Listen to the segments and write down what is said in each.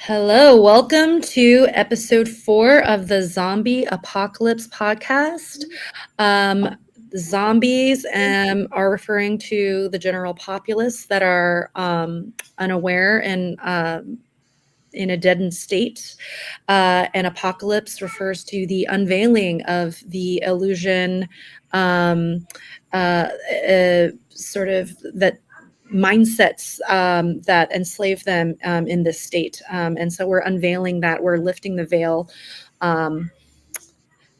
Hello, welcome to episode 4 of the Zombie Apocalypse podcast. Zombies are referring to the general populace that are unaware and in a deadened state. And apocalypse refers to the unveiling of the illusion, sort of that mindsets that enslave them in this state. And so we're unveiling that, we're lifting the veil um,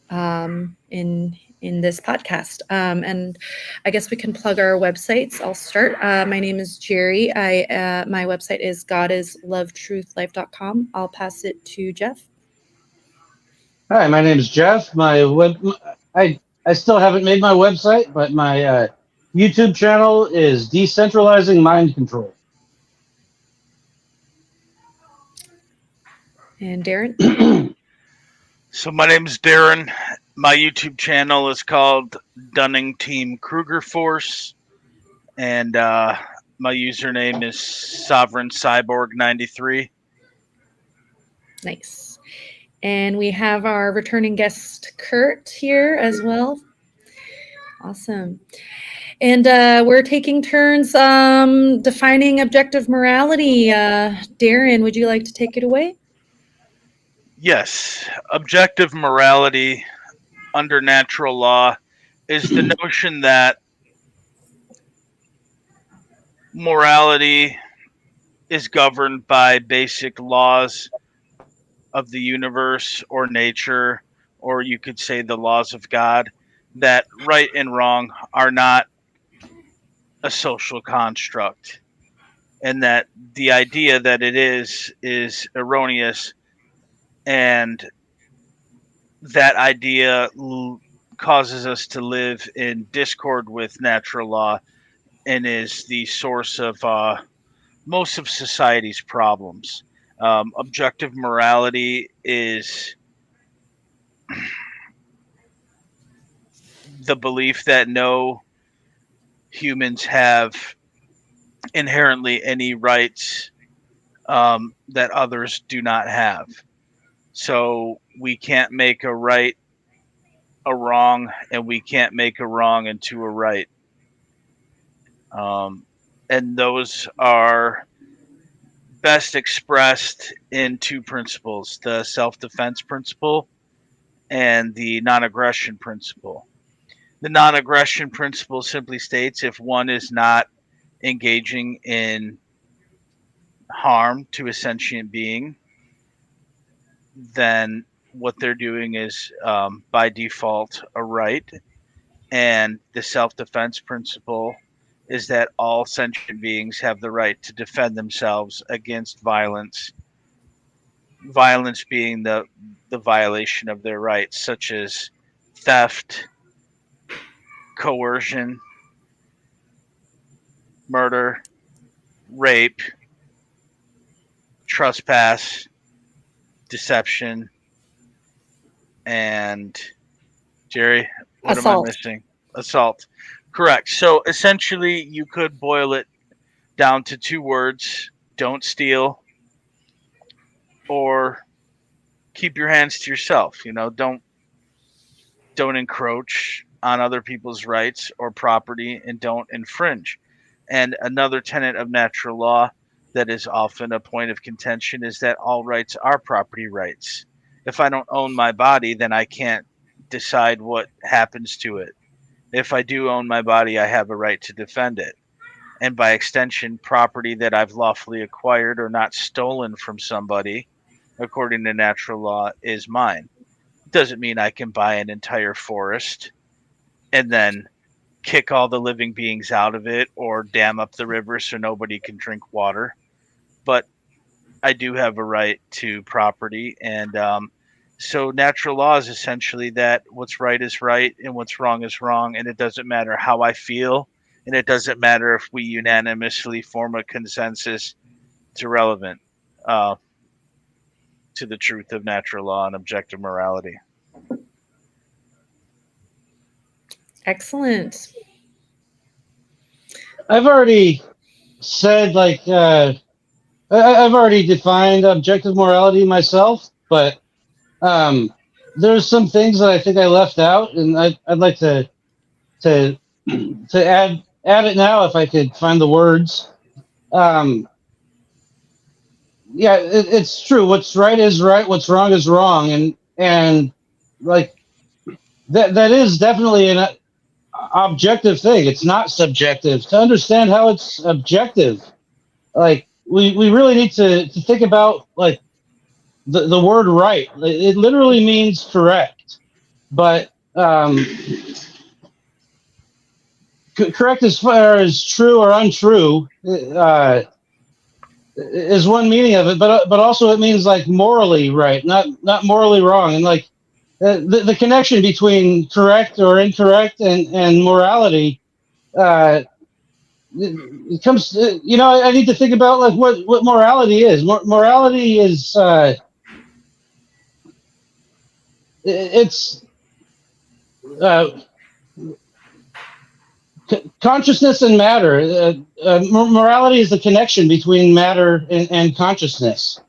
in this podcast. And I guess we can plug our websites. I'll start. My name is Jerry. My website is godislovetruthlife.com. I'll pass it to Jeff. Hi, my name is Jeff. I still haven't made my website, but my YouTube channel is Decentralizing Mind Control. And Darren. So my name is Darren. My YouTube channel is called Dunning Team Kruger Force, and my username is Sovereign Cyborg 93. Nice. And we have our returning guest, Kurt, here as well. Awesome. And we're taking turns defining objective morality. Darren, would you like to take it away? Yes. Objective morality under natural law is the notion that morality is governed by basic laws of the universe or nature, or you could say the laws of God, that right and wrong are not a social construct, and that the idea that it is erroneous, and that idea causes us to live in discord with natural law and is the source of most of society's problems. Objective morality is the belief that no humans have inherently any rights that others do not have. So we can't make a right a wrong, and we can't make a wrong into a right. And those are best expressed in two principles: the self-defense principle and the non-aggression principle. The non-aggression principle simply states if one is not engaging in harm to a sentient being, then what they're doing is by default a right. And the self-defense principle is that all sentient beings have the right to defend themselves against violence. Violence being the violation of their rights, such as theft, coercion, murder, rape, trespass, deception, and Jerry, what Assault. am I missing? Assault. Correct. So essentially, you could boil it down to two words: don't steal, or keep your hands to yourself. Don't encroach on other people's rights or property, and don't infringe. And another tenet of natural law that is often a point of contention is that all rights are property rights. If I don't own my body, then I can't decide what happens to it. If I do own my body, I have a right to defend it. And by extension, property that I've lawfully acquired or not stolen from somebody, according to natural law, is mine. Doesn't mean I can buy an entire forest and then kick all the living beings out of it or dam up the river so nobody can drink water. But I do have a right to property. And so natural law is essentially that what's right is right and what's wrong is wrong. And it doesn't matter how I feel. And it doesn't matter if we unanimously form a consensus. It's irrelevant to the truth of natural law and objective morality. Excellent. I've already said, I've already defined objective morality myself, but there's some things that I think I left out, and I'd like to to add it now if I could find the words. Um, yeah, it's true. What's right is right. What's wrong is wrong, and like that is definitely an objective thing. It's not subjective. To understand how it's objective, like we really need to think about like the word right. It literally means correct, but correct as far as true or untrue is one meaning of it, but also it means like morally right, not morally wrong, and like the connection between correct or incorrect and morality. It comes, I need to think about like what morality is. Morality is it's uh, consciousness and matter. Morality is the connection between matter and consciousness.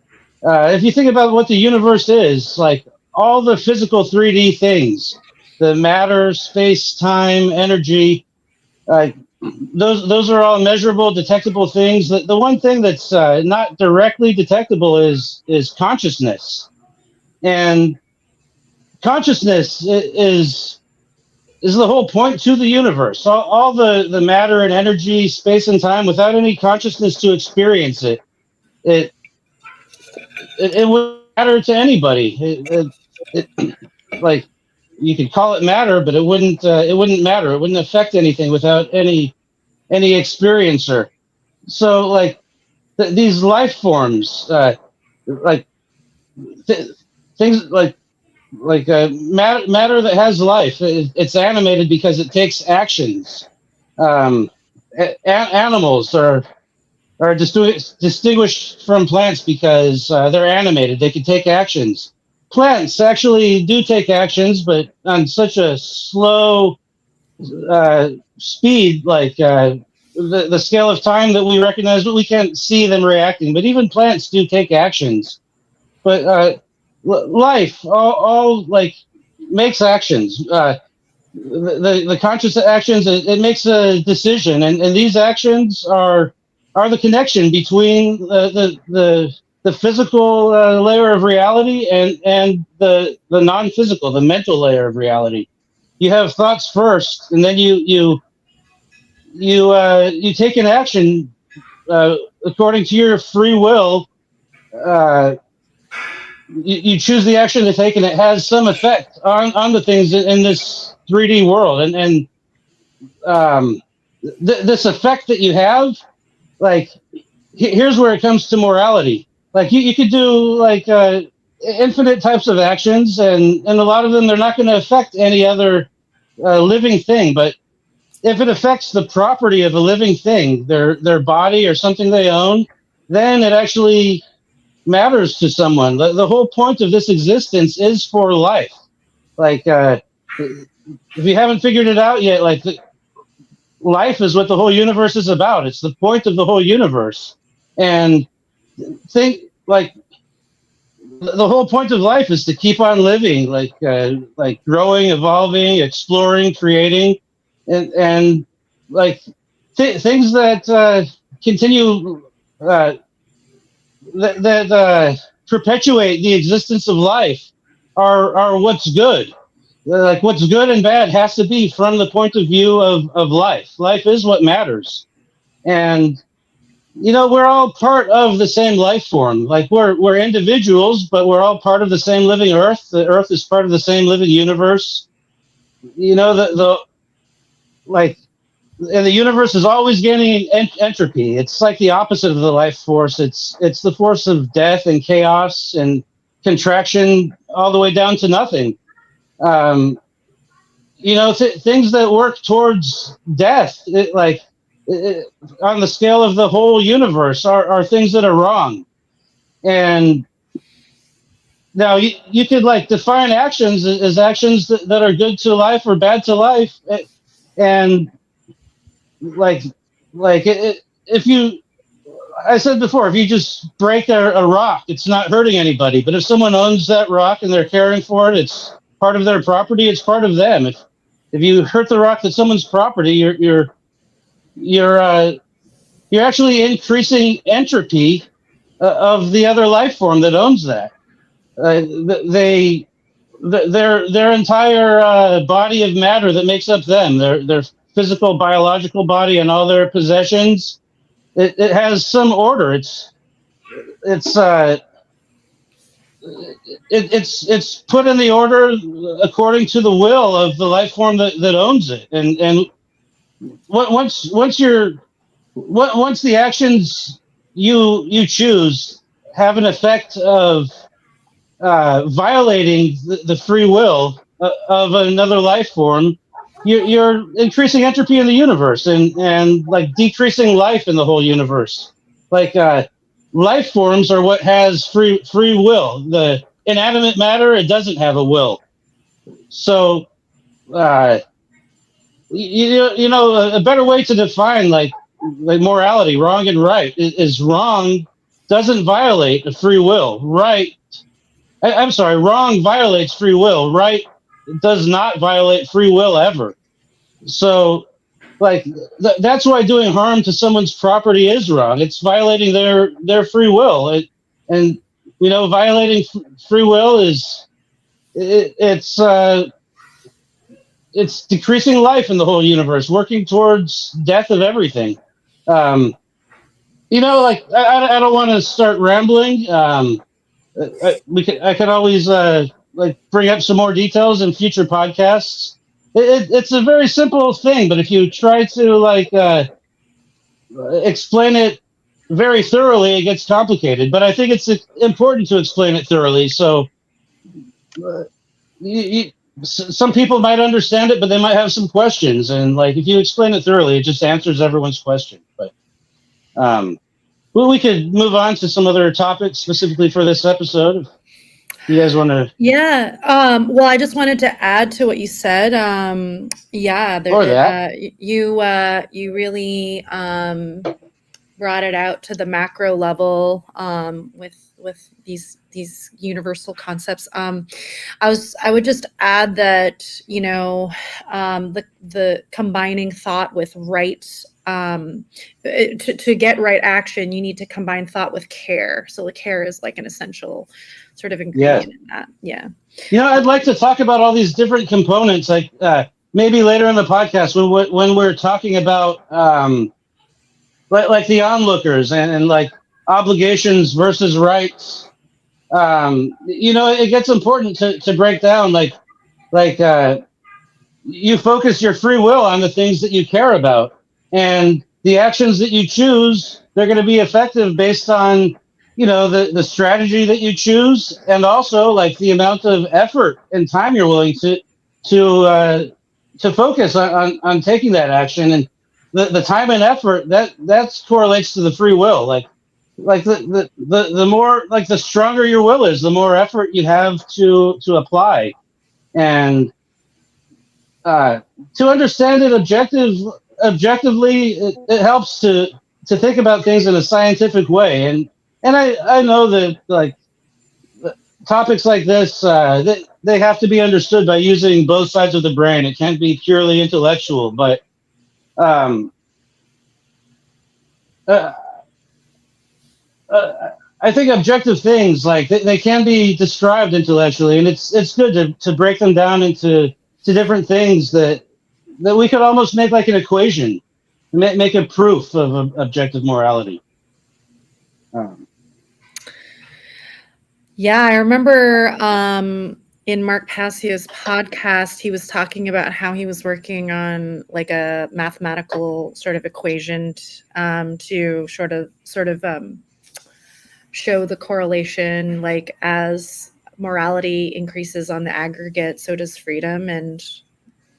If you think about what the universe is, like all the physical 3D things, the matter, space, time, energy, uh, those are all measurable, detectable things. The one thing that's not directly detectable is consciousness, and consciousness is the whole point to the universe. All the matter and energy, space and time, without any consciousness to experience it, it it wouldn't matter to anybody. It like you could call it matter, but it wouldn't matter. It wouldn't affect anything without any experiencer. So like these life forms, like th- things like matter that has life. It's animated because it takes actions. Animals are distinguished from plants because they're animated. They can take actions. Plants actually do take actions, but on such a slow speed, like the scale of time that we recognize, but we can't see them reacting. But even plants do take actions. But life, all like makes actions. The conscious actions, it makes a decision, and these actions are the connection between the physical layer of reality and the non-physical, the mental layer of reality. You have thoughts first, and then you take an action according to your free will. Uh, you choose the action to take, and it has some effect on the things in this 3D world, and um, this effect that you have, like here's where it comes to morality. Like you could do like infinite types of actions, and a lot of them they're not going to affect any other living thing, but if it affects the property of a living thing, their body or something they own, then it actually matters to someone. The whole point of this existence is for life. Like if you haven't figured it out yet, like life is what the whole universe is about. It's the point of the whole universe. And think like the whole point of life is to keep on living, like growing, evolving, exploring, creating, and like things that continue uh, that perpetuate the existence of life are what's good. Like what's good and bad has to be from the point of view of life. Life is what matters, and we're all part of the same life form. Like we're individuals, but we're all part of the same living earth. The earth is part of the same living universe. The like and the universe is always gaining entropy. It's like the opposite of the life force. It's the force of death and chaos and contraction all the way down to nothing. Um, things that work towards death, it, on the scale of the whole universe, are things that are wrong. And now you could like define actions as actions that are good to life or bad to life, and like if you I said before, if you just break a rock, it's not hurting anybody. But if someone owns that rock and they're caring for it, it's part of their property. It's part of them. If you hurt the rock that's someone's property, you're you're actually increasing entropy of the other life form that owns that. They their entire body of matter that makes up them, their physical biological body and all their possessions, it has some order. It's it's put in the order according to the will of the life form that owns it. And once the actions you choose have an effect of violating the free will of another life form, you're increasing entropy in the universe and like decreasing life in the whole universe. Like life forms are what has free will. The inanimate matter, it doesn't have a will. So uh, you know a better way to define like morality, wrong and right, is wrong doesn't violate a free will. Right, I'm sorry, wrong violates free will. Right does not violate free will ever. So, like, that's why doing harm to someone's property is wrong. It's violating their free will. And you know, violating free will is it's decreasing life in the whole universe, working towards death of everything. Um, you know, like I don't want to start rambling. I could always like bring up some more details in future podcasts. It's a very simple thing, but if you try to like explain it very thoroughly, it gets complicated. But I think it's important to explain it thoroughly. So uh, some people might understand it, but they might have some questions. And like if you explain it thoroughly, it just answers everyone's question. But well, we could move on to some other topics specifically for this episode. You guys want to? Yeah. Well, I just wanted to add to what you said. Yeah, Or that. you really brought it out to the macro level with these universal concepts. I would just add that the combining thought with right. To get right action, you need to combine thought with care. So the care is like an essential sort of ingredient in that. Yeah. You know, I'd like to talk about all these different components, like maybe later in the podcast when we're talking about like the onlookers and like obligations versus rights. You know, it gets important to break down like you focus your free will on the things that you care about, and the actions that you choose, they're going to be effective based on the strategy that you choose, and also like the amount of effort and time you're willing to to focus on taking that action. And the time and effort that correlates to the free will. Like the more, like, the stronger your will is, the more effort you have to apply. And to understand it objectively, it helps to think about things in a scientific way. And I know that like topics like this, they have to be understood by using both sides of the brain. It can't be purely intellectual. But um, uh, I think objective things, like they can be described intellectually, and it's good to break them down into different things that we could almost make like an equation, make a proof of objective morality. Yeah, I remember in Mark Passio's podcast, he was talking about how he was working on like a mathematical sort of equation to sort of show the correlation, like as morality increases on the aggregate, so does freedom, and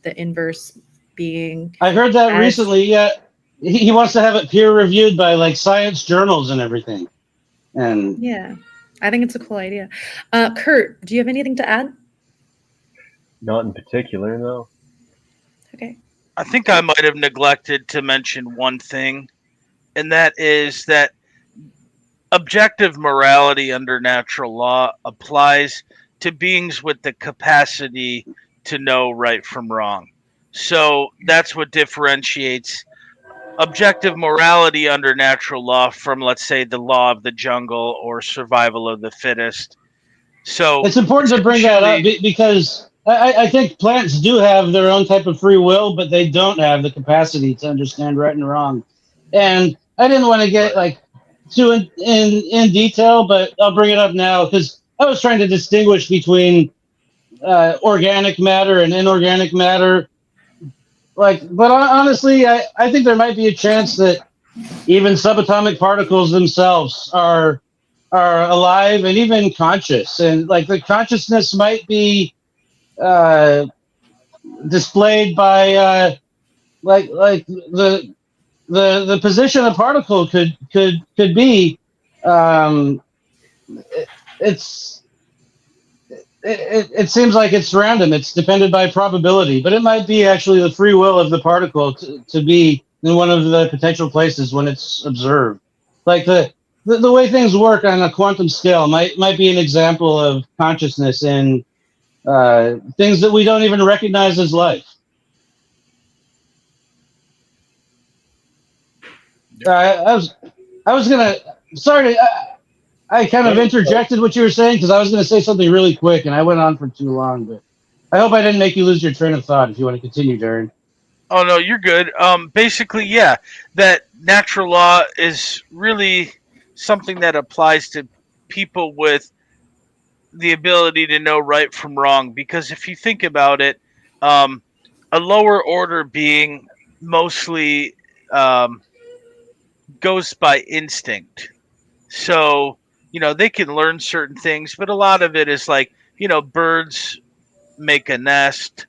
the inverse being. I heard that recently. Yeah, he wants to have it peer reviewed by like science journals and everything. And yeah, I think it's a cool idea. Kurt, do you have anything to add? Not in particular, no. Okay. I think I might have neglected to mention one thing, and that is that Objective morality under natural law applies to beings with the capacity to know right from wrong. So that's what differentiates objective morality under natural law from, let's say, the law of the jungle or survival of the fittest. So It's important to bring that up essentially, because I think plants do have their own type of free will, but they don't have the capacity to understand right and wrong. And I didn't want to get right. like too in detail, but I'll bring it up now because I was trying to distinguish between organic matter and inorganic matter. Like, but honestly, I think there might be a chance that even subatomic particles themselves are alive and even conscious, and like the consciousness might be uh, displayed by like the position a particle could be. Um, it's it seems like it's random. It's dependent by probability, but it might be actually the free will of the particle to be in one of the potential places when it's observed. Like the way things work on a quantum scale might be an example of consciousness in things that we don't even recognize as life. I was gonna. Sorry, I kind of interjected what you were saying because I was gonna say something really quick and I went on for too long. But I hope I didn't make you lose your train of thought. If you want to continue, Darren. Oh no, you're good. Basically, yeah, that natural law is really something that applies to people with the ability to know right from wrong. Because if you think about it, um, a lower order being mostly um, goes by instinct. So, they can learn certain things, but a lot of it is like, birds make a nest,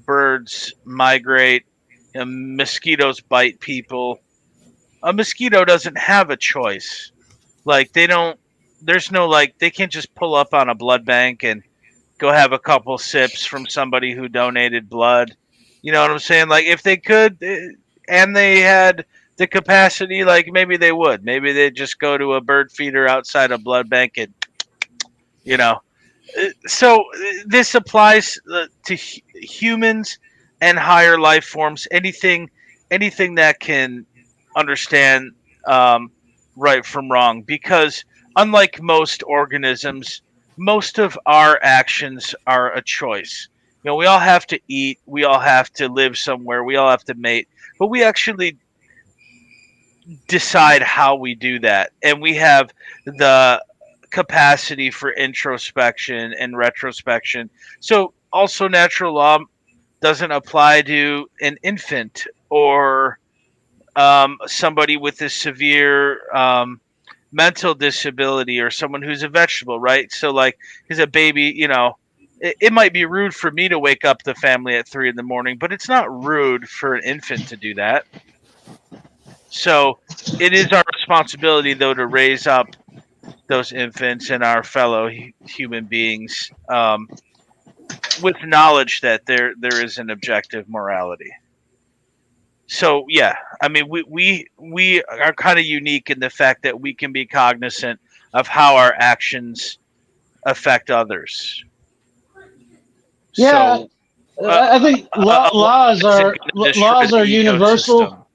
birds migrate, mosquitoes bite people. A mosquito doesn't have a choice. Like, there's no, like, they can't just pull up on a blood bank and go have a couple sips from somebody who donated blood. You know what I'm saying? Like, if they could, and they had the capacity, like, maybe they would. Maybe they'd just go to a bird feeder outside a blood bank and, you know. So this applies to humans and higher life forms. Anything that can understand um, right from wrong, because unlike most organisms, most of our actions are a choice. We all have to eat, we all have to live somewhere, we all have to mate, but we actually decide how we do that, and we have the capacity for introspection and retrospection. So also natural law doesn't apply to an infant or somebody with a severe mental disability or someone who's a vegetable, right? So like, as a baby, it might be rude for me to wake up the family at 3 in the morning, but it's not rude for an infant to do that. So it is our responsibility, though, to raise up those infants and our fellow human beings with knowledge that there is an objective morality. So yeah, I mean, we are kind of unique in the fact that we can be cognizant of how our actions affect others. Yeah, So I think a law isn't going to destroy laws are the universal.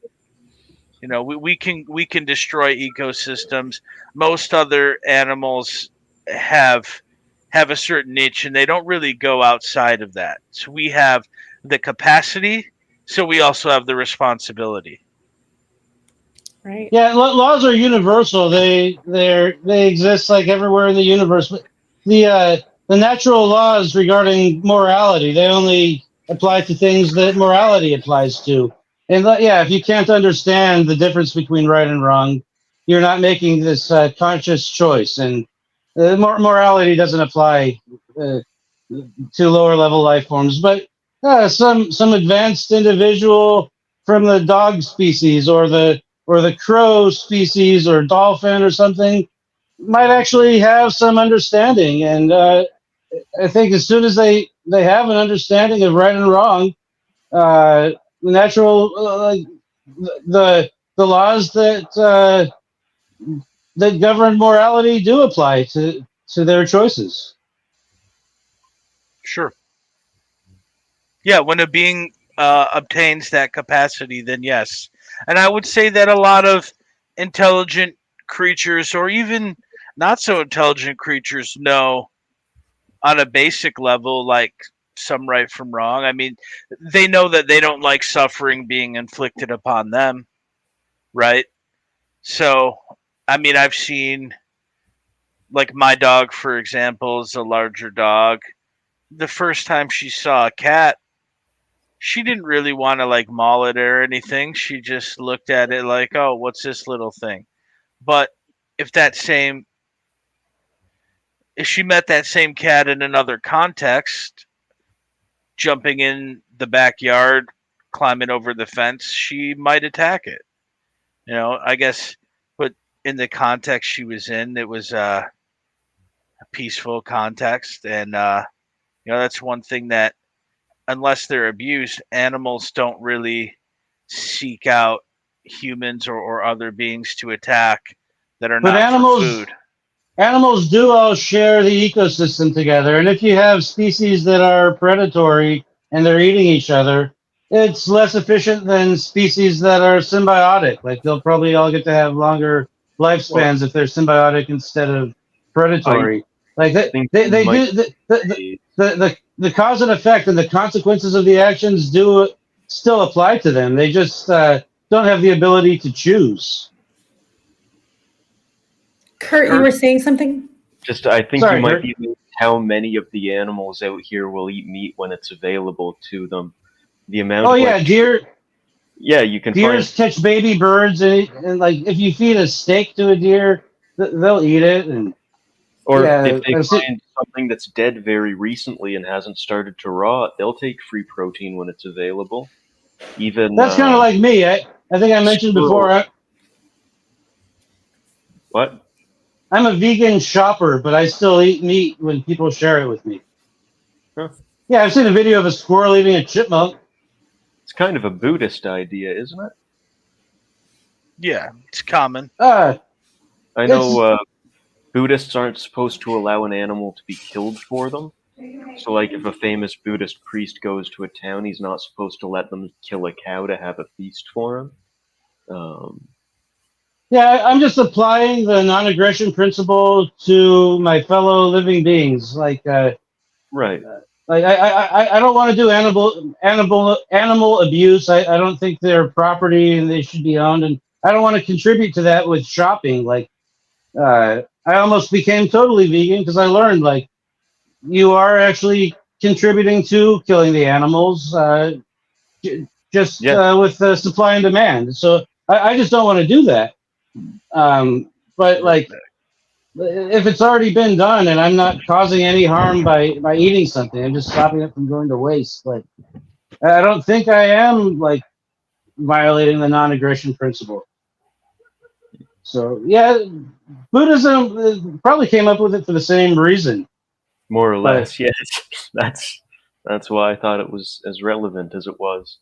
ecosystem. We can destroy ecosystems. Most other animals have have a certain niche, and they don't really go outside of that. So we have the capacity, so we also have the responsibility. Right. Yeah, laws are universal. They exist like everywhere in the universe. But the natural laws regarding morality, they only apply to things that morality applies to. And yeah, if you can't understand the difference between right and wrong, you're not making this conscious choice. And morality doesn't apply uh, to lower level life forms. But some advanced individual from the dog species or the crow species or dolphin or something might actually have some understanding. And I think as soon as they have an understanding of right and wrong, the natural the laws that govern morality do apply to their choices. Sure. Yeah, when a being obtains that capacity, then yes. And I would say that a lot of intelligent creatures, or even not so intelligent creatures, know on a basic level, like some right from wrong. I mean, they know that they don't like suffering being inflicted upon them, right? So, I mean, I've seen, like, my dog, for example, is a larger dog. The first time she saw a cat, she didn't really want to like maul it or anything. She just looked at it like, "Oh, what's this little thing?" But if that same if she met that same cat in another context, jumping in the backyard, climbing over the fence, she might attack it. I guess, but in the context she was in, it was a peaceful context, and that's one thing that, unless they're abused, animals don't really seek out humans or other beings to attack that are But not for food. animals do all share the ecosystem together, and if you have species that are predatory and they're eating each other, it's less efficient than species that are symbiotic. Like they'll probably all get to have longer Well, lifespans if they're symbiotic instead of I predatory. Like think you they might do say, the cause and effect and the consequences of the actions do still apply to them. They just don't have the ability to choose. Kurt, you Kurt, were saying something? just I think you Sorry, might Kurt. be amazed how many of the animals out here will eat meat when it's available to them. The amount Oh of yeah, yeah, you can find deers catch baby birds, and like if you feed a steak to a deer, they'll eat it. And or if yeah, they find something that's dead very recently and hasn't started to rot, they'll take free protein when it's available. Even that's kind of like me. I think I mentioned before. squirrels. What? I'm a vegan shopper, but I still eat meat when people share it with me. Huh. Yeah, I've seen a video of a squirrel eating a chipmunk. It's kind of a Buddhist idea, isn't it? yeah, it's common. Uh, I it's know Buddhists aren't supposed to allow an animal to be killed for them. So, like, if a famous Buddhist priest goes to a town, he's not supposed to let them kill a cow to have a feast for him. Yeah, I'm just applying the non-aggression principle to my fellow living beings. Right. I don't want to do animal abuse. I don't think they're property and they should be owned, and I don't want to contribute to that with shopping. I almost became totally vegan because I learned like you are actually contributing to killing the animals, just Yeah. with the supply and demand. So I just don't want to do that. But like if it's already been done and I'm not causing any harm by eating something, I'm just stopping it from going to waste. Like I don't think I am like violating the non-aggression principle. So yeah, Buddhism probably came up with it for the same reason. More or But less, yes. That's why I thought it was as relevant as it was.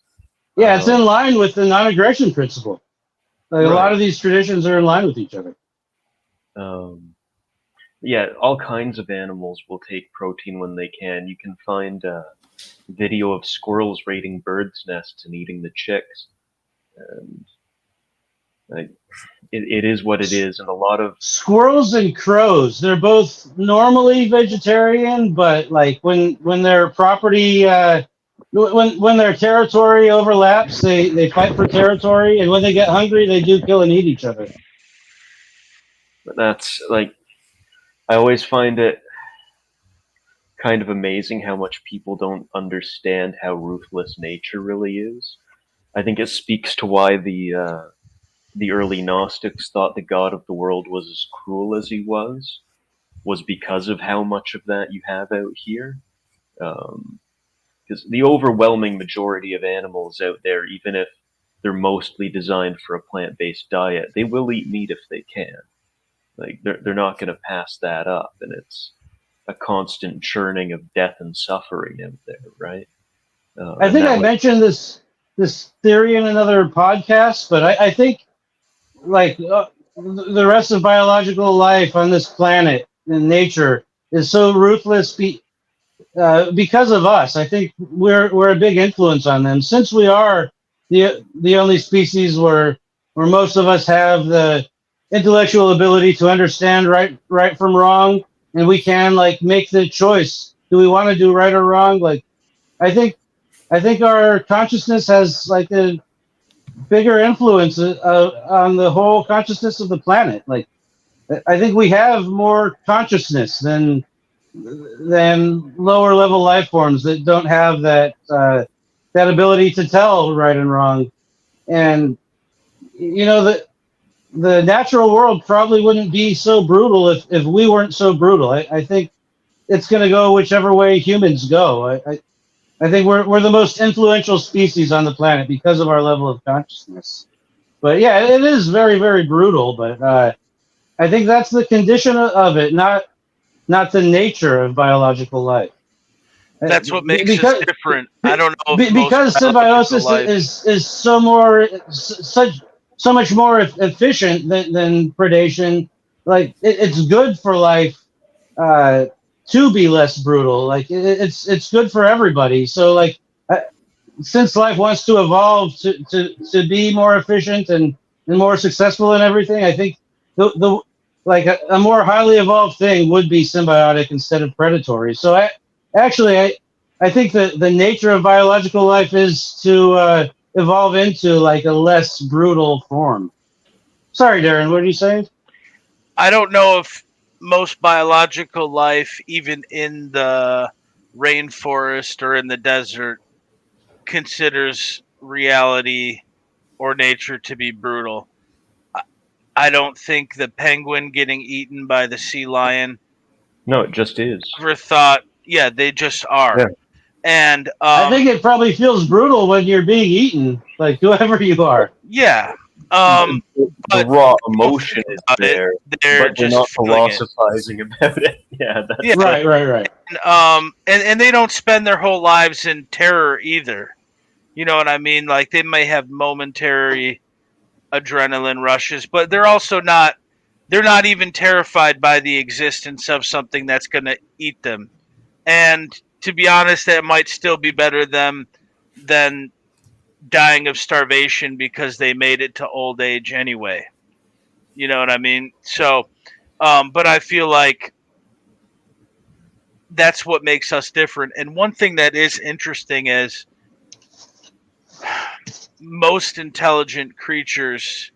yeah, it's in line with the non-aggression principle. Like a lot Right. of these traditions are in line with each other. Yeah, all kinds of animals will take protein when they can. You can find a video of squirrels raiding birds' nests and eating the chicks. And like, it is what it is, and a lot of Squirrels and crows, they're both normally vegetarian, but like when their property when their territory overlaps, they fight for territory, and when they get hungry, they do kill and eat each other. that's like I always find it kind of amazing how much people don't understand how ruthless nature really is. I think it speaks to why the early Gnostics thought the God of the world was as cruel as he was because of how much of that you have out here. Because the overwhelming majority of animals out there, even if they're mostly designed for a plant-based diet, they will eat meat if they can. Like they're not going to pass that up, and it's a constant churning of death and suffering out there, right? I And think that I way, mentioned this theory in another podcast, but I think like the rest of biological life on this planet and nature is so ruthless because of us. I think we're a big influence on them since we are the only species where most of us have the intellectual ability to understand right from wrong, and we can like make the choice. Do we want to do right or wrong? Like I think I think our consciousness has like a bigger influence on the whole consciousness of the planet. Like I think we have more consciousness than lower level life forms that don't have that ability to tell right and wrong. And you know the natural world probably wouldn't be so brutal if we weren't so brutal. I think it's going to go whichever way humans go. I think we're the most influential species on the planet because of our level of consciousness. But yeah, it is very very brutal. But I think that's the condition of it, not the nature of biological life. That's what makes us Because different. I don't know if most because biological symbiosis life. is so much more efficient than predation. Like it's good for life uh, to be less brutal. Like it's good for everybody. So like uh, since life wants to evolve to be more efficient and more successful in everything, I think the like a more highly evolved thing would be symbiotic instead of predatory. So I think that the nature of biological life is to evolve into like a less brutal form. Sorry, Darren, what are you saying? I don't know if most biological life, even in the rainforest or in the desert, considers reality or nature to be brutal. I don't think the penguin getting eaten by the sea lion No, it just is. ever thought, yeah, they just are. Yeah. And I think it probably feels brutal when you're being eaten, like whoever you are. yeah, The, um, the but raw they don't emotion think is about it. there, They're but they're just not feeling it. philosophizing about it. Yeah, Yeah, that's Right. and they don't spend their whole lives in terror either. You know what I mean? Like they may have momentary adrenaline rushes, but they're also not. They're not even terrified by the existence of something that's going to eat them. And to be honest, that might still be better than dying of starvation because they made it to old age anyway. You know what I mean? So, but I feel like that's what makes us different. And one thing that is interesting is most intelligent creatures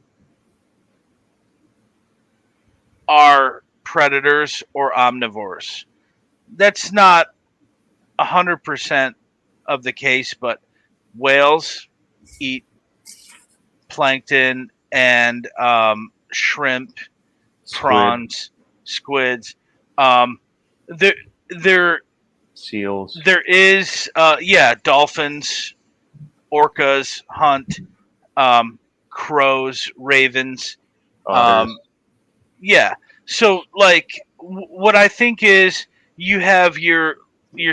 are predators or omnivores. That's not 100% of the case, but whales eat plankton and shrimp, squid, prawns, squids. Um, there, there, seals. there is, dolphins, orcas hunt, crows, ravens. Otters. Um, yeah. So, like, what I think is you have your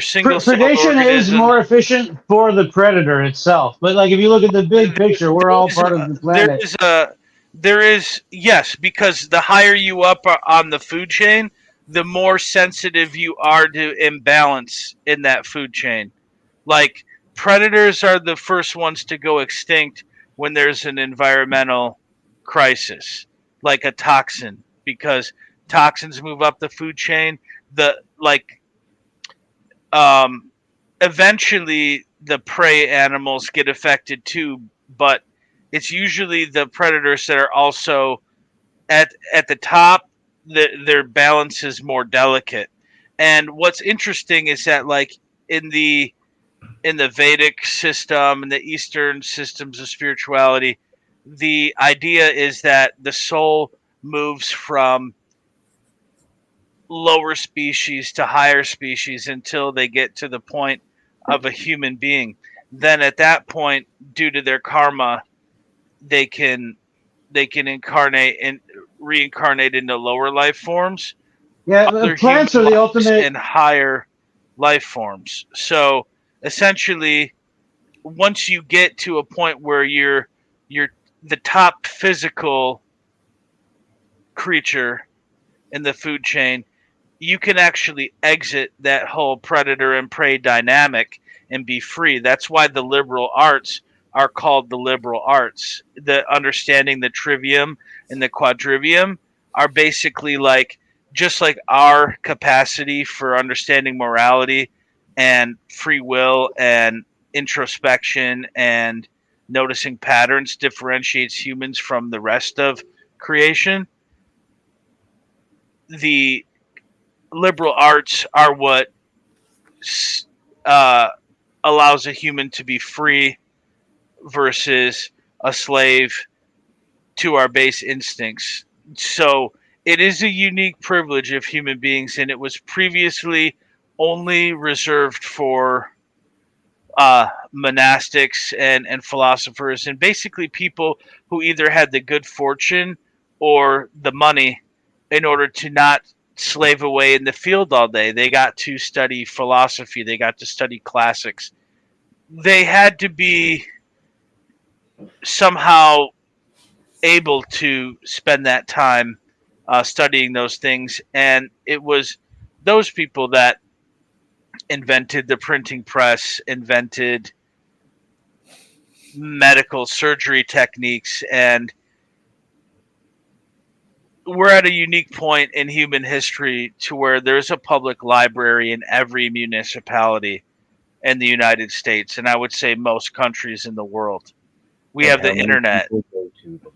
single celled Predation is organism. more efficient for the predator itself, but like if you look at the big picture, we're all Is part of the there planet. is a there is yes, because the higher you up on the food chain, the more sensitive you are to imbalance in that food chain. Like predators are the first ones to go extinct when there's an environmental crisis, like a toxin, because toxins move up the food chain. The like um eventually the prey animals get affected too, but it's usually the predators that are also at the top. Their balance is more delicate. And what's interesting is that like in the in the Vedic system and the Eastern systems of spirituality, the idea is that the soul moves from lower species to higher species until they get to the point of a human being. Then at that point, due to their karma, they can incarnate and reincarnate into lower life forms, Yeah, other human plants are the lives, ultimate. and higher life forms. So essentially, once you get to a point where you're the top physical creature in the food chain, you can actually exit that whole predator and prey dynamic and be free. That's why the liberal arts are called the liberal arts. The understanding the trivium and the quadrivium are basically like just like our capacity for understanding morality and free will and introspection and noticing patterns differentiates humans from the rest of creation. The liberal arts are what uh, allows a human to be free versus a slave to our base instincts. So it is a unique privilege of human beings, and it was previously only reserved for monastics and philosophers and basically people who either had the good fortune or the money in order to not slave away in the field all day. They got to study philosophy, they got to study classics. They had to be somehow able to spend that time studying those things. And it was those people that invented the printing press, invented medical surgery techniques, and we're at a unique point in human history to where there's a public library in every municipality in the United States, and I would say most countries in the world. We And have how the many internet. people go to them?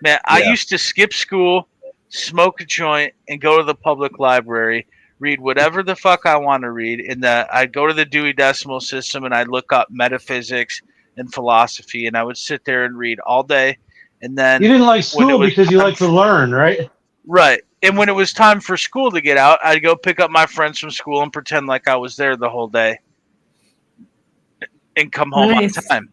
Man, I Yeah. used to skip school, smoke a joint, and go to the public library, read whatever the fuck I want to read. I'd go to the Dewey Decimal System and I'd look up metaphysics and philosophy, and I would sit there and read all day. And then You didn't like when it school was because you time like to learn, right? right, and when it was time for school to get out, I'd go pick up my friends from school and pretend like I was there the whole day and come home on Nice. time.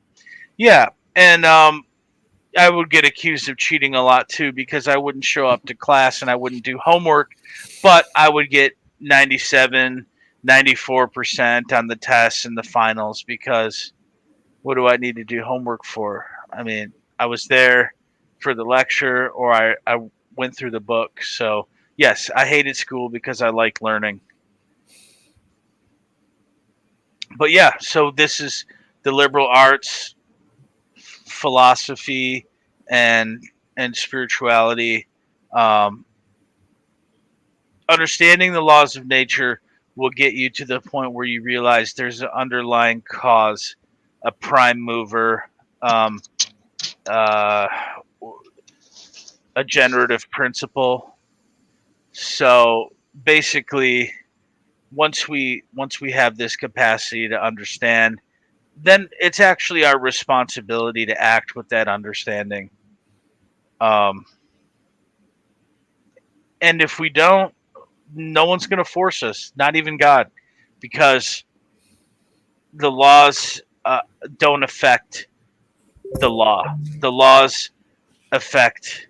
Yeah, and I would get accused of cheating a lot too because I wouldn't show up to class and I wouldn't do homework, but I would get 97, 94% on the tests and the finals because what do I need to do homework for? I mean, I was there for the lecture or I went through the book. So, yes, I hated school because I liked learning. But yeah, so this is the liberal arts, philosophy, and spirituality. Um, Understanding the laws of nature will get you to the point where you realize there's an underlying cause, a prime mover, um, uh, a generative principle. So basically, once we have this capacity to understand, then it's actually our responsibility to act with that understanding. Um, and if we don't, no one's going to force us, not even God, because the laws don't affect the law. The laws affect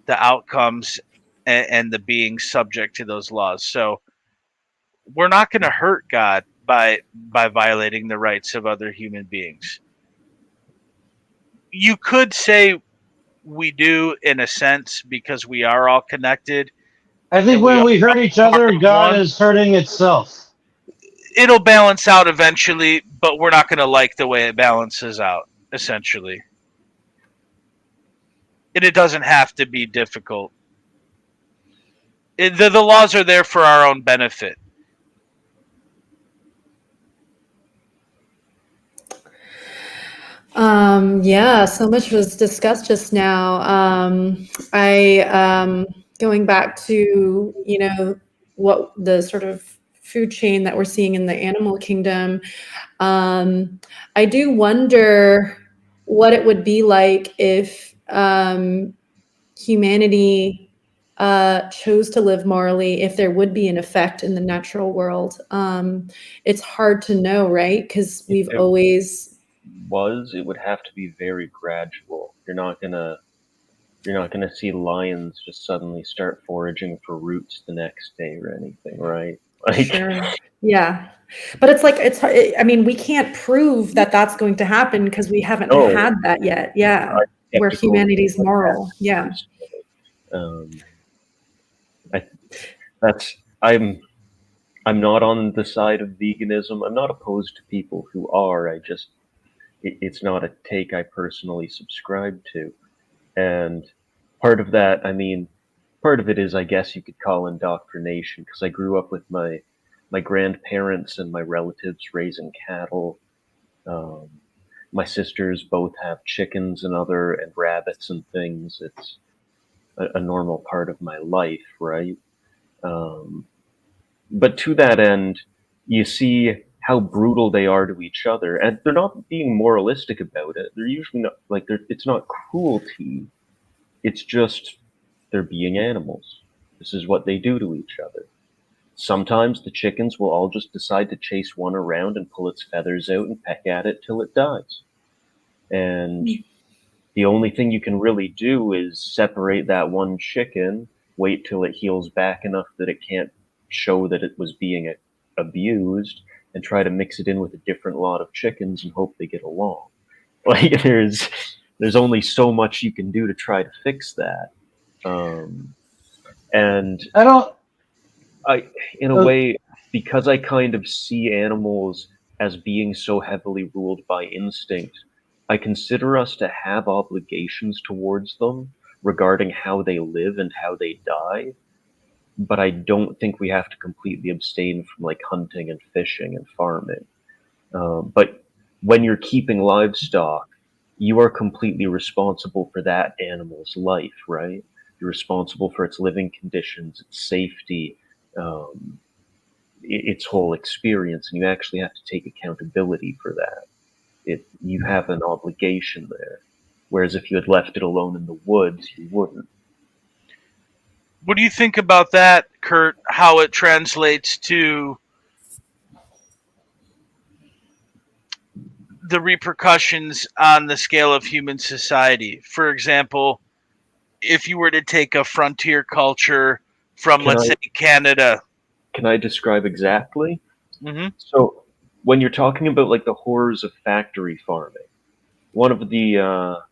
the outcomes and the being subject to those laws. So we're not going to hurt God by violating the rights of other human beings. You could say we do in a sense because we are all connected I think and we when are we hurt each part other, of God one. is hurting itself. It'll balance out eventually, but we're not going to like the way it balances out, essentially. And it doesn't have to be difficult. The laws are there for our own benefit. Yeah, so much was discussed just now. I going back to, what the sort of food chain that we're seeing in the animal kingdom. I do wonder what it would be like if humanity chose to live morally, if there would be an effect in the natural world. It's hard to know, right? Because we've If it always it would have to be very gradual. You're not gonna see lions just suddenly start foraging for roots the next day or anything, right? Like, Sure. Yeah. But it's like, I mean, we can't prove that that's going to happen because we haven't no, had that yet. Yeah. where skeptical humanity's of moral. that Yeah. personally. I'm not on the side of veganism. I'm not opposed to people who are. It's not a take I personally subscribe to. And part of that, part of it is, I guess you could call indoctrination, because I grew up with my grandparents and my relatives raising cattle. Um, my sisters both have chickens and rabbits and things. It's a normal part of my life, right? Um, but to that end, you see how brutal they are to each other, and they're not being moralistic about it. They're usually not it's not cruelty. It's just they're being animals. This is what they do to each other. Sometimes the chickens will all just decide to chase one around and pull its feathers out and peck at it till it dies. And the only thing you can really do is separate that one chicken, wait till it heals back enough that it can't show that it was being abused, and try to mix it in with a different lot of chickens and hope they get along. Like there's only so much you can do to try to fix that. And I don't. in a way, because I kind of see animals as being so heavily ruled by instinct, I consider us to have obligations towards them regarding how they live and how they die. But I don't think we have to completely abstain from like hunting and fishing and farming. But when you're keeping livestock, you are completely responsible for that animal's life, right? You're responsible for its living conditions, its safety, its whole experience, and you actually have to take accountability for that. You have an obligation there. Whereas if you had left it alone in the woods, you wouldn't. What do you think about that, Kurt? How it translates to the repercussions on the scale of human society? For example, if you were to take a frontier culture from, let's say, Canada. Can I describe exactly? Mm-hmm. So, when you're talking about like the horrors of factory farming, one of the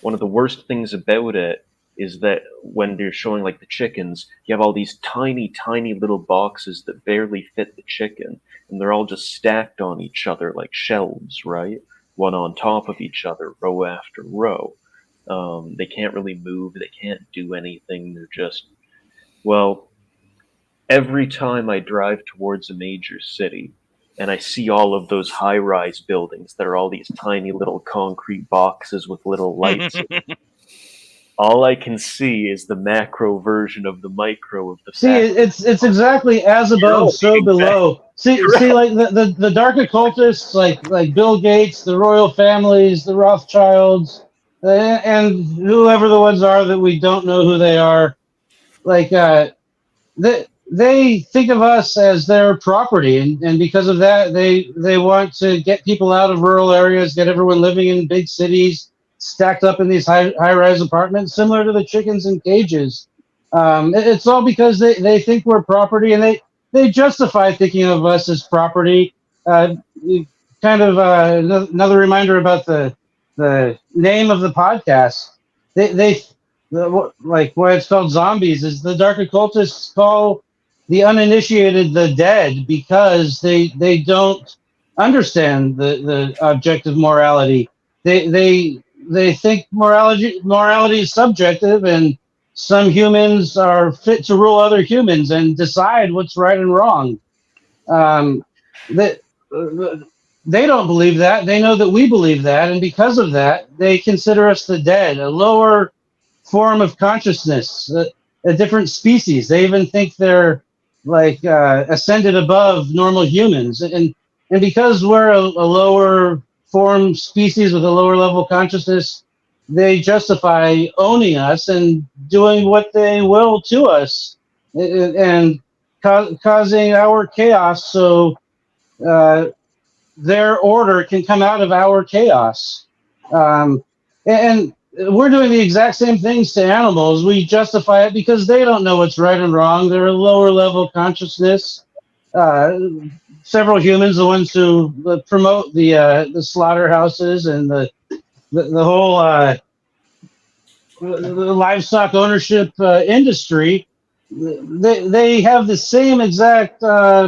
worst things about it is that when they're showing like the chickens, you have all these tiny, tiny little boxes that barely fit the chicken, and they're all just stacked on each other like shelves, right? One on top of each other, row after row. They can't really move, they can't do anything, they're just, well, every time I drive towards a major city and I see all of those high-rise buildings that are all these tiny little concrete boxes with little lights, all I can see is the macro version of the micro of the See, factory. it's exactly as above, so below. See, like the dark occultists, like Bill Gates, the royal families, the Rothschilds, and whoever the ones are that we don't know who they are. Like they think of us as their property, and because of that, they want to get people out of rural areas, get everyone living in big cities, stacked up in these high-rise apartments, similar to the chickens in cages. It's all because they think we're property, and they justify thinking of us as property. Uh, Kind of another reminder about the name of the podcast. They like why it's called zombies is the dark occultists call the uninitiated the dead because they don't understand the objective morality. They think morality is subjective, and some humans are fit to rule other humans and decide what's right and wrong. That they don't believe that. They know that we believe that, and because of that, they consider us the dead, a lower form of consciousness, a different species. They even think they're like ascended above normal humans, and because we're a lower form species with a lower level consciousness, they justify owning us and doing what they will to us, and causing our chaos. So their order can come out of our chaos. And we're doing the exact same things to animals. We justify it because they don't know what's right and wrong. They're a lower level consciousness. Several humans, the ones who promote the slaughterhouses and the whole the livestock ownership industry, they have the same exact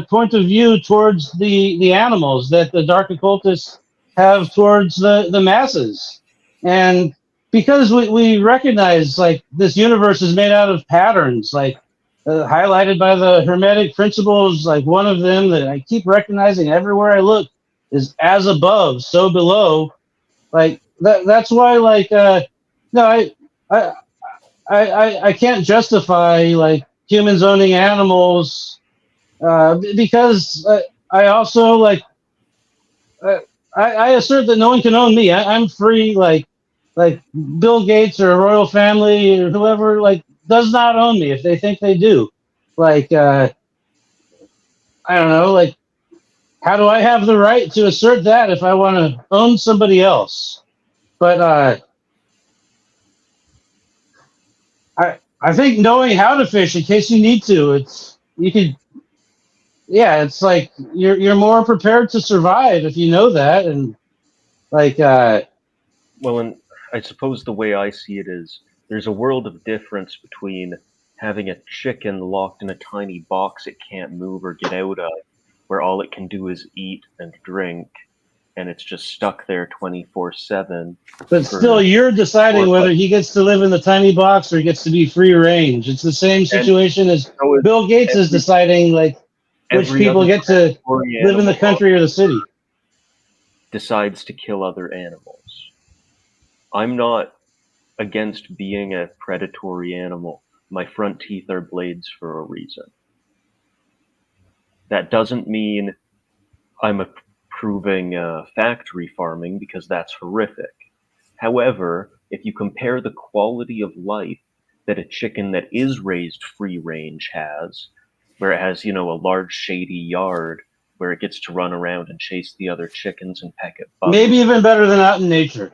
point of view towards the animals that the dark occultists have towards the masses. And because we recognize like this universe is made out of patterns, like highlighted by the Hermetic principles, like one of them that I keep recognizing everywhere I look is as above, so below. Like that's why like no I I can't justify like humans owning animals because I also like uh, I assert that no one can own me. I'm free. Like Bill Gates or a royal family or whoever like does not own me if they think they do. Like I don't know. Like how do I have the right to assert that if I want to own somebody else? But I think knowing how to fish in case you need to, it's you could yeah, it's like you're more prepared to survive if you know that and like Well, and I suppose the way I see it is there's a world of difference between having a chicken locked in a tiny box it can't move or get out of, where all it can do is eat and drink, and it's just stuck there 24/7. but still you're deciding whether he gets to live in the tiny box or he gets to be free range. It's the same situation as So Bill Gates is deciding like which every people other get to predatory live in the animal country or the city. decides to kill other animals. I'm not against being a predatory animal. My front teeth are blades for a reason. That doesn't mean I'm approving factory farming because that's horrific. However, if you compare the quality of life that a chicken that is raised free range has, where it has, a large shady yard where it gets to run around and chase the other chickens and peck at bugs. Maybe even better than out in nature.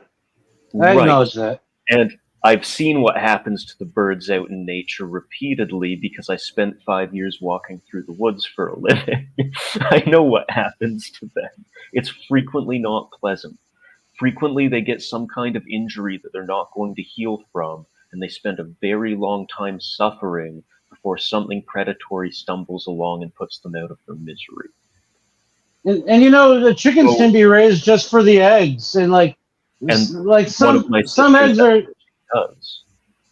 I Right. acknowledge that. And I've seen what happens to the birds out in nature repeatedly because I spent 5 years walking through the woods for a living. I know what happens to them. It's frequently not pleasant. Frequently, they get some kind of injury that they're not going to heal from, and they spend a very long time suffering before something predatory stumbles along and puts them out of their misery. And the chickens can be raised just for the eggs and like some eggs are does.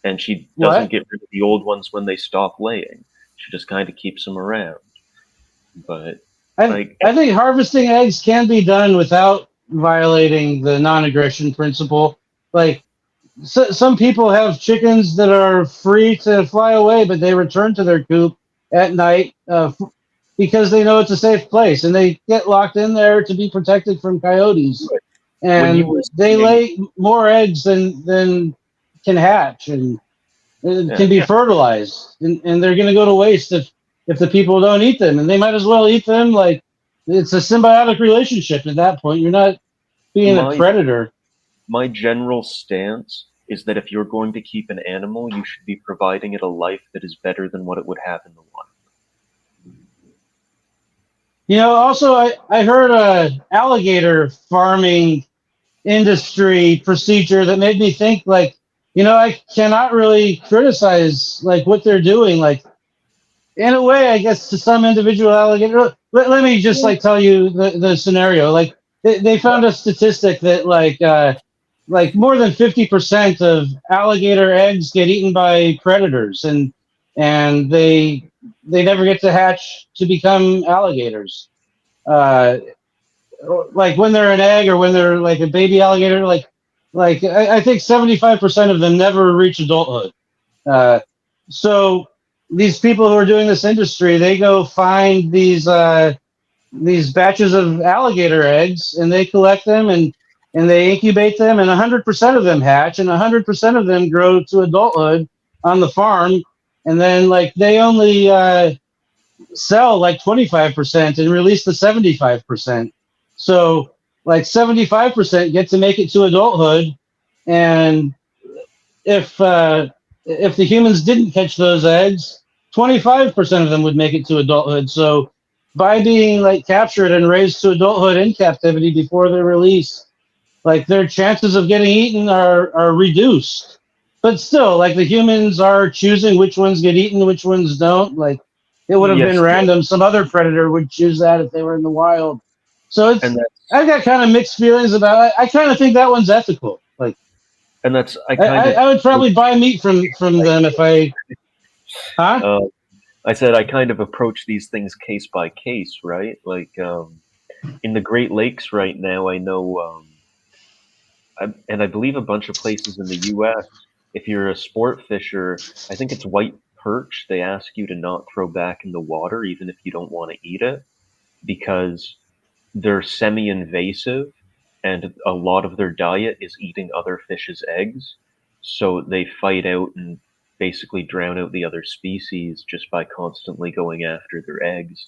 And she doesn't get rid of the old ones when they stop laying. She just kind of keeps them around. But I think harvesting eggs can be done without violating the non-aggression principle. Like some people have chickens that are free to fly away, but they return to their coop at night because they know it's a safe place, and they get locked in there to be protected from coyotes. Right. And they lay more eggs than can hatch and can be fertilized, and they're going to go to waste if the people don't eat them, and they might as well eat them. Like it's a symbiotic relationship at that point. You're not being a predator. My general stance is that if you're going to keep an animal, you should be providing it a life that is better than what it would have in the wild. Also, I heard a alligator farming industry procedure that made me think like, I cannot really criticize like what they're doing. Like in a way, I guess to some individual alligator, let me just like tell you the scenario. Like they found a statistic that like more than 50% of alligator eggs get eaten by predators, and they never get to hatch to become alligators. Like when they're an egg or when they're like a baby alligator, like I think 75% of them never reach adulthood. So these people who are doing this industry, they go find these batches of alligator eggs and they collect them and they incubate them, and 100% of them hatch and 100% of them grow to adulthood on the farm, and then like they only sell like 25% and release the 75%. So like 75% get to make it to adulthood, and if the humans didn't catch those eggs, 25% of them would make it to adulthood. So by being like captured and raised to adulthood in captivity before their release, like their chances of getting eaten are reduced. but still, like the humans are choosing which ones get eaten, which ones don't. Like it would have Yes, been random. Some other predator would choose that if they were in the wild. So it's and I got kind of mixed feelings about it. I kind of think that one's ethical. Like that's I I, kind I, of I would probably buy meat from them if I huh? uh, I said I kind of approach these things case by case, right? Like in the Great Lakes right now, I know, and I believe a bunch of places in the U.S. If you're a sport fisher, I think it's white perch. They ask you to not throw back in the water, even if you don't want to eat it, because they're semi-invasive, and a lot of their diet is eating other fish's eggs. So they fight out and basically drown out the other species just by constantly going after their eggs,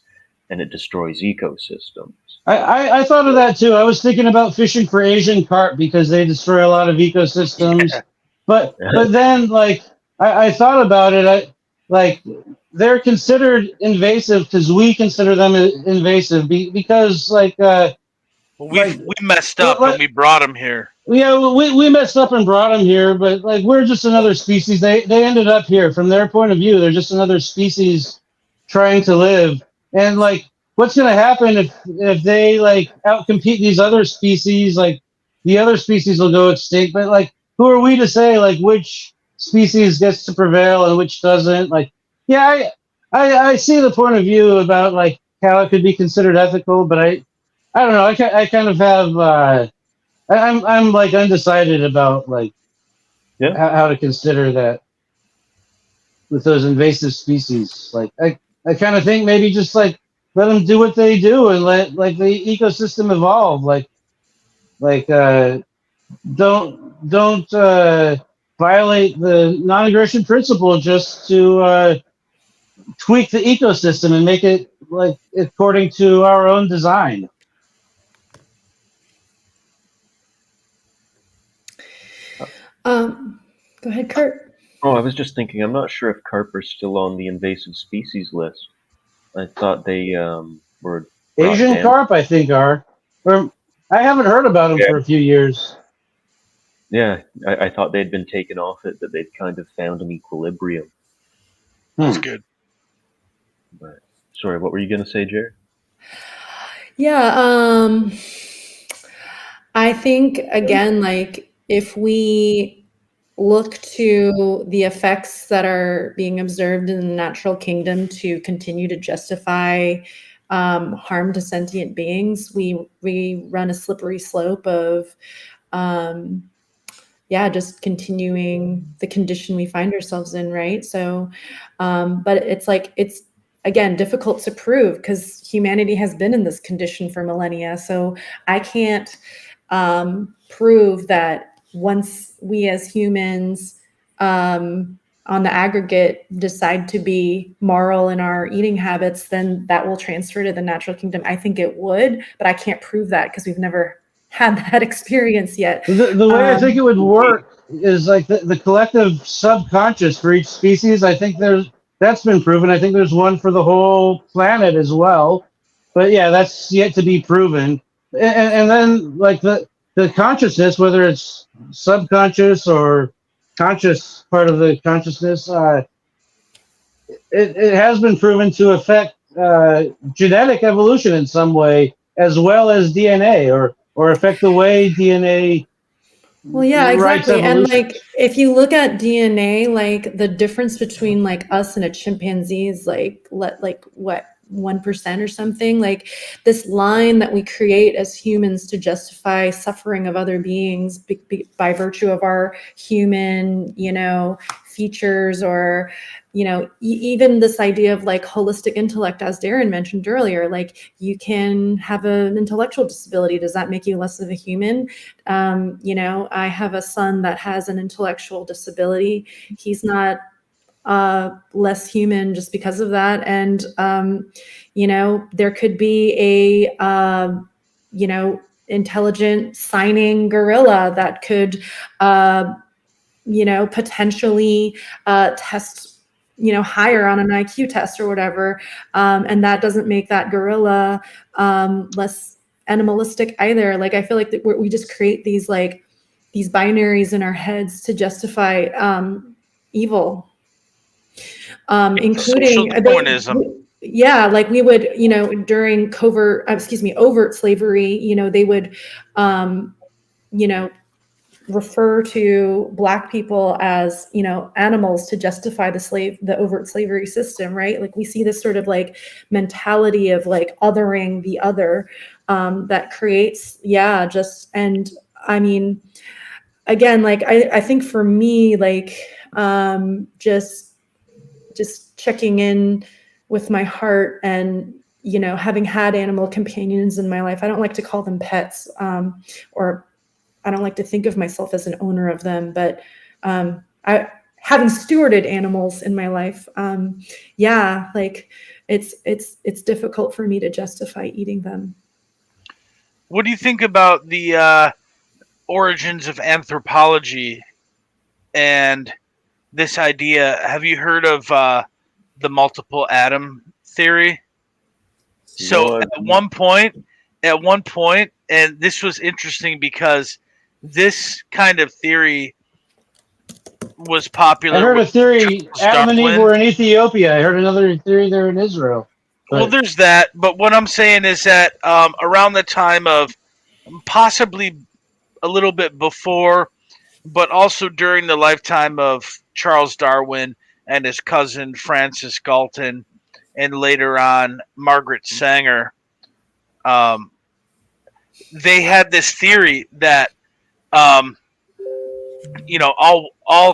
and it destroys ecosystems. I thought of that too. I was thinking about fishing for Asian carp because they destroy a lot of ecosystems. But then like I thought about it. Like they're considered invasive because we consider them invasive because Well, like we messed well, up and we brought them here. yeah, we messed up and brought them here, but like we're just another species. They ended up here. From their point of view, they're just another species trying to live. And like, what's gonna happen if they like outcompete these other species? Like, the other species will go extinct. But like, who are we to say like which species gets to prevail and which doesn't? Like, yeah, I see the point of view about like how it could be considered ethical, but I don't know. I kind of have. I'm like undecided about like Yeah, how to consider that with those invasive species. Like I kind of think maybe just like let them do what they do and let like the ecosystem evolve. Like don't violate the non-aggression principle just to tweak the ecosystem and make it like according to our own design. Go ahead, Kurt. oh, I was just thinking, I'm not sure if carp are still on the invasive species list. I thought they were brought Asian down. carp, I think, are. Or I haven't heard about them Yeah, for a few years. yeah. I thought they'd been taken off it, that they'd kind of found an equilibrium. That's Hmm. good. But sorry, what were you gonna say, Jared? Yeah, I think again, like if we look to the effects that are being observed in the natural kingdom to continue to justify harm to sentient beings, we run a slippery slope of yeah, just continuing the condition we find ourselves in, right? So, but it's like, it's again difficult to prove because humanity has been in this condition for millennia. So I can't prove that once we as humans on the aggregate decide to be moral in our eating habits, then that will transfer to the natural kingdom. I think it would, but I can't prove that because we've never had that experience yet. The way I think it would work is like the collective subconscious for each species. I think that's been proven. I think there's one for the whole planet as well. But yeah, that's yet to be proven. And then like the consciousness, whether it's subconscious or conscious part of the consciousness, it has been proven to affect genetic evolution in some way, as well as DNA, or affect the way DNA Well, yeah, writes exactly. And evolution. like, if you look at DNA, like the difference between like us and a chimpanzee is like what, 1% or something. Like this line that we create as humans to justify suffering of other beings by virtue of our human, features, or even this idea of like holistic intellect, as Darren mentioned earlier. Like you can have an intellectual disability. Does that make you less of a human? I have a son that has an intellectual disability. He's not less human just because of that. And there could be intelligent signing gorilla that could potentially test higher on an IQ test or whatever, and that doesn't make that gorilla less animalistic either. Like I feel like that we just create these like these binaries in our heads to justify evil, Social including Darwinism. yeah, like we would, during overt slavery, they would, you know, refer to Black people as, animals to justify the overt slavery system, right? Like we see this sort of like mentality of like othering the other, that creates, and I mean, again, like I think for me, like, just checking in with my heart and, having had animal companions in my life. I don't like to call them pets, or I don't like to think of myself as an owner of them, but I having stewarded animals in my life, like it's difficult for me to justify eating them. What do you think about the origins of anthropology and this idea? Have you heard of the multiple Adam theory? So No, at one point, and this was interesting because this kind of theory was I popular heard with a theory Charles Adam and Eve Darwin. were in Ethiopia. I heard another theory they're in Israel. Well, But there's that, but what I'm saying is that around the time of possibly a little bit before, but also during the lifetime of Charles Darwin and his cousin Francis Galton, and later on Margaret Sanger, um, they had this theory that um, all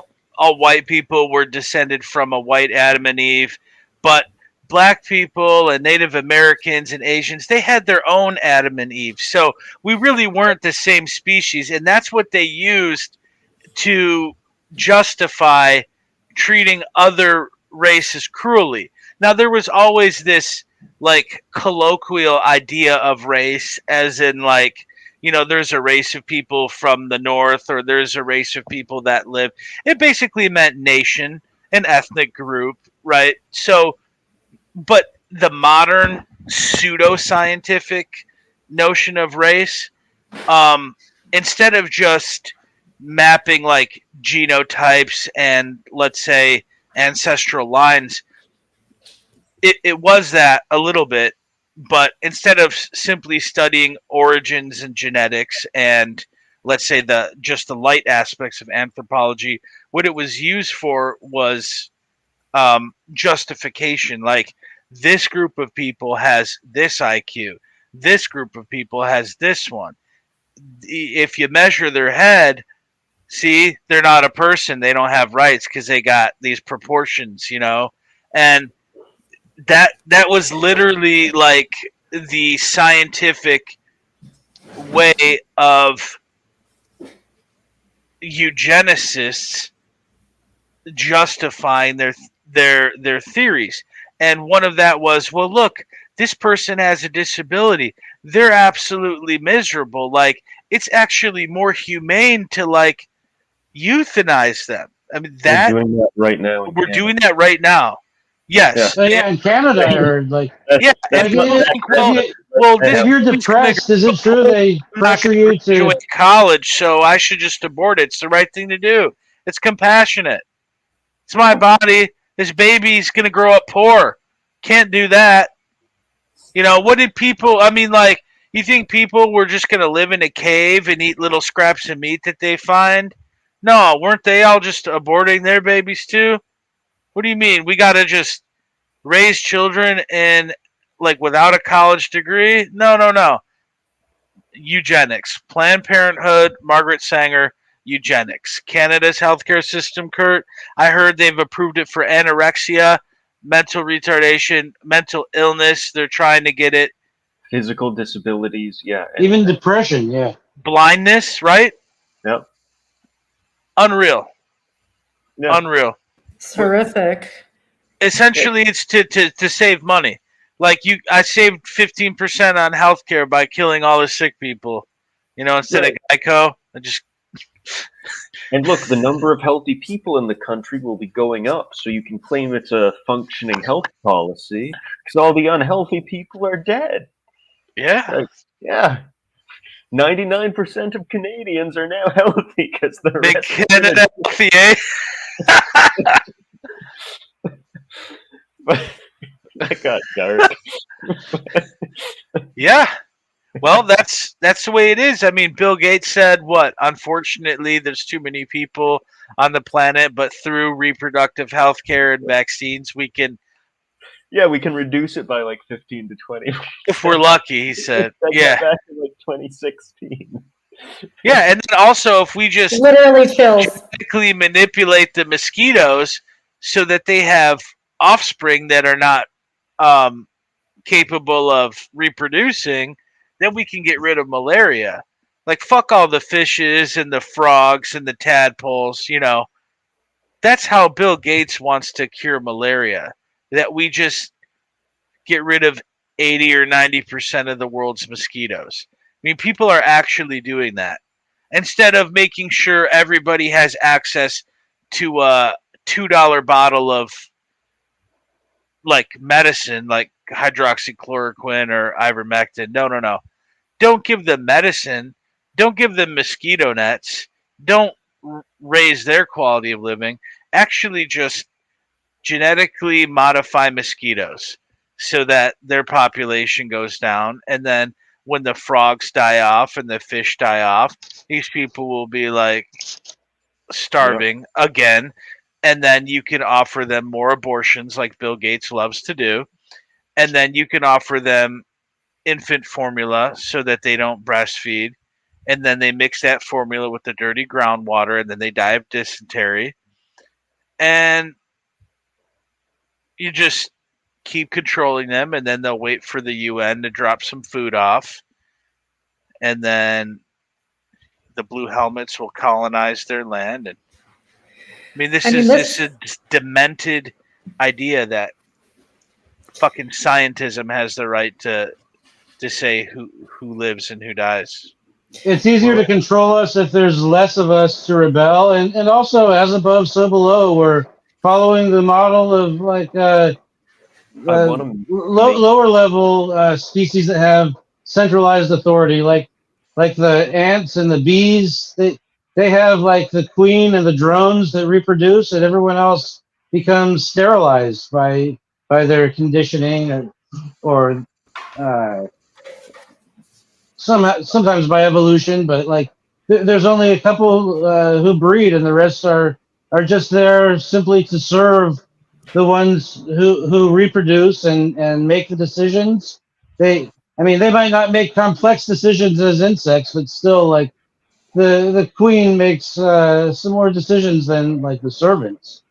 white people were descended from a white Adam and Eve, but black people and Native Americans and Asians, they had their own Adam and Eve. So we really weren't the same species, and that's what they used to justify treating other races cruelly. Now there was always this like colloquial idea of race, as in like, there's a race of people from the north, or there's a race of people that live. It basically meant nation, an ethnic group, right? So, but the modern pseudoscientific notion of race, um, instead of just mapping like genotypes and, let's say, ancestral lines, it was that a little bit, but instead of simply studying origins and genetics and, let's say, the light aspects of anthropology, what it was used for was justification. Like, this group of people has this IQ, this group of people has this one. If you measure their head, see, they're not a person, they don't have rights because they got these proportions. And that was literally like the scientific way of eugenicists justifying their theories. And one of that was, well, look, this person has a disability, they're absolutely miserable, like, it's actually more humane to like euthanize them. I mean, we're that doing that right now. we're doing that right now. Yes. yeah, in Canada, I heard like Yeah, and like people think, well, this if you're baby's gonna depressed, is grow it true old, they I'm not pressure gonna you to? graduate college, so I should just abort it. It's the right thing to do. It's compassionate. It's my body. This baby's gonna grow up poor. Can't do that. What did people? I mean, like, you think people were just gonna live in a cave and eat little scraps of meat that they find? No, weren't they all just aborting their babies too? What do you mean? We gotta just raise children in, like, without a college degree? No, no, no. Eugenics. Planned Parenthood, Margaret Sanger, eugenics. Canada's healthcare system, Kurt, I heard they've approved it for anorexia, mental retardation, mental illness. They're trying to get it. Physical disabilities, yeah. Even depression, yeah. Blindness, right? Yep. Unreal. Yeah. Unreal. It's horrific. Essentially, it's to save money. Like, I saved 15% on healthcare by killing all the sick people. Instead of Geico, I just. And look, the number of healthy people in the country will be going up, so you can claim it's a functioning health policy because all the unhealthy people are dead. Yeah. Yeah. 99% of Canadians are now healthy because the Make rest Canada healthy, eh? But that got dark. Yeah. Well, that's the way it is. I mean, Bill Gates said, "What? Unfortunately, there's too many people on the planet, but through reproductive health care and vaccines, we can, Yeah, we can reduce it by like 15 to 20. if we're lucky." He said, "Yeah, Back in like 2016. yeah." And then also, if we just Literally chills. genetically manipulate the mosquitoes so that they have offspring that are not um, capable of reproducing, then we can get rid of malaria. Like, fuck all the fishes and the frogs and the tadpoles, you know. That's how Bill Gates wants to cure malaria. That we just get rid of 80 or 90% of the world's mosquitoes. I mean, people are actually doing that. Instead of making sure everybody has access to a $2 bottle of like medicine, like hydroxychloroquine or ivermectin. No, no, no. Don't give them medicine. Don't give them mosquito nets. Don't raise their quality of living. Actually, just genetically modify mosquitoes so that their population goes down. And then when the frogs die off and the fish die off, these people will be like starving again. And then you can offer them more abortions like Bill Gates loves to do. And then you can offer them infant formula so that they don't breastfeed. And then they mix that formula with the dirty groundwater and then they die of dysentery. And you just keep controlling them, and then they'll wait for the UN to drop some food off. And then the blue helmets will colonize their land. And I mean, this is a demented idea that fucking scientism has the right to say who lives and who dies. It's easier to control us if there's less of us to rebel, and also as above, so below. We're following the model of like lower level species that have centralized authority, like the ants and the bees. They have like the queen and the drones that reproduce, and everyone else becomes sterilized by their conditioning or sometimes by evolution, but like there's only a couple who breed, and the rest are just there simply to serve the ones who reproduce and make the decisions. They might not make complex decisions as insects, but still, like the queen makes some more decisions than like the servants.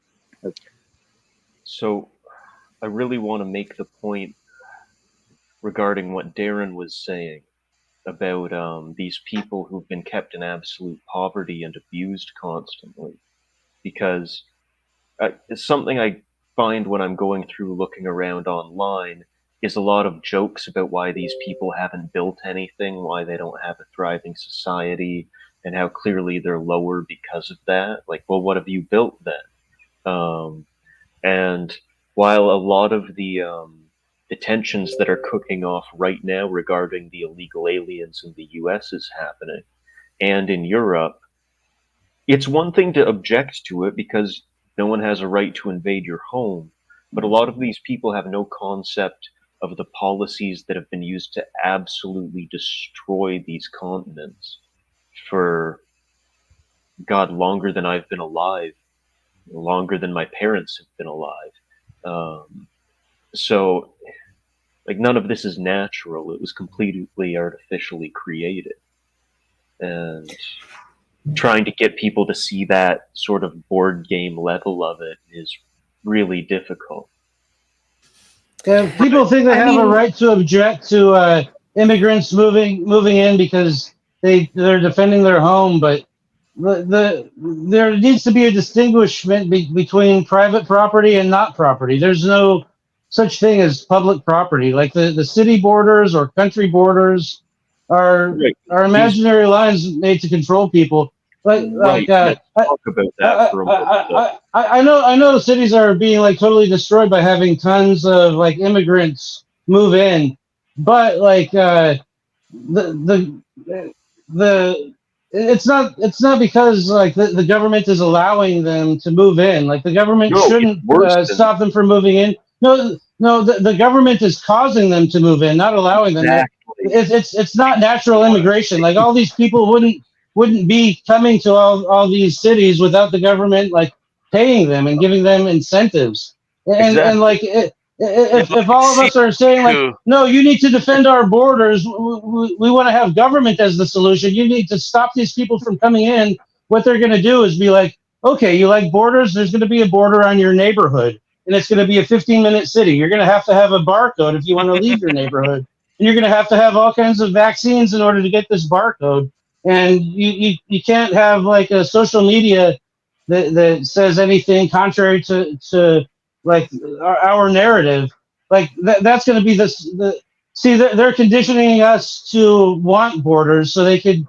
So, I really want to make the point regarding what Darren was saying about these people who've been kept in absolute poverty and abused constantly. Because it's something I find when I'm going through looking around online is a lot of jokes about why these people haven't built anything, why they don't have a thriving society, and how clearly they're lower because of that. Like, well, what have you built then? And while a lot of the tensions that are cooking off right now regarding the illegal aliens in the US is happening, and in Europe, it's one thing to object to it because no one has a right to invade your home, but a lot of these people have no concept of the policies that have been used to absolutely destroy these continents for, God, longer than I've been alive, longer than my parents have been alive. So, like, none of this is natural. It was completely artificially created. And trying to get people to see that sort of board game level of it is really difficult. Yeah, people think they have a right to object to immigrants moving in because they're defending their home, but there needs to be a distinguishment between private property and not property. There's no such thing as public property. Like the city borders or country borders are imaginary lines made to control people. Talk about that for a moment. I know cities are being like totally destroyed by having tons of like immigrants move in, but like the the it's not because like the government is allowing them to move in. Like the government No, it's shouldn't worse than stop them from moving in. No, the government is causing them to move in, not allowing them. exactly. It's not natural immigration. Like all these people wouldn't be coming to all these cities without the government like paying them and giving them incentives. And Exactly. like Yeah, if like all of us are saying like who no, you need to defend our borders. We want to have government as the solution. You need to stop these people from coming in. What they're going to do is be like, okay, you like borders? There's going to be a border on your neighborhood, and it's going to be a 15-minute city. You're going to have a barcode if you want to leave your neighborhood, and you're going to have all kinds of vaccines in order to get this barcode. And you can't have like a social media that says anything contrary to like our narrative like that's going to be the see they're conditioning us to want borders so they could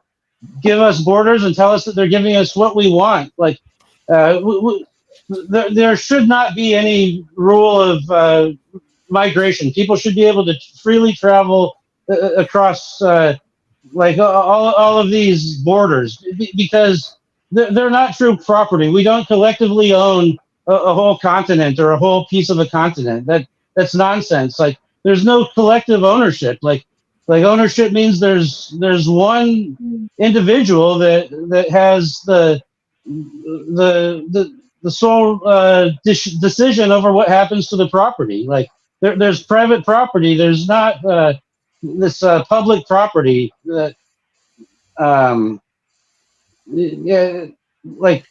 give us borders and tell us that they're giving us what we want like there should not be any rule of migration. People should be able to freely travel across like all of these borders because they're not true property. We don't collectively own a whole continent or a whole piece of a continent. That's nonsense. Like there's no collective ownership. Like ownership means there's one individual that has the sole decision over what happens to the property. Like there's private property. There's not this public property that yeah, like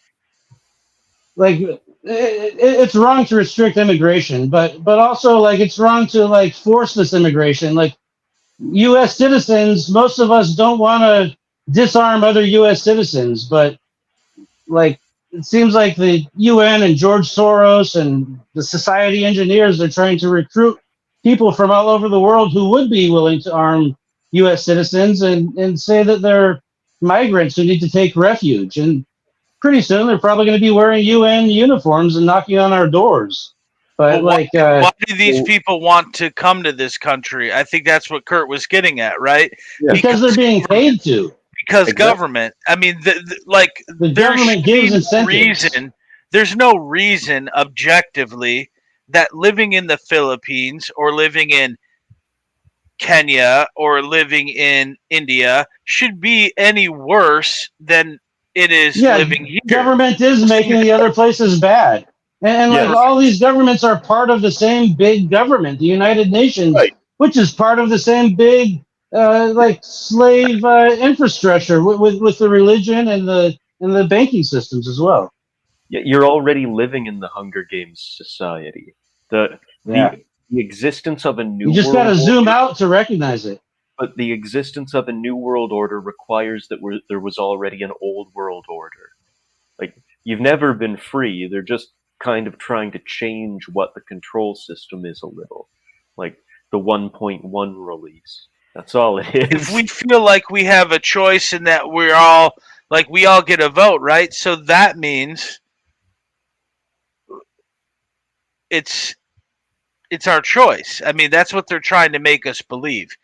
it's wrong to restrict immigration, but also like it's wrong to like force this immigration. Like U.S. citizens, most of us don't want to disarm other U.S. citizens, but like it seems like the UN and George Soros and the society engineers are trying to recruit people from all over the world who would be willing to arm U.S. citizens and say that they're migrants who need to take refuge. And pretty soon they're probably going to be wearing UN uniforms and knocking on our doors. But well, like, why do these Well, people want to come to this country? I think that's what Kurt was getting at, right? yeah, because they're being paid to. Because exactly. government. I mean, like The there government should be gives no incentives. reason. There's no reason objectively that living in the Philippines or living in Kenya or living in India should be any worse than it is Yeah, living here. government is making the other places bad. And like Yes. all these governments are part of the same big government, the United Nations, Right. which is part of the same big like slave infrastructure with the religion and the banking systems as well. You're already living in the Hunger Games society. The Yeah. the existence of a You new just got to world zoom order, out to recognize it. but the existence of a new world order requires that there was already an old world order. Like you've never been free. They're just kind of trying to change what the control system is a little. Like the 1.1 release. That's all it If is. we feel like we have a choice and that we're all like we all get a vote, right? So that means it's it's our choice. I mean, that's what they're trying to make us believe.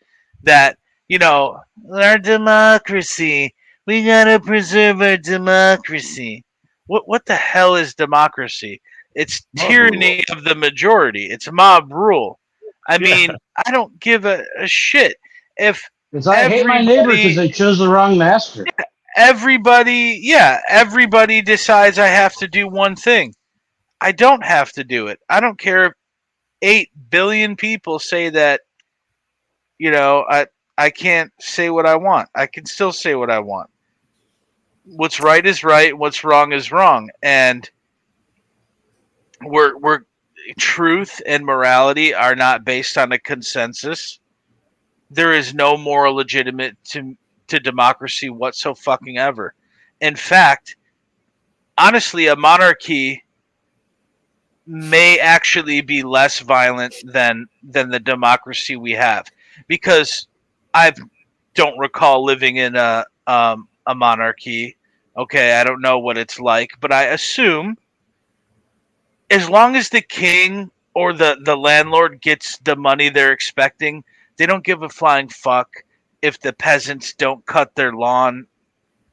That, our democracy. We gotta preserve our democracy. What the hell is democracy? It's Mob rule. tyranny of the majority. It's mob rule. I Yeah. mean, I don't give a shit if Because I hate my neighbor because everybody they chose the wrong master. everybody decides I have to do one thing. I don't have to do it. I don't care if 8 billion people say that, I can't say what I want. I can still say what I want. What's right is right, what's wrong is wrong. And we're truth and morality are not based on a consensus. There is no moral legitimate to democracy whatsoever fucking ever. In fact, honestly, a monarchy may actually be less violent than the democracy we have, because I don't recall living in a monarchy. Okay, I don't know what it's like, but I assume as long as the king or the landlord gets the money they're expecting, they don't give a flying fuck if the peasants don't cut their lawn.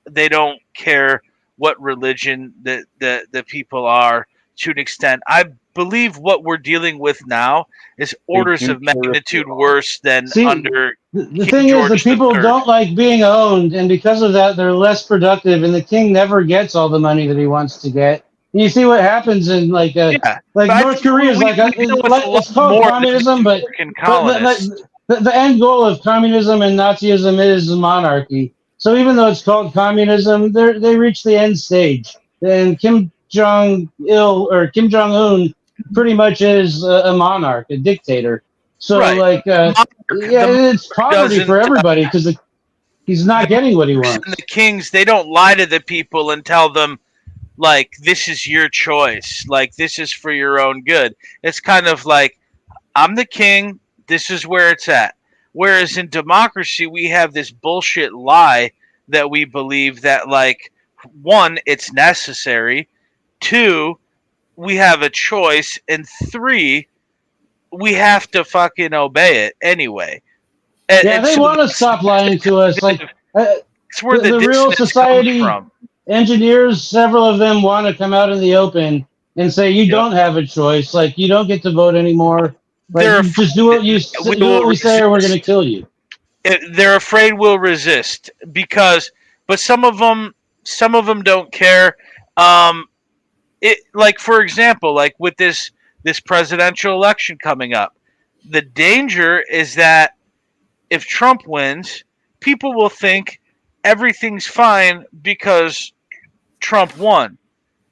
They don't care what religion the people are to an extent. I believe what we're dealing with now is They orders do of care if magnitude you're worse than See, under the King thing is, the George the people Third. don't like being owned, and because of that, they're less productive, and the king never gets all the money that he wants to get. And you see what happens in Yeah, like but I North think Korea is we deal with a lot it's called more than the communism, but American but colonists. the end goal of communism and Nazism is monarchy. So even though it's called communism, they reach the end stage. And Kim Jong Un pretty much is a monarch, a dictator. So Right. yeah, The it's monarch poverty for doesn't. everybody because he's not The getting what he monarchs and the wants. kings, they don't lie to the people and tell them like this is your choice, like this is for your own good. It's kind of like I'm the king. This is where it's at. Whereas in democracy, we have this bullshit lie that we believe that, like, one, it's necessary. Two, we have a choice. And three, we have to fucking obey it anyway. Yeah, And they so want to stop lying to us. Uh, that's where the the real dissonance comes society from. engineers, several of them want to come out in the open and say you Yep. don't have a choice. Like you don't get to vote anymore. Like They're just afraid we do will what we say, or we're going to resist. kill you. They're afraid we'll resist because, but some of them don't care. Um, it like for example, like with this presidential election coming up, the danger is that if Trump wins, people will think everything's fine because Trump won.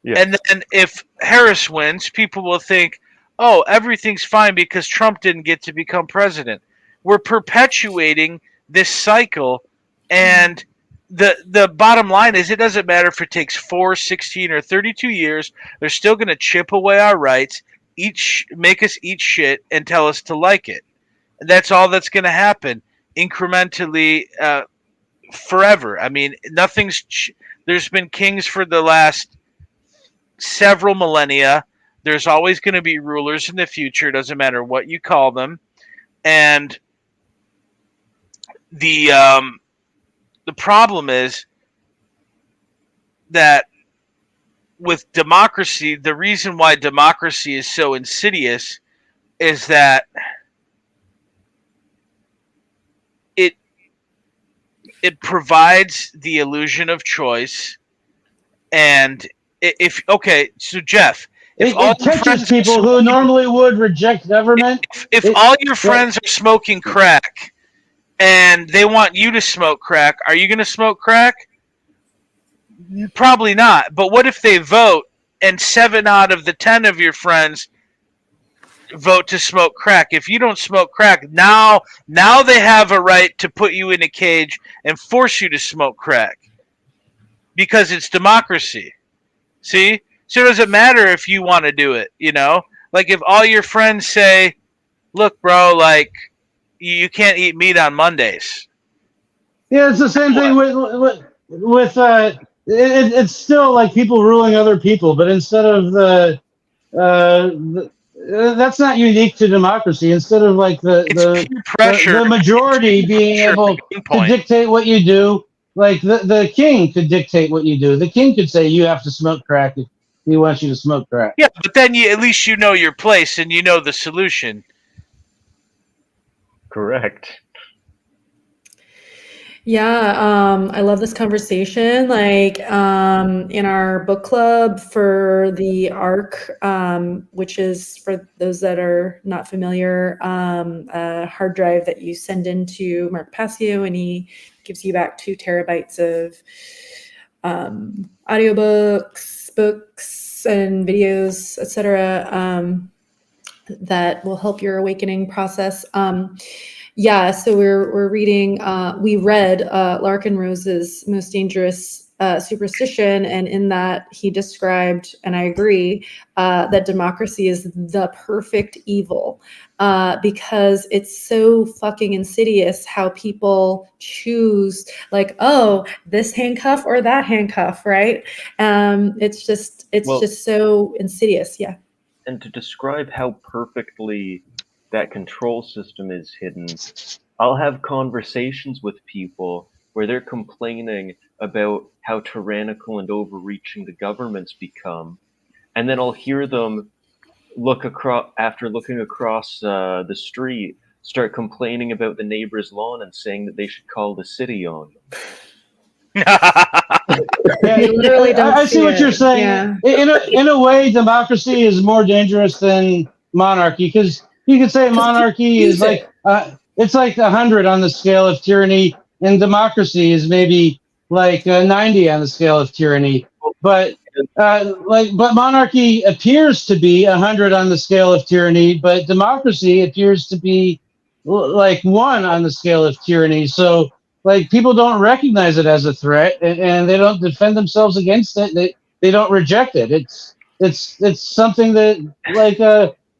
Yeah. And then if Harris wins, people will think, oh, everything's fine because Trump didn't get to become president. We're perpetuating this cycle. And the bottom line is it doesn't matter if it takes 4, 16, or 32 years, they're still going to chip away our rights, make us eat shit, and tell us to like it. That's all that's going to happen incrementally forever. I mean, there's been kings for the last several millennia. There's always going to be rulers in the future. Doesn't matter what you call them. And the problem is that with democracy, the reason why democracy is so insidious is that it it provides the illusion of choice. And if okay, so Jeff, if all It your catches friends are people who smoking, normally would reject government. if It all your yeah, friends are smoking crack and they want you to smoke crack, are you going to smoke crack? Probably not. But what if they vote and 7 out of the 10 of your friends vote to smoke crack? If you don't smoke crack, now they have a right to put you in a cage and force you to smoke crack because it's democracy. See? So it doesn't matter if you want to do it, you know? Like if all your friends say, "Look, bro, like you can't eat meat on Mondays." yeah, it's the same thing What? with it's still like people ruling other people, but instead of that's not unique to democracy. Instead of like It's peer pressure. the It's majority peer being pressure at able to gunpoint. dictate what you do, like the king could dictate what you do. The king could say you have to smoke crack if he wants you to smoke crack. Yeah, but then at least you know your place and you know the solution. Correct. Yeah, I love this conversation. Like, in our book club for the ARC, which is for those that are not familiar, a hard drive that you send into Mark Passio, and he gives you back 2 terabytes of audiobooks, books, and videos, etc. That will help your awakening process. Yeah, so we're reading. We read Larkin Rose's Most Dangerous Superstition, and in that he described, and I agree, that democracy is the perfect evil because it's so fucking insidious how people choose, like, oh, this handcuff or that handcuff, right? It's just Well- so insidious. Yeah. And to describe how perfectly that control system is hidden, I'll have conversations with people where they're complaining about how tyrannical and overreaching the governments become, and then I'll hear them look across after looking across the street, start complaining about the neighbor's lawn and saying that they should call the city on them. Yeah, You literally don't I see see what you're it. saying. Yeah. In a way, democracy is more dangerous than monarchy because you could say Because people monarchy is use like it. it's like 100 on the scale of tyranny, and democracy is maybe like 90 on the scale of tyranny. But but monarchy appears to be 100 on the scale of tyranny, but democracy appears to be like one on the scale of tyranny. So like people don't recognize it as a threat, and they don't defend themselves against it. They don't reject it. It's something that like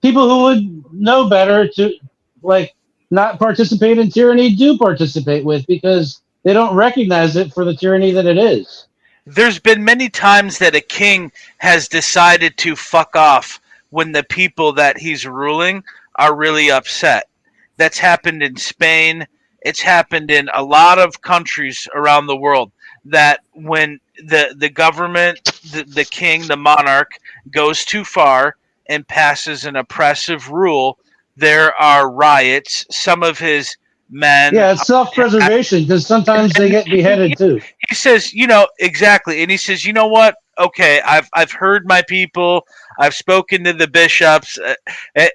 people who would know better to like not participate in tyranny do participate with because they don't recognize it for the tyranny that it is. There's been many times that a king has decided to fuck off when the people that he's ruling are really upset. That's happened in Spain. It's happened in a lot of countries around the world. That when the government, the king, the monarch goes too far and passes an oppressive rule, there are riots. Some of his men, Yeah, it's self-preservation because sometimes they and get beheaded too. he says, exactly, and he says, you know what? Okay, I've heard my people. I've spoken to the bishops,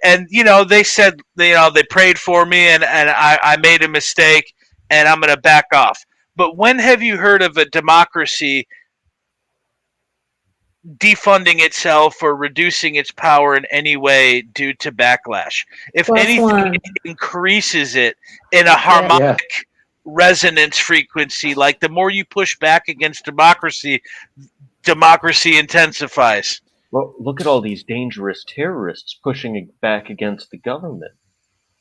and they said, they prayed for me, and I made a mistake, and I'm going to back off. But when have you heard of a democracy defunding itself or reducing its power in any way due to backlash? If Plus anything, one. it increases it in a Yeah. harmonic Yeah, resonance frequency. Like the more you push back against democracy intensifies. Well, look at all these dangerous terrorists pushing back against the government.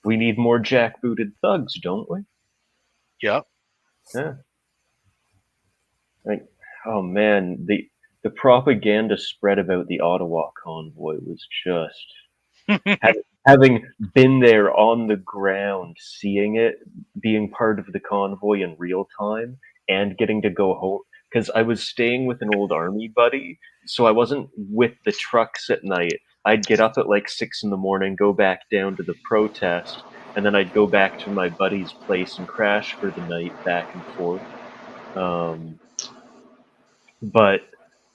We need more jackbooted thugs, don't we? Yep. Yeah. Like, oh man, the propaganda spread about the Ottawa convoy was just having been there on the ground, seeing it, being part of the convoy in real time, and getting to go home. Because I was staying with an old army buddy, so I wasn't with the trucks at night. I'd get up at like 6 in the morning, go back down to the protest, and then I'd go back to my buddy's place and crash for the night, back and forth. Um, but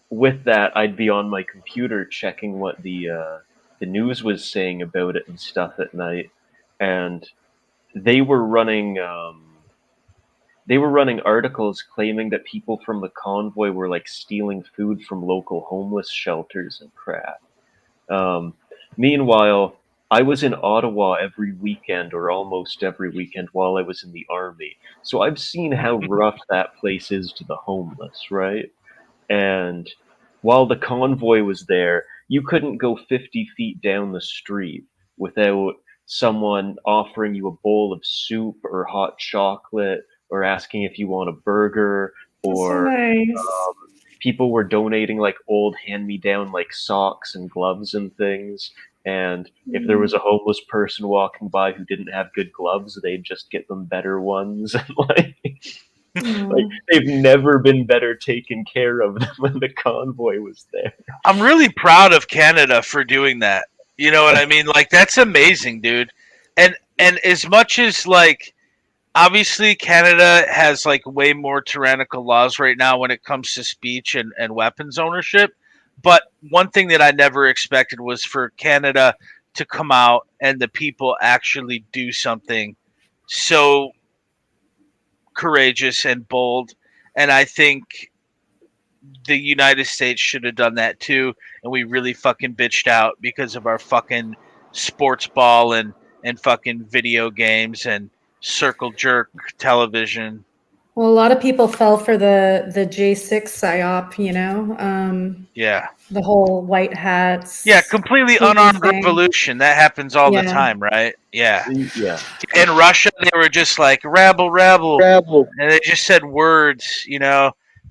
with that, I'd be on my computer checking what the news was saying about it and stuff at night, and they were running they were running articles claiming that people from the convoy were like stealing food from local homeless shelters and crap. Um, Meanwhile, I was in Ottawa every weekend or almost every weekend while I was in the army, so I've seen how rough that place is to the homeless, right? And while the convoy was there, you couldn't go 50 feet down the street without someone offering you a bowl of soup or hot chocolate or asking if you want a burger, That's so or nice. people were donating like old hand-me-down like socks and gloves and things. And if there was a homeless person walking by who didn't have good gloves, they'd just get them better ones. And like Mm. they've never been better taken care of than when the convoy was there. I'm really proud of Canada for doing that. You know what I mean? Like that's amazing, dude. And as much as like obviously Canada has like way more tyrannical laws right now when it comes to speech and weapons ownership. But one thing that I never expected was for Canada to come out and the people actually do something so courageous and bold. And I think the United States should have done that too. And we really fucking bitched out because of our fucking sports ball and fucking video games and circle jerk television. Well, a lot of people fell for the J6 psyop, Yeah. the whole white Yeah, hats completely TV unarmed thing. revolution. That happens all the Yeah. time, right? Yeah. Yeah, In Russia, they were just like, rebel, rebel. And they just said words,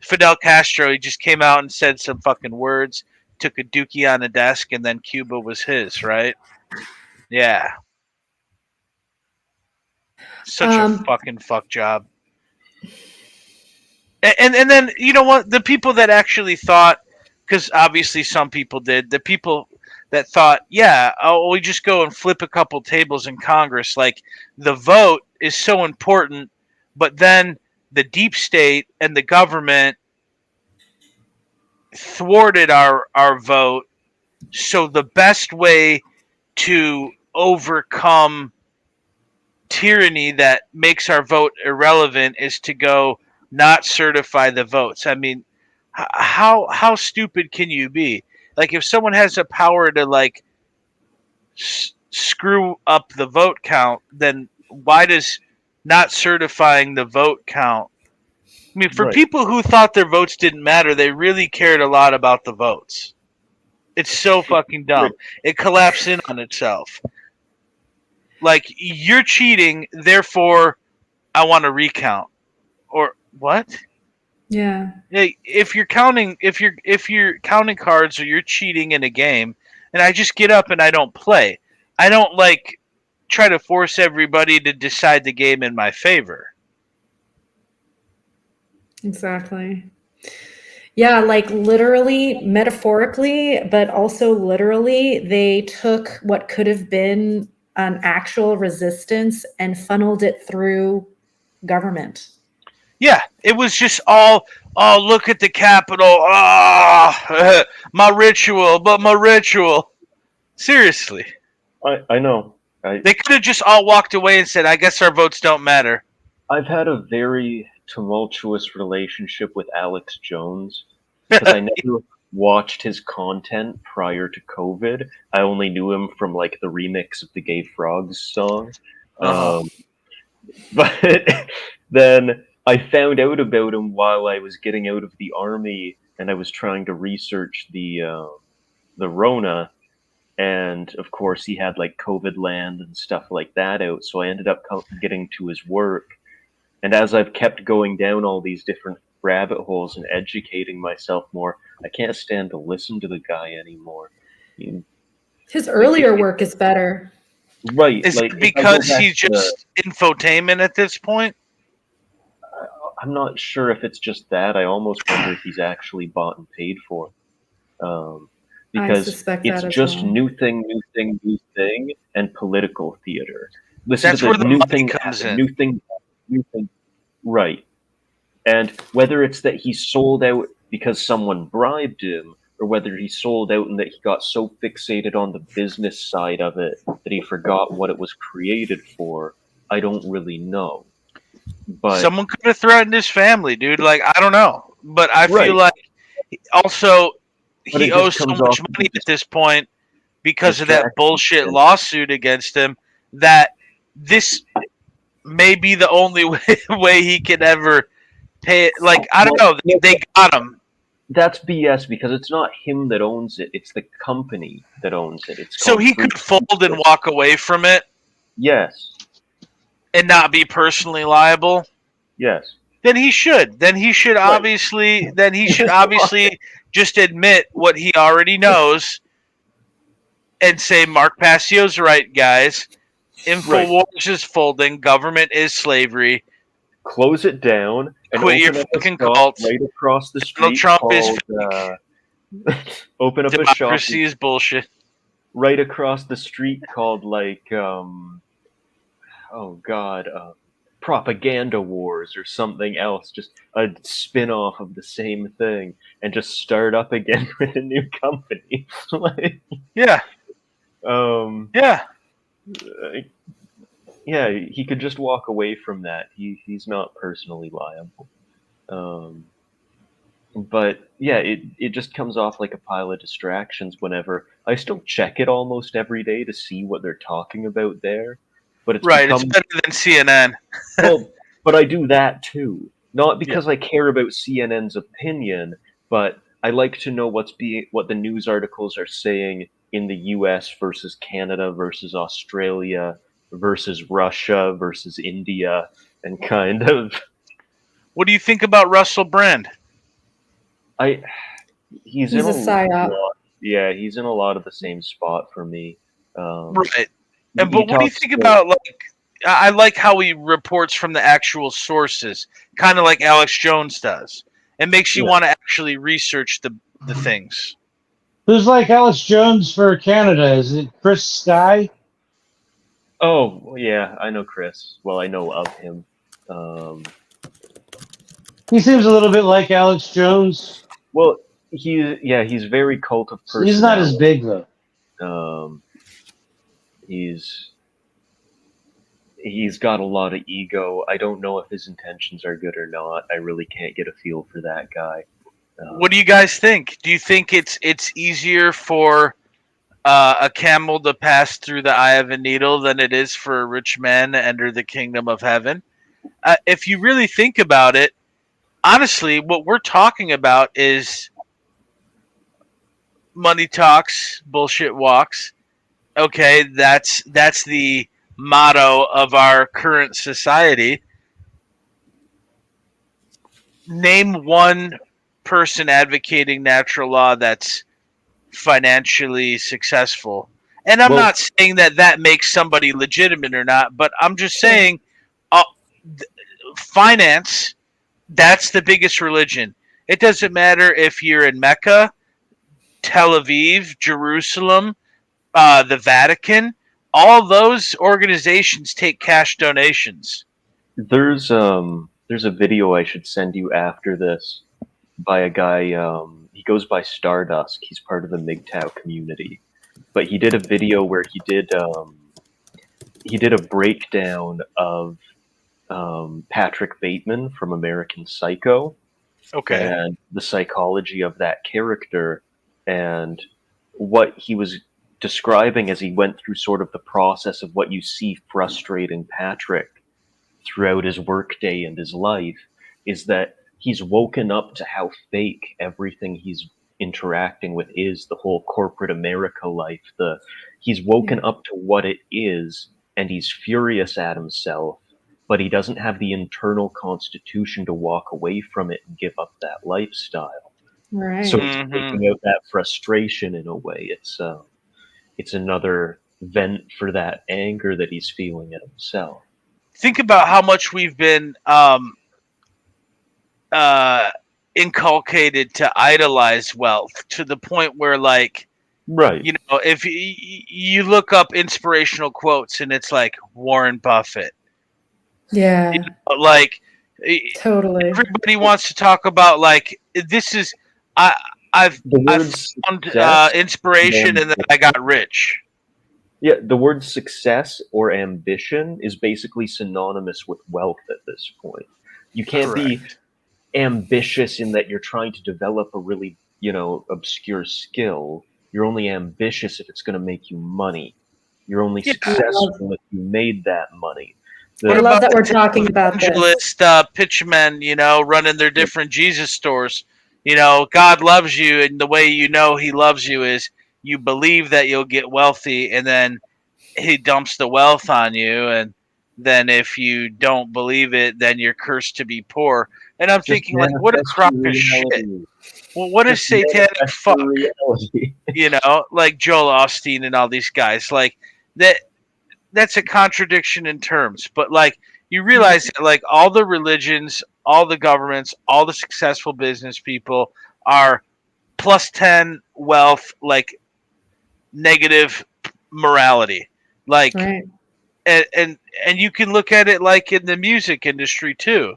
Fidel Castro, he just came out and said some fucking words, took a dookie on the desk, and then Cuba was his, right? Yeah. Such a fucking fuck job. And then, you know what? The people that actually thought, because obviously some people did, the people that thought, yeah, we just go and flip a couple tables in Congress. Like, the vote is so important, but then the deep state and the government thwarted our vote. So the best way to overcome tyranny that makes our vote irrelevant is to go not certify the votes. I mean, how stupid can you be? Like, if someone has the power to like screw up the vote count, then why does not certifying the vote count? I mean, for Right. people who thought their votes didn't matter, they really cared a lot about the votes. It's so fucking dumb. It collapsed in on itself. Like, you're cheating, therefore I want to recount. Or what? Yeah. Hey, if you're counting cards or you're cheating in a game, and I just get up and I don't play. I don't like try to force everybody to decide the game in my favor. Exactly. Yeah, like literally, metaphorically, but also literally, they took what could have been an actual resistance and funneled it through government. Yeah, it was just all, oh, look at the Capitol. Ah, my ritual. Seriously. I know. They could have just all walked away and said, I guess our votes don't matter. I've had a very tumultuous relationship with Alex Jones because I never watched his content prior to COVID. I only knew him from like the remix of the Gay Frogs song. Uh-huh. But then I found out about him while I was getting out of the army and I was trying to research the Rona. And of course, he had like COVID land and stuff like that out. So I ended up getting to his work. And as I've kept going down all these different rabbit holes and educating myself more, I can't stand to listen to the guy anymore. His earlier work is better. Right. Is like, it if I go because back he's to- just infotainment at this point? I'm not sure if it's just that. I almost wonder if he's actually bought and paid for. Because suspect it's that as just well. new thing, and political theater. Listen That's to where the the new money thing comes happened, in. new thing. Right. And whether it's that he sold out because someone bribed him, or whether he sold out and that he got so fixated on the business side of it that he forgot what it was created for, I don't really know. But Someone could have threatened his family, dude. Like, I don't know. But I Right. feel like also But it he just owes so comes much off money as at this point because of that distraction. bullshit lawsuit against him that this may be the only way he can ever pay it. Like, I don't know. They got him. That's BS because it's not him that owns it; it's the company that owns it. It's So called he could Free- fold and walk away from it Yes, and not be personally liable. yes. Then he should. Then he should Right. obviously. Then he should obviously just admit what he already knows and say, "Mark Passio's right, guys. Infowars is folding. Government is slavery. Close it down and Quit your open up a fucking shop cult. right across the Donald street Trump is called. Open up a shop Democracy is bullshit." right across the street called oh god, Propaganda Wars or something else, just a spin-off of the same thing, and just start up again with a new company. Like, Yeah, yeah, he could just walk away from that. He's not personally liable. But yeah, it just comes off like a pile of distractions whenever I still check it almost every day to see what they're talking about there. But it's right. become It's better than CNN. well, but I do that too. Not because I care about CNN's opinion, but I like to know what the news articles are saying in the US versus Canada versus Australia versus Russia versus India, and kind of What do you think about Russell Brand? he's He's in a psyop. lot, yeah, he's in a lot of the same spot for me. Right. He But what do you talks think about, like, I like how he reports from the actual sources, kind of like Alex Jones does. It makes you Yeah. want to actually research the things. Who's like Alex Jones for Canada? Is it Chris Sky? Oh, yeah, I know Chris. Well, I know of him. Um, He seems a little bit like Alex Jones. well, he's very cult of He's not as personality. big though. Um, he's he's got a lot of ego. I don't know if his intentions are good or not. I really can't get a feel for that guy. What do you guys think? Do you think it's easier for a camel to pass through the eye of a needle than it is for a rich man to enter the kingdom of heaven? If you really think about it, honestly, what we're talking about is money talks, bullshit walks. Okay, that's the motto of our current society. Name one person advocating natural law that's financially successful. And I'm Well, not saying that that makes somebody legitimate or not, but I'm just saying uh, finance, that's the biggest religion. It doesn't matter if you're in Mecca, Tel Aviv, Jerusalem, the Vatican. All those organizations take cash donations. there's a video I should send you after this by a guy. He goes by Stardusk. He's part of the MGTOW community, but he did a video where he did a breakdown of Patrick Bateman from American Psycho Okay. and the psychology of that character and what he was describing as he went through sort of the process of what you see frustrating Patrick throughout his workday and his life is that he's woken up to how fake everything he's interacting with is, the whole corporate America life. He's woken up to what it is and he's furious at himself, but he doesn't have the internal constitution to walk away from it and give up that lifestyle. Right. So he's Mhm. taking out that frustration in a way. It's another vent for that anger that he's feeling at himself. Think about how much we've been uh, inculcated to idolize wealth to the point where, like, Right. you know, if you look up inspirational quotes and it's like Warren Buffett, Yeah, like totally. everybody wants to talk about like this is I I've The I word found success, inspiration and then I got rich. yeah, the word success or ambition is basically synonymous with wealth at this point. You can't be Correct. ambitious in that you're trying to develop a really, obscure skill. You're only ambitious if it's going to make you money. You're only Yeah. successful if you made that money. What I love about that we're talking about this. evangelist pitchmen, running their different Jesus stores? God loves you, and the way you know He loves you is you believe that you'll get wealthy, and then He dumps the wealth on you, and then if you don't believe it, then you're cursed to be poor. And I'm Just thinking, like, what a manifest crock your of shit. reality. Well, what a Just satanic manifest fuck, your reality. like Joel Osteen and all these guys. Like that. That's a contradiction in terms, but like you realize that like all the religions, all the governments, all the successful business people are plus 10 wealth, like negative morality. Like Right. and you can look at it like in the music industry too.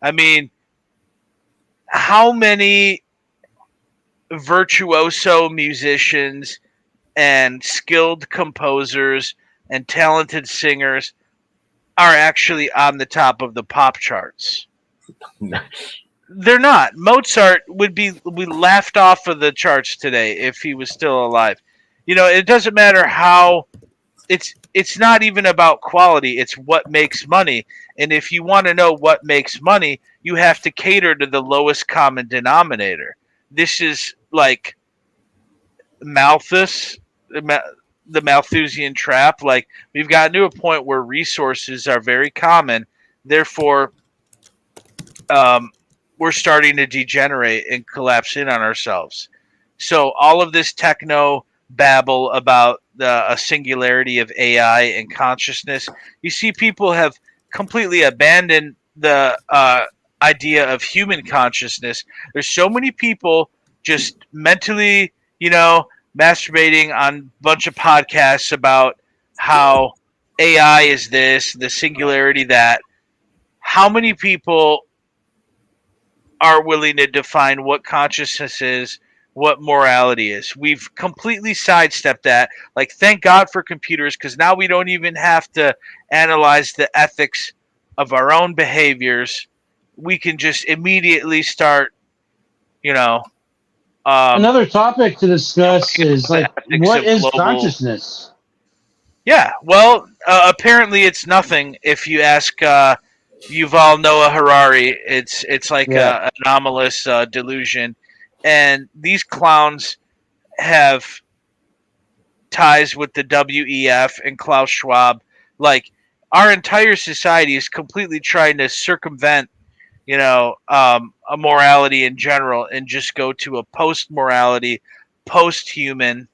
I mean, how many virtuoso musicians and skilled composers and talented singers are actually on the top of the pop charts? They're not. Mozart would be laughed off of the charts today if he was still alive. It doesn't matter how it's not even about quality, it's what makes money. And if you want to know what makes money, you have to cater to the lowest common denominator. This is like Malthus, the Malthusian trap. Like we've gotten to a point where resources are very common, therefore, we're starting to degenerate and collapse in on ourselves. So all of this techno babble about a singularity of AI and consciousness. You see, people have completely abandoned the idea of human consciousness. There's so many people just mentally, masturbating on a bunch of podcasts about how AI is this, the singularity that. How many people are willing to define what consciousness is, what morality is? We've completely sidestepped that. Like, thank God for computers, because now we don't even have to analyze the ethics of our own behaviors. We can just immediately start, Another topic to discuss is the like, ethics what of is global. consciousness? Yeah, well, apparently it's nothing. If you ask Yuval Noah Harari, it's like Yeah. a anomalous delusion, and these clowns have ties with the WEF and Klaus Schwab. Like, our entire society is completely trying to circumvent, a morality in general, and just go to a post morality, post human,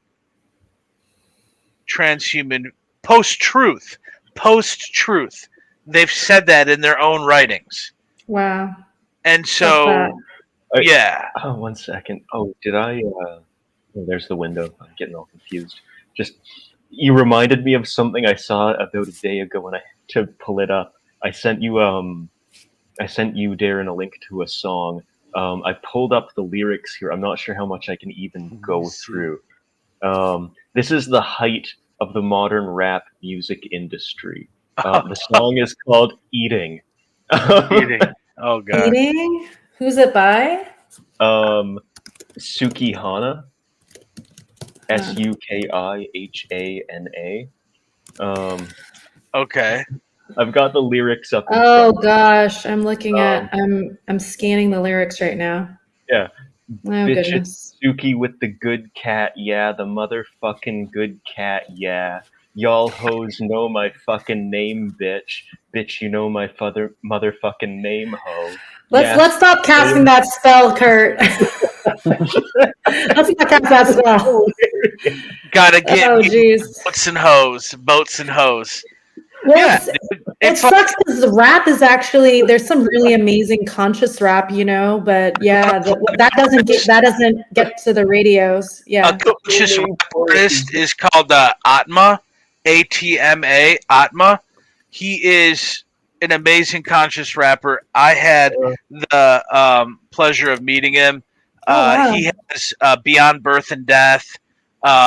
transhuman, post truth, post truth. They've said that in their own writings, Wow. and Love so that. yeah. Oh, 1 second. Oh, did I? Oh, there's the window. I'm getting all confused. Just you reminded me of something I saw about a day ago when I had to pull it up. I sent you Darren, a link to a song. I pulled up the lyrics here. I'm not sure how much I can even go through. This is the height of the modern rap music industry. The song is called "Eating." Eating. Oh god. Eating? Who's it by? Suki Hana, Sukihana. Okay. I've got the lyrics up. In Oh front. gosh, I'm looking at. I'm scanning the lyrics right now. Yeah. Oh Bitch, goodness. it's Suki with the good cat, yeah, the motherfucking good cat, yeah. Y'all hoes know my fucking name, bitch. Bitch, you know my motherfucking name, ho. Let's stop casting that spell, Kurt. Let's not cast that spell. Gotta get Oh jeez. boats and hoes. Well, Yeah, it it's sucks because the rap is actually there's some really amazing conscious rap, but yeah, that doesn't get to the radios. a Yeah. conscious rap artist is called Atma, Atma, Atma. He is an amazing conscious rapper. I had the pleasure of meeting him. Oh wow. He has Beyond Birth and Death,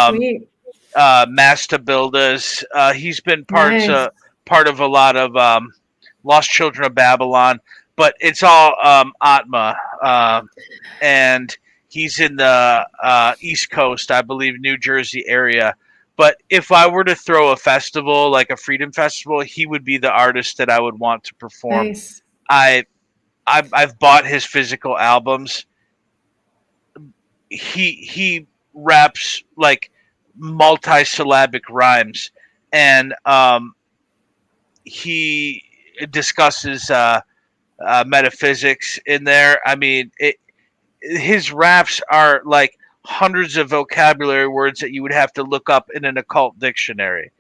Sweet. Master Builders. He's been Nice. part of a lot of Lost Children of Babylon, but it's all Atma, and he's in the East Coast, I believe, New Jersey area. But if I were to throw a festival, like a freedom festival, he would be the artist that I would want to perform. Nice. I've bought his physical albums. He raps like multi-syllabic rhymes, and he discusses metaphysics in there. I mean, his raps are like hundreds of vocabulary words that you would have to look up in an occult dictionary.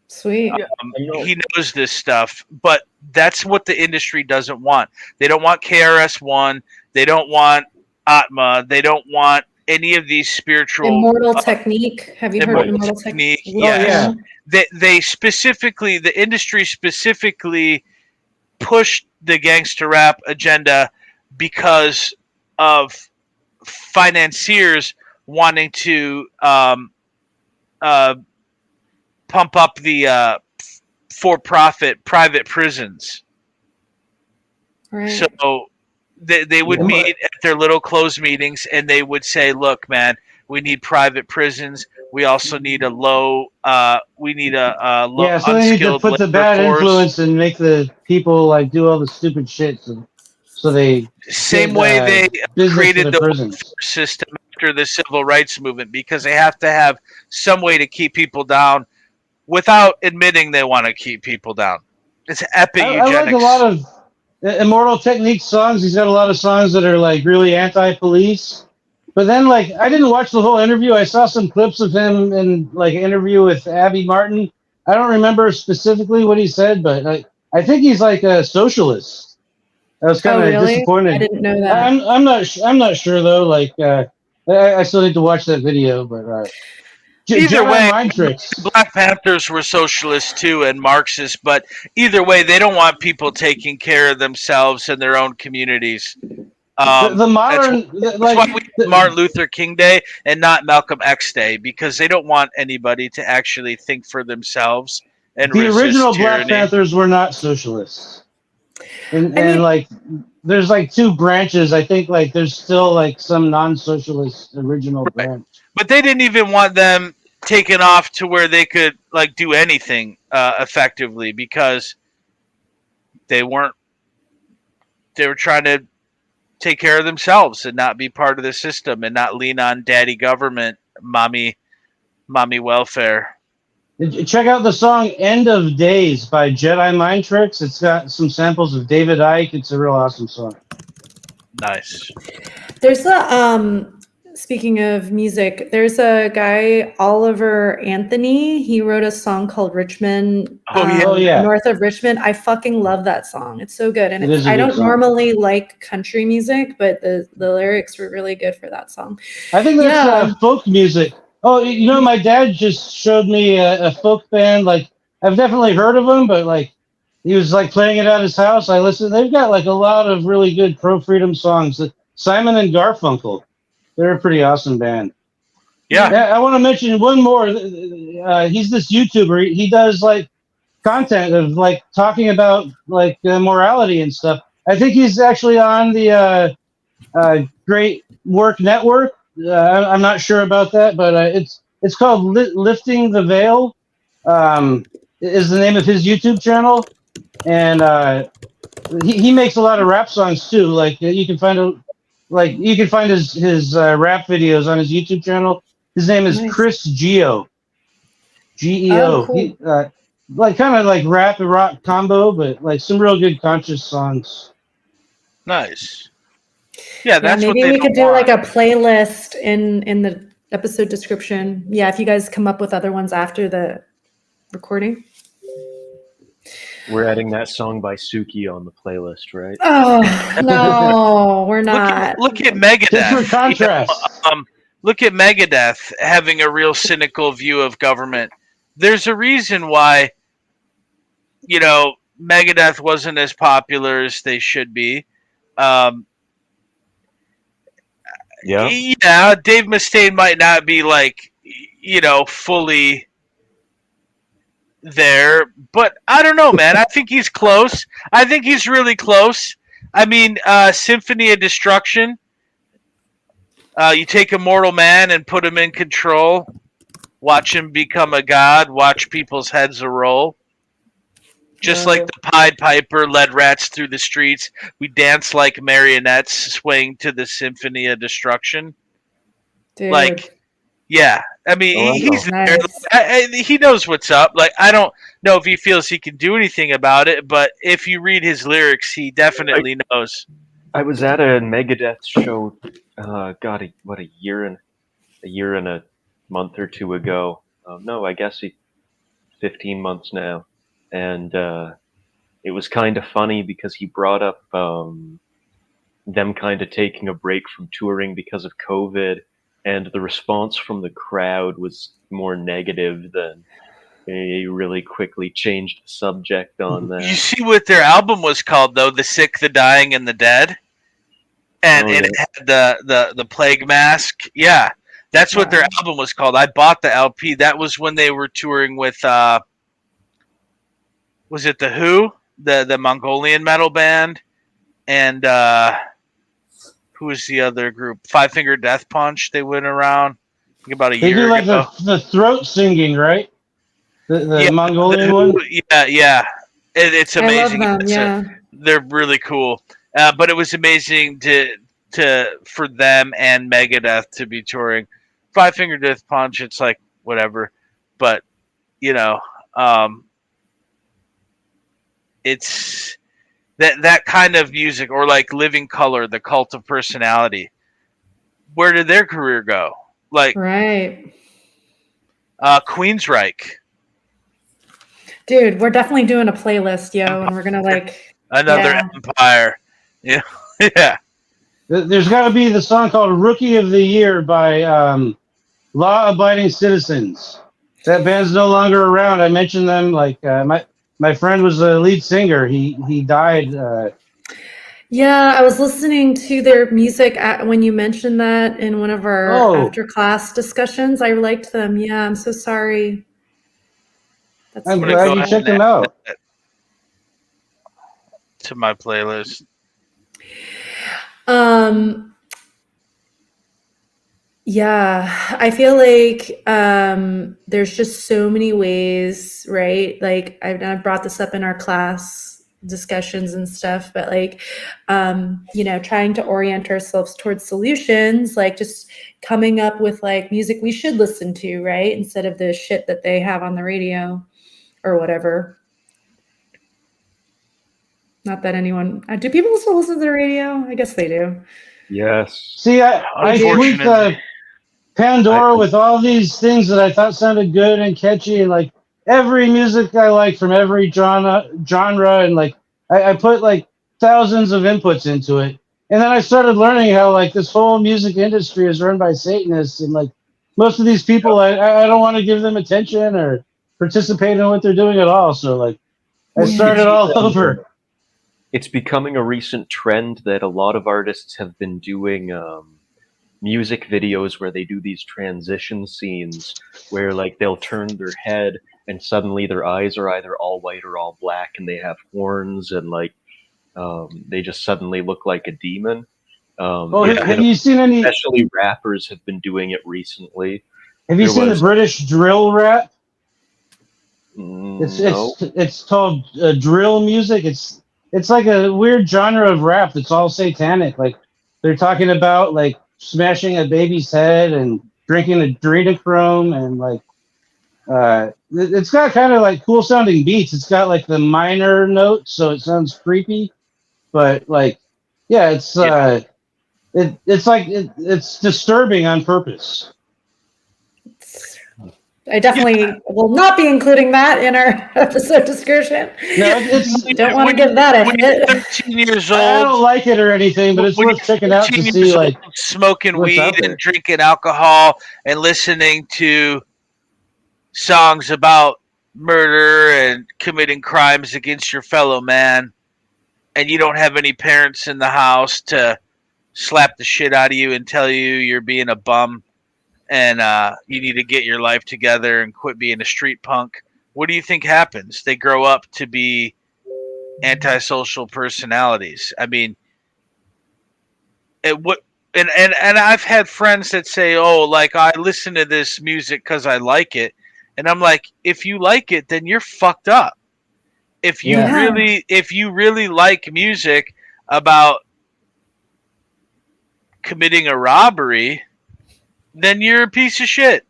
Sweet. He knows this stuff, but that's what the industry doesn't want. They don't want KRS-One. They don't want Atma. They don't want any of these spiritual Immortal Technique. Have you heard of Immortal Technique? Yes. They specifically, the industry specifically pushed the gangster rap agenda because of financiers wanting to pump up the for-profit private prisons. Right. So they would meet at their little closed meetings, and they would say, "Look, man, we need private prisons. We also need a low. We need a low Yeah, so they need to unskilled put the labor bad force." influence and make the people like do all the stupid shit, so they Same get, way they business for created the the prisons. welfare system after the civil rights movement, because they have to have some way to keep people down without admitting they want to keep people down. It's epic I eugenics. like a lot of Immortal Technique songs. He's got a lot of songs that are like really anti-police. But then, like, I didn't watch the whole interview. I saw some clips of him in like an interview with Abby Martin. I don't remember specifically what he said, but I think he's like a socialist. I was kind Oh, of really? I disappointed. didn't know that. I'm not sure though. Like, I still need to watch that video. But Either Jedi way, mind tricks. Black Panthers were socialists too and Marxists, but either way, they don't want people taking care of themselves and their own communities. The That's modern why like we have Martin Luther King Day and not Malcolm X Day, because they don't want anybody to actually think for themselves and the resist original Black tyranny. Panthers were not socialists, I and mean, like there's like two branches. I think like there's still like some non-socialist original Right. branch. But they didn't even want them taken off to where they could like do anything effectively, because they weren't. They were trying to take care of themselves and not be part of the system and not lean on daddy government, mommy welfare. Check out the song "End of Days" by Jedi Mind Tricks. It's got some samples of David Icke. It's a real awesome song. Nice. there's a speaking of music, there's a guy, Oliver Anthony. He wrote a song called Richmond, Oh, yeah. Oh yeah, North of Richmond. I fucking love that song. It's so good. And it is a I good don't song. normally like country music, but the lyrics were really good for that song. I think that's Yeah. folk music. Oh, you know, my dad just showed me a folk band. Like, I've definitely heard of them, but like, he was like playing it at his house. I listened. They've got like a lot of really good pro freedom songs. Simon and Garfunkel, they're a pretty awesome band. Yeah. I want to mention one more. He's this YouTuber. He does like content of like talking about like morality and stuff. I think he's actually on the Great Work Network. I'm not sure about that, but it's called Lifting the Veil. Is the name of his YouTube channel, and he makes a lot of rap songs too. Like you can find his rap videos on his YouTube channel. His name is Nice. Chris Geo. Oh, GEO. cool. He like kind of like rap and rock combo, but like some real good conscious songs. Nice. Yeah, Yeah, that's what maybe they we don't could do want. like a playlist in the episode description. Yeah, if you guys come up with other ones after the recording. We're adding that song by Suki on the playlist, right? Oh no, we're not. Look at Just for Megadeth. contrast. Look at Megadeth having a real cynical view of government. There's a reason why, Megadeth wasn't as popular as they should be. Yeah. Yeah, Dave Mustaine might not be like, fully there, but I don't know, man. I think he's close. I think he's really close. I mean, Symphony of Destruction. You take a mortal man and put him in control. Watch him become a god. Watch people's heads roll. Just like the Pied Piper led rats through the streets, we dance like marionettes, swaying to the Symphony of Destruction. Dude. Like, yeah. I mean, Oh, I he's know. there. Nice. He knows what's up. Like, I don't know if he feels he can do anything about it, but if you read his lyrics, he definitely knows. I was at a Megadeth show. God, a year and a month or two ago. No, I guess 15 months now, and it was kind of funny because he brought up them kind of taking a break from touring because of COVID, and the response from the crowd was more negative than. He really quickly changed the subject on that. You see what their album was called, though? The Sick, the Dying, and the Dead? And it had the plague mask. Yeah, that's what their album was called. I bought the LP. That was when they were touring with, was it The Who? The Mongolian metal band? And who was the other group? Five Finger Death Punch. They went around about a They year do like ago. the throat singing, right? The Mongolian The one. Who, yeah. It's amazing. I love them, They're really cool. But it was amazing for them and Megadeth to be touring. Five Finger Death Punch, it's like whatever, but it's that kind of music, or like Living Color, the Cult of Personality. where did their career go? Like Right. Queensryche, Dude, we're definitely doing a playlist, yo, and we're gonna like, another yeah. empire. Yeah, yeah. There's got to be the song called "Rookie of the Year" by Law Abiding Citizens. That band's no longer around. I mentioned them. Like my friend was the lead singer. He died. Yeah, I was listening to their music when you mentioned that in one of our Oh, after class discussions. I liked them. Yeah, I'm so sorry. That's I'm I'm gonna glad go you ahead checked and them add out. that to my playlist. um yeah, I feel like there's just so many ways, right? Like I've brought this up in our class discussions and stuff, but like trying to orient ourselves towards solutions, like just coming up with like music we should listen to, right? Instead of the shit that they have on the radio or whatever. Not that anyone do people still listen to the radio? I guess they do. Yes. See, They I do. tweaked Unfortunately, I, Pandora with all these things that I thought sounded good and catchy, and like every music I like from every genre, and like I put like thousands of inputs into it, and then I started learning how like this whole music industry is run by Satanists, and like most of these people, I don't want to give them attention or participate in what they're doing at all. So like I well, Yeah. started it's all over. it's becoming a recent trend that a lot of artists have been doing music videos where they do these transition scenes where like they'll turn their head and suddenly their eyes are either all white or all black and they have horns and like they just suddenly look like a demon. Oh, yeah. have you seen any? Especially rappers have been doing it recently. Have you There seen the was British drill rap? It's no. it's called drill music. It's like a weird genre of rap that's all satanic. Like they're talking about like smashing a baby's head and drinking adrenochrome and like it's got kind of like cool sounding beats. It's got like the minor notes, so it sounds creepy. But like, yeah, it's disturbing on purpose. I definitely will not be including that in our episode description. No, it's Don't want to give that a When you're hit. 13 years I old, don't like it or anything, but it's when worth you're checking out to 13 see years old, like smoking what's out weed and there. drinking alcohol and listening to songs about murder and committing crimes against your fellow man, and you don't have any parents in the house to slap the shit out of you and tell you you're being a bum and you need to get your life together and quit being a street punk. What do you think happens? They grow up to be antisocial personalities. I mean, what and I've had friends that say, "Oh, like I listen to this music because I like it," and I'm like, if you like it, then you're fucked up. Yeah. If you really like music about committing a robbery, then you're a piece of shit.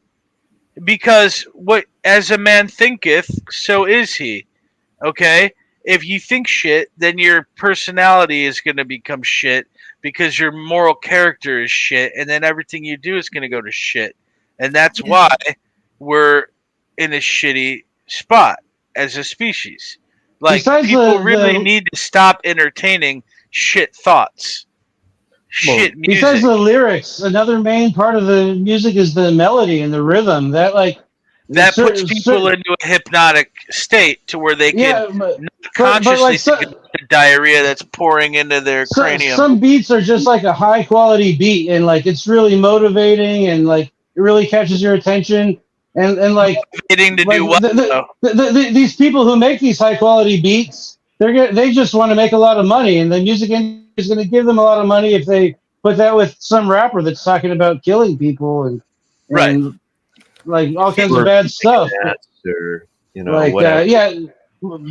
Because what as a man thinketh, so is he. Okay? If you think shit, then your personality is going to become shit because your moral character is shit, and then everything you do is going to go to shit. And that's why we're in a shitty spot as a species. Like, Besides people really the need to stop entertaining shit thoughts, shit besides music. the lyrics, another main part of the music is the melody and the rhythm. That like That puts people certain into a hypnotic state to where they can yeah, not but consciously like think about the diarrhea that's pouring into their cranium. some beats are just like a high quality beat and like it's really motivating and like it really catches your attention and Motivating to like do what, though? these people who make these high quality beats they just want to make a lot of money and the music industry is going to give them a lot of money if they put that with some rapper that's talking about killing people Right. and like all kinds of Or bad stuff cats or like whatever. yeah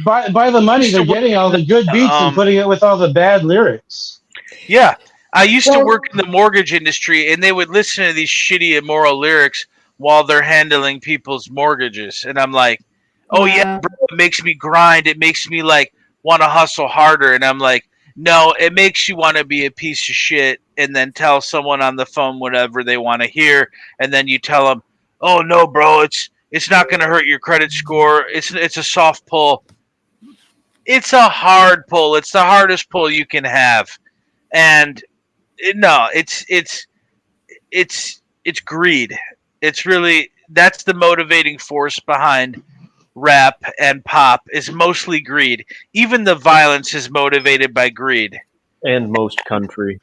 by the money Used they're to work getting in all the good beats and um, putting it with all the bad lyrics. yeah. I used to Well, work in the mortgage industry, and they would listen to these shitty, immoral lyrics while they're handling people's mortgages. And I'm like, oh, yeah, wow. bro, it makes me grind. It makes me, like, want to hustle harder. And I'm like, No, it makes you want to be a piece of shit and then tell someone on the phone whatever they want to hear, and then you tell them, "Oh no, bro, it's not going to hurt your credit score. It's a soft pull." It's a hard pull. It's the hardest pull you can have, and no, it's greed. It's really that's the motivating force behind rap and pop is mostly greed. Even the violence is motivated by greed. And most country.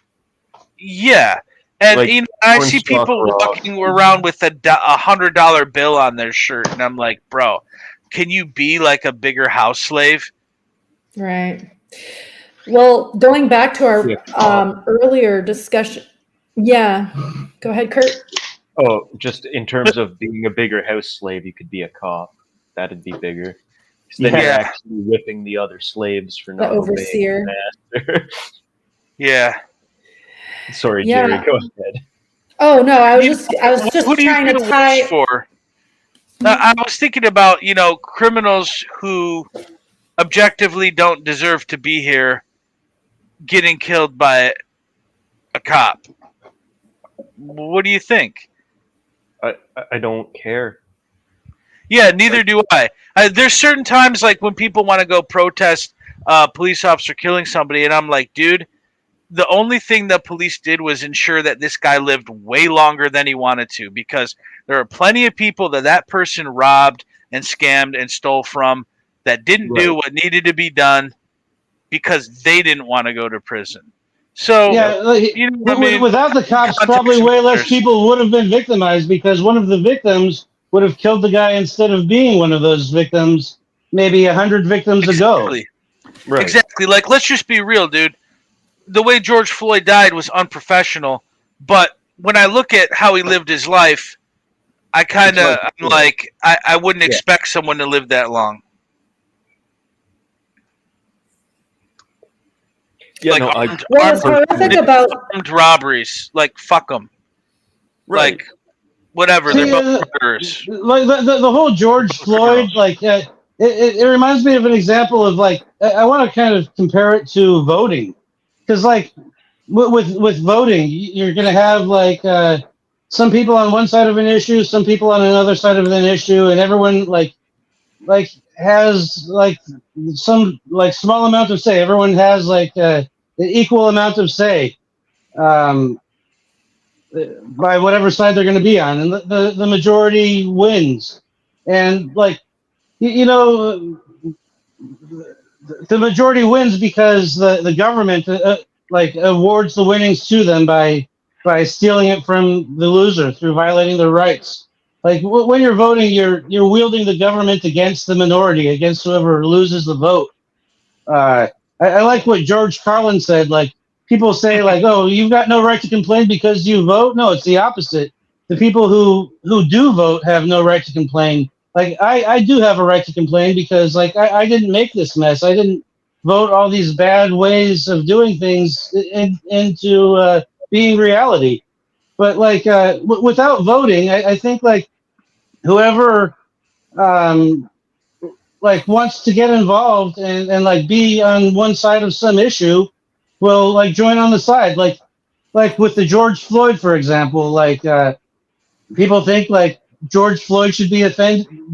Yeah, and Like, I Orange see Stock people Raw. walking around with a $100 bill on their shirt, and I'm like, bro, can you be like a bigger house slave? Right. Well, going back to our earlier discussion. Yeah. Go ahead, Kurt. Oh, just in terms of being a bigger house slave, you could be a cop. That'd be bigger. 'Cause then you're Yeah. actually whipping the other slaves for The not overseer. obeying the master. Yeah. Sorry, Yeah. Jerry, go ahead. Oh no, I was just Who do you trying to feel tie. worse for? I was thinking about criminals who objectively don't deserve to be here getting killed by a cop. What do you think? I don't care. Yeah, neither do I. There's certain times like when people want to go protest police officer killing somebody, and I'm like, dude, the only thing the police did was ensure that this guy lived way longer than he wanted to, because there are plenty of people that person robbed and scammed and stole from that didn't do what needed to be done because they didn't want to go to prison. So Yeah, like, you know what I mean? without the cops, Context probably way less matters. people would have been victimized because one of the victims would have killed the guy instead of being one of those victims maybe 100 victims ago. Exactly. Right. Exactly. Like, let's just be real, dude. The way George Floyd died was unprofessional, but when I look at how he lived his life, I kind of I wouldn't expect someone to live that long. Yeah, Like no, What was horrific about armed robberies, like fuck them, like whatever. See, They're both murderers. like the whole George Floyd, like it reminds me of an example of like I want to kind of compare it to voting, because like with voting, you're gonna have like some people on one side of an issue, some people on another side of an issue, and everyone like has like some like small amount of say. Everyone has like an equal amount of say. By whatever side they're going to be on, and the majority wins. And like you know, the majority wins because the government like awards the winnings to them by stealing it from the loser through violating their rights. Like when you're voting, you're wielding the government against the minority, against whoever loses the vote. I like what George Carlin said. Like people say, like, "Oh, you've got no right to complain because you vote." No, it's the opposite. The people who do vote have no right to complain. Like I do have a right to complain because like I didn't make this mess. I didn't vote all these bad ways of doing things into being reality. But like without voting, I think like whoever like wants to get involved and like be on one side of some issue will like join on the side, like with the George Floyd, for example. Like people think like George Floyd should be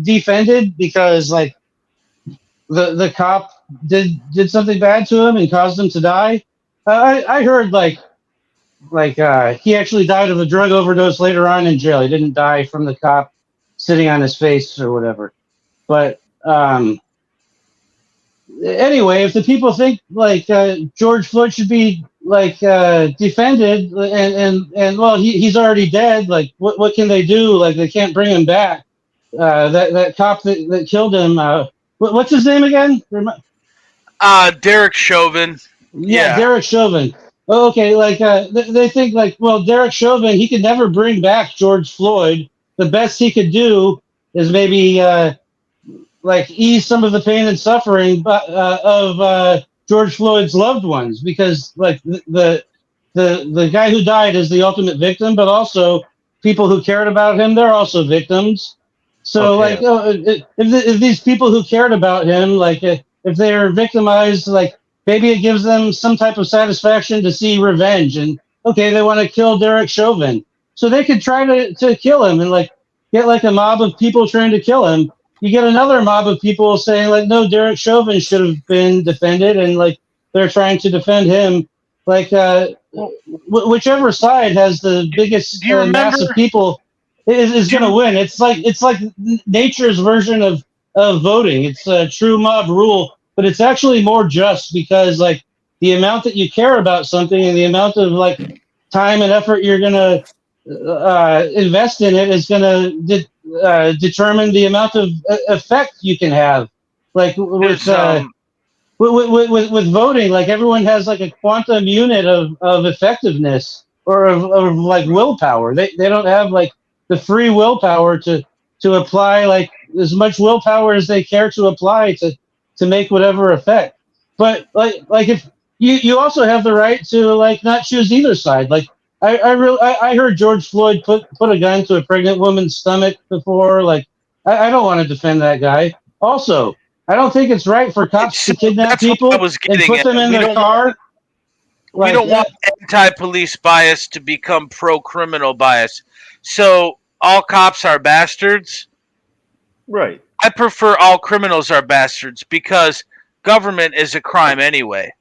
defended because like the cop did something bad to him and caused him to die. I heard like he actually died of a drug overdose later on in jail. He didn't die from the cop sitting on his face or whatever. But anyway, if the people think like George Floyd should be like defended, and well, he's already dead. Like, what can they do? Like, they can't bring him back. That cop that killed him. What's his name again? Derek Chauvin. Yeah, Derek Chauvin. Oh, okay, like they think like, well, Derek Chauvin, he could never bring back George Floyd. The best he could do is maybe like ease some of the pain and suffering of George Floyd's loved ones, because like the guy who died is the ultimate victim, but also people who cared about him, they're also victims. So Okay. like if these people who cared about him, like if they're victimized, like maybe it gives them some type of satisfaction to see revenge. And okay, they want to kill Derek Chauvin, so they could try to kill him and like get like a mob of people trying to kill him. You get another mob of people saying like, no, Derek Chauvin should have been defended, and like they're trying to defend him. Like whichever side has the biggest Do you mass remember? of people is Do going to you, win. It's like nature's version of voting. It's a true mob rule, but it's actually more just because like the amount that you care about something and the amount of like time and effort you're going to invest in it is going to determine the amount of effect you can have. Like there's with voting, like everyone has like a quantum unit of effectiveness or of like willpower. They don't have like the free willpower to apply like as much willpower as they care to apply to make whatever effect. But like if you also have the right to like not choose either side. Like I heard George Floyd put a gun to a pregnant woman's stomach before. Like I don't want to defend that guy. Also, I don't think it's right for cops to kidnap that's what I people was and getting put them at. in We their don't car. we Like, don't want anti-police bias to become pro-criminal bias. So all cops are bastards. Right. I prefer all criminals are bastards because government is a crime anyway.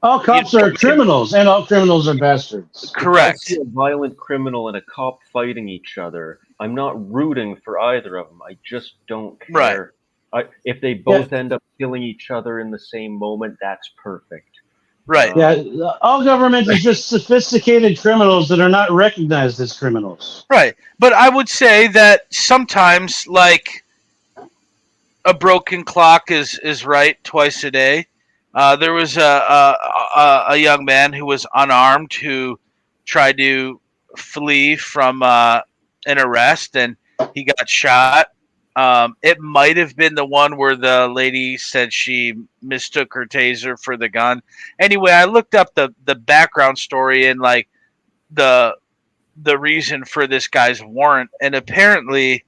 all cops are criminals, and all criminals are bastards. If I Correct. see a violent criminal and a cop fighting each other, I'm not rooting for either of them. I just don't care. If they both end up killing each other in the same moment, that's perfect. Right. Yeah, all government is just sophisticated criminals that are not recognized as criminals. Right. But I would say that sometimes, like, a broken clock is right twice a day. There was a young man who was unarmed who tried to flee from an arrest, and he got shot. It might have been the one where the lady said she mistook her taser for the gun. Anyway, I looked up the background story and like the reason for this guy's warrant, and apparently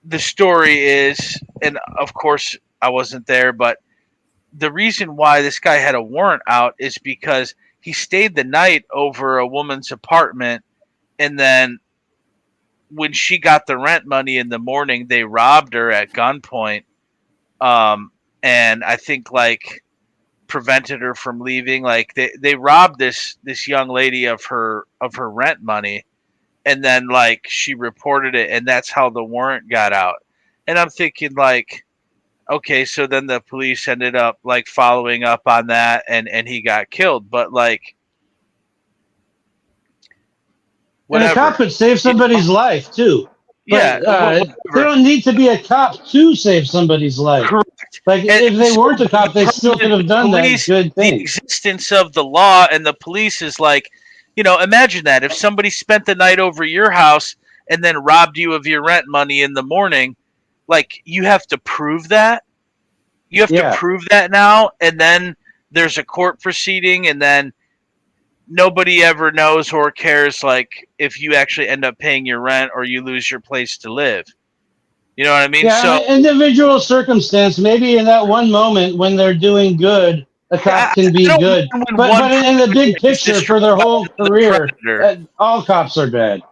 the story is, and of course I wasn't there, but the reason why this guy had a warrant out is because he stayed the night over a woman's apartment, and then when she got the rent money in the morning, they robbed her at gunpoint, and I think like prevented her from leaving. Like they robbed this young lady of her rent money, and then like she reported it, and that's how the warrant got out. And I'm thinking like, okay, so then the police ended up like following up on that, and he got killed. But like, And a cop could save somebody's life too. But, yeah, they don't need to be a cop to save somebody's life. correct. Like if they weren't a cop, they still could have done that good The thing. existence of the law and the police is like, imagine that if somebody spent the night over your house and then robbed you of your rent money in the morning, like you have to prove that. You have to prove that now, and then there's a court proceeding, and then nobody ever knows or cares like if you actually end up paying your rent or you lose your place to live. You know what I mean? Yeah, so individual circumstance. Maybe in that one moment when they're doing good, a cop can be good. But in the big picture for their whole career, all cops are bad.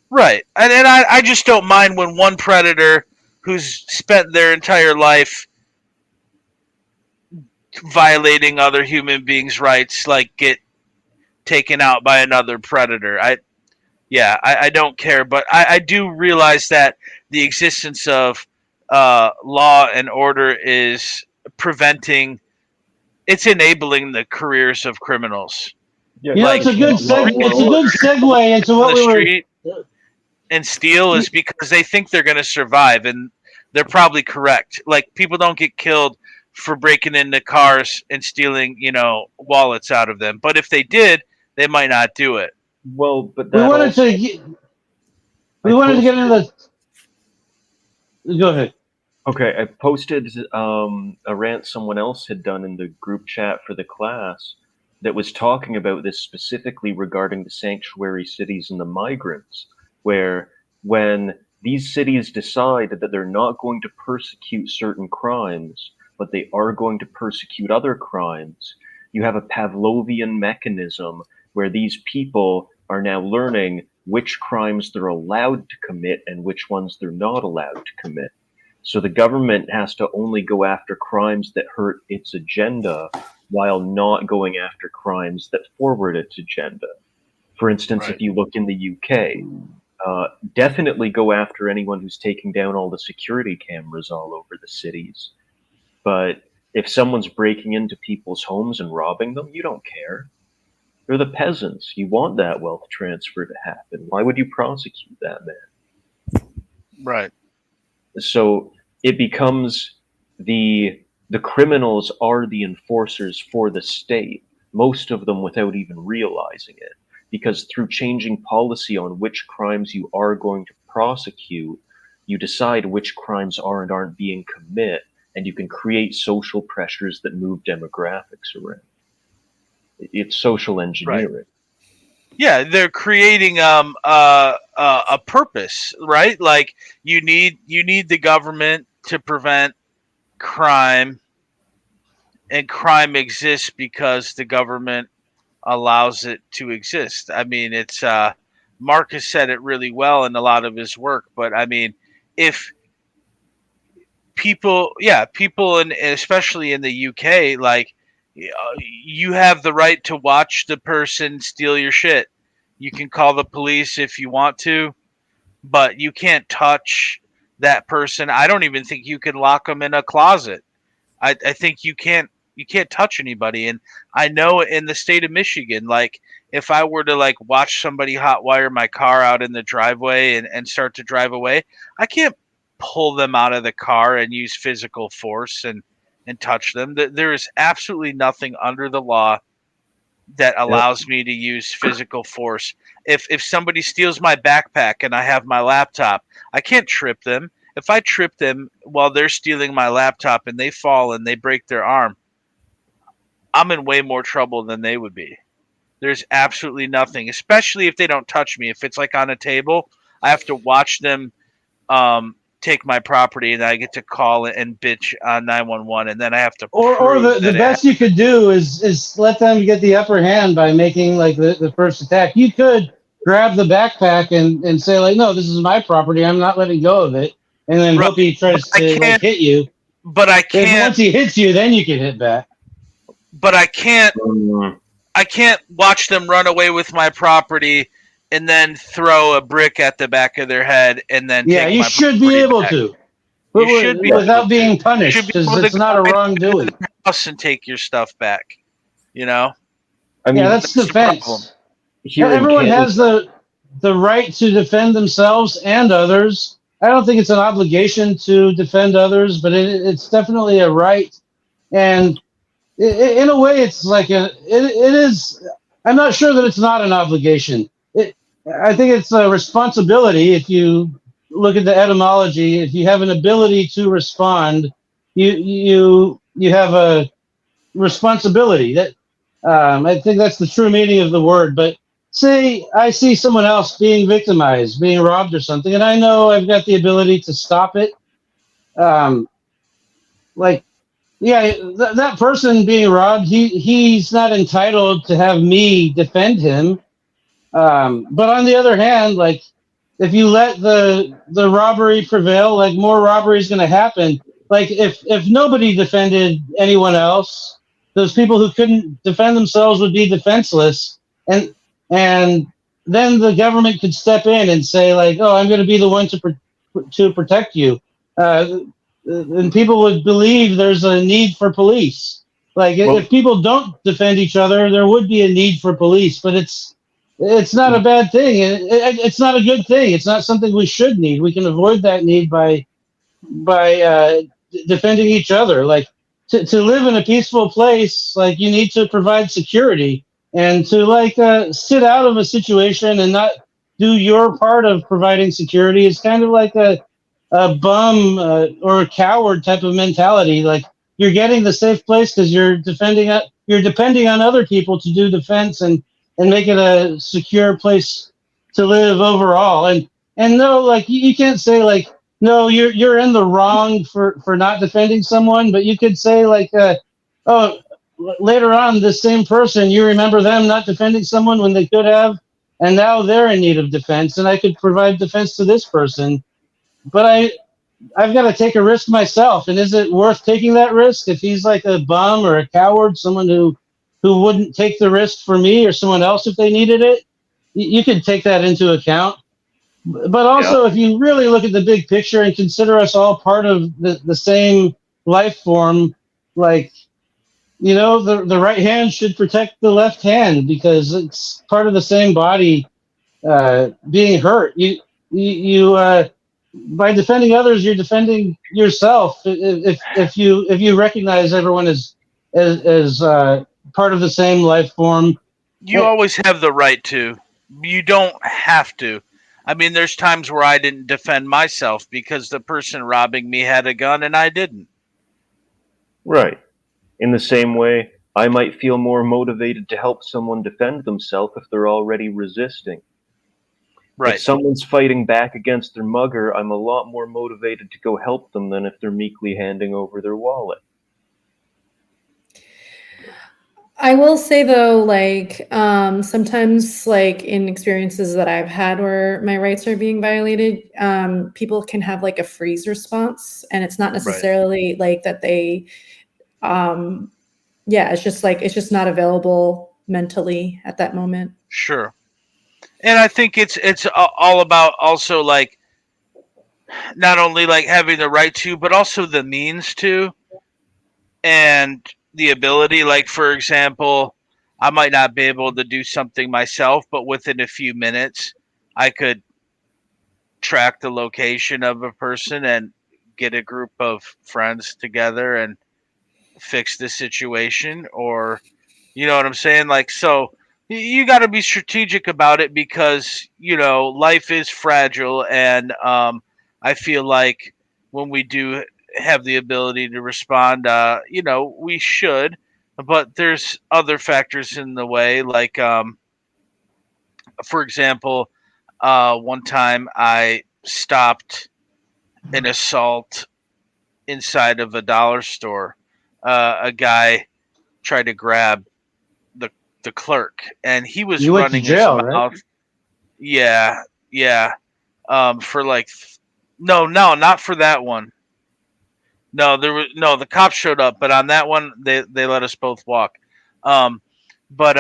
Right. And I just don't mind when one predator who's spent their entire life violating other human beings' rights like get taken out by another predator. I don't care, but I do realize that the existence of law and order is preventing, it's enabling the careers of criminals. Yeah, it's a good segue into what we were. And steal is because they think they're going to survive, and they're probably correct. Like people don't get killed for breaking into cars and stealing, wallets out of them. But if they did, they might not do it. Well, but we wanted to get into the. Go ahead. Okay, I posted a rant someone else had done in the group chat for the class that was talking about this specifically regarding the sanctuary cities and the migrants, where when these cities decide that they're not going to persecute certain crimes, but they are going to persecute other crimes, you have a Pavlovian mechanism where these people are now learning which crimes they're allowed to commit and which ones they're not allowed to commit. So the government has to only go after crimes that hurt its agenda while not going after crimes that forward its agenda. For instance, Right. if you look in the UK, definitely go after anyone who's taking down all the security cameras all over the cities. But if someone's breaking into people's homes and robbing them, you don't care. They're the peasants. You want that wealth transfer to happen. Why would you prosecute that man? Right. So it becomes the criminals are the enforcers for the state, most of them without even realizing it. Because through changing policy on which crimes you are going to prosecute, you decide which crimes are and aren't being committed, and you can create social pressures that move demographics around. It's social engineering. Right. Yeah, they're creating a purpose, right? Like you need the government to prevent crime, and crime exists because the government allows it to exist. I mean, it's Marcus said it really well in a lot of his work, but I mean, if people, and especially in the UK, like you have the right to watch the person steal your shit. You can call the police if you want to, but you can't touch that person. I don't even think you can lock them in a closet. I think you can't touch anybody. And I know in the state of Michigan, like if I were to like watch somebody hotwire my car out in the driveway and start to drive away, I can't pull them out of the car and use physical force and touch them. There is absolutely nothing under the law that allows me to use physical force. If somebody steals my backpack and I have my laptop, I can't trip them. If I trip them while they're stealing my laptop and they fall and they break their arm, I'm in way more trouble than they would be. There's absolutely nothing, especially if they don't touch me. If it's like on a table, I have to watch them take my property, and I get to call and bitch on 911, and then I have to. Or the best you could do is let them get the upper hand by making like the first attack. You could grab the backpack and say like, no, this is my property. I'm not letting go of it, and then hope he tries to like hit you. But I can't. And once he hits you, then you can hit back. But I can't. I can't watch them run away with my property and then throw a brick at the back of their head and then you should be able to. But you should be without being punished, because it's not a wrongdoing. House and take your stuff back. You know. I mean, that's defense. Here everyone has the right to defend themselves and others. I don't think it's an obligation to defend others, but it's definitely a right. And in a way, it's like it is. I'm not sure that it's not an obligation. I think it's a responsibility. If you look at the etymology, if you have an ability to respond, you have a responsibility. That I think that's the true meaning of the word. But say I see someone else being victimized, being robbed or something, and I know I've got the ability to stop it. That person being robbed, he's not entitled to have me defend him. But on the other hand, like if you let the robbery prevail, like more robbery is going to happen. Like if nobody defended anyone else, those people who couldn't defend themselves would be defenseless, and then the government could step in and say like, oh, I'm going to be the one to protect you. And people would believe there's a need for police. Like if people don't defend each other, there would be a need for police, but it's not a bad thing. It's not a good thing. It's not something we should need. We can avoid that need by defending each other. Like to live in a peaceful place, like you need to provide security, and to like sit out of a situation and not do your part of providing security is kind of like a bum or a coward type of mentality. Like you're getting the safe place because you're depending on other people to do defense and make it a secure place to live overall. And no, like you can't say like no, you're in the wrong for not defending someone, but you could say like, oh, later on, this same person, you remember them not defending someone when they could have, and now they're in need of defense, and I could provide defense to this person, but I've got to take a risk myself, and is it worth taking that risk if he's like a bum or a coward, someone who wouldn't take the risk for me or someone else if they needed it? You could take that into account. But also, if you really look at the big picture and consider us all part of the same life form, like, the right hand should protect the left hand because it's part of the same body being hurt. You by defending others, you're defending yourself. If you recognize everyone as part of the same life form. You always have the right to. You don't have to. I mean, there's times where I didn't defend myself because the person robbing me had a gun and I didn't. Right. In the same way, I might feel more motivated to help someone defend themselves if they're already resisting. Right. If someone's fighting back against their mugger, I'm a lot more motivated to go help them than if they're meekly handing over their wallet. I will say though, like sometimes, like in experiences that I've had where my rights are being violated, people can have like a freeze response, and it's not necessarily like that they, yeah, it's just not available mentally at that moment. Sure. And I think it's all about also like not only like having the right to, but also the means to, and the ability. Like, for example, I might not be able to do something myself, but within a few minutes, I could track the location of a person and get a group of friends together and fix the situation. Or, you know what I'm saying? Like, so you got to be strategic about it because, life is fragile. And I feel like when we do have the ability to respond, we should. But there's other factors in the way. Like, for example, one time I stopped an assault inside of a dollar store. A guy tried to grab the clerk, and he was You went to running his jail, mouth. right? Yeah, yeah. For like, no, not for that one. No, the cops showed up, but on that one, they let us both walk. Um, but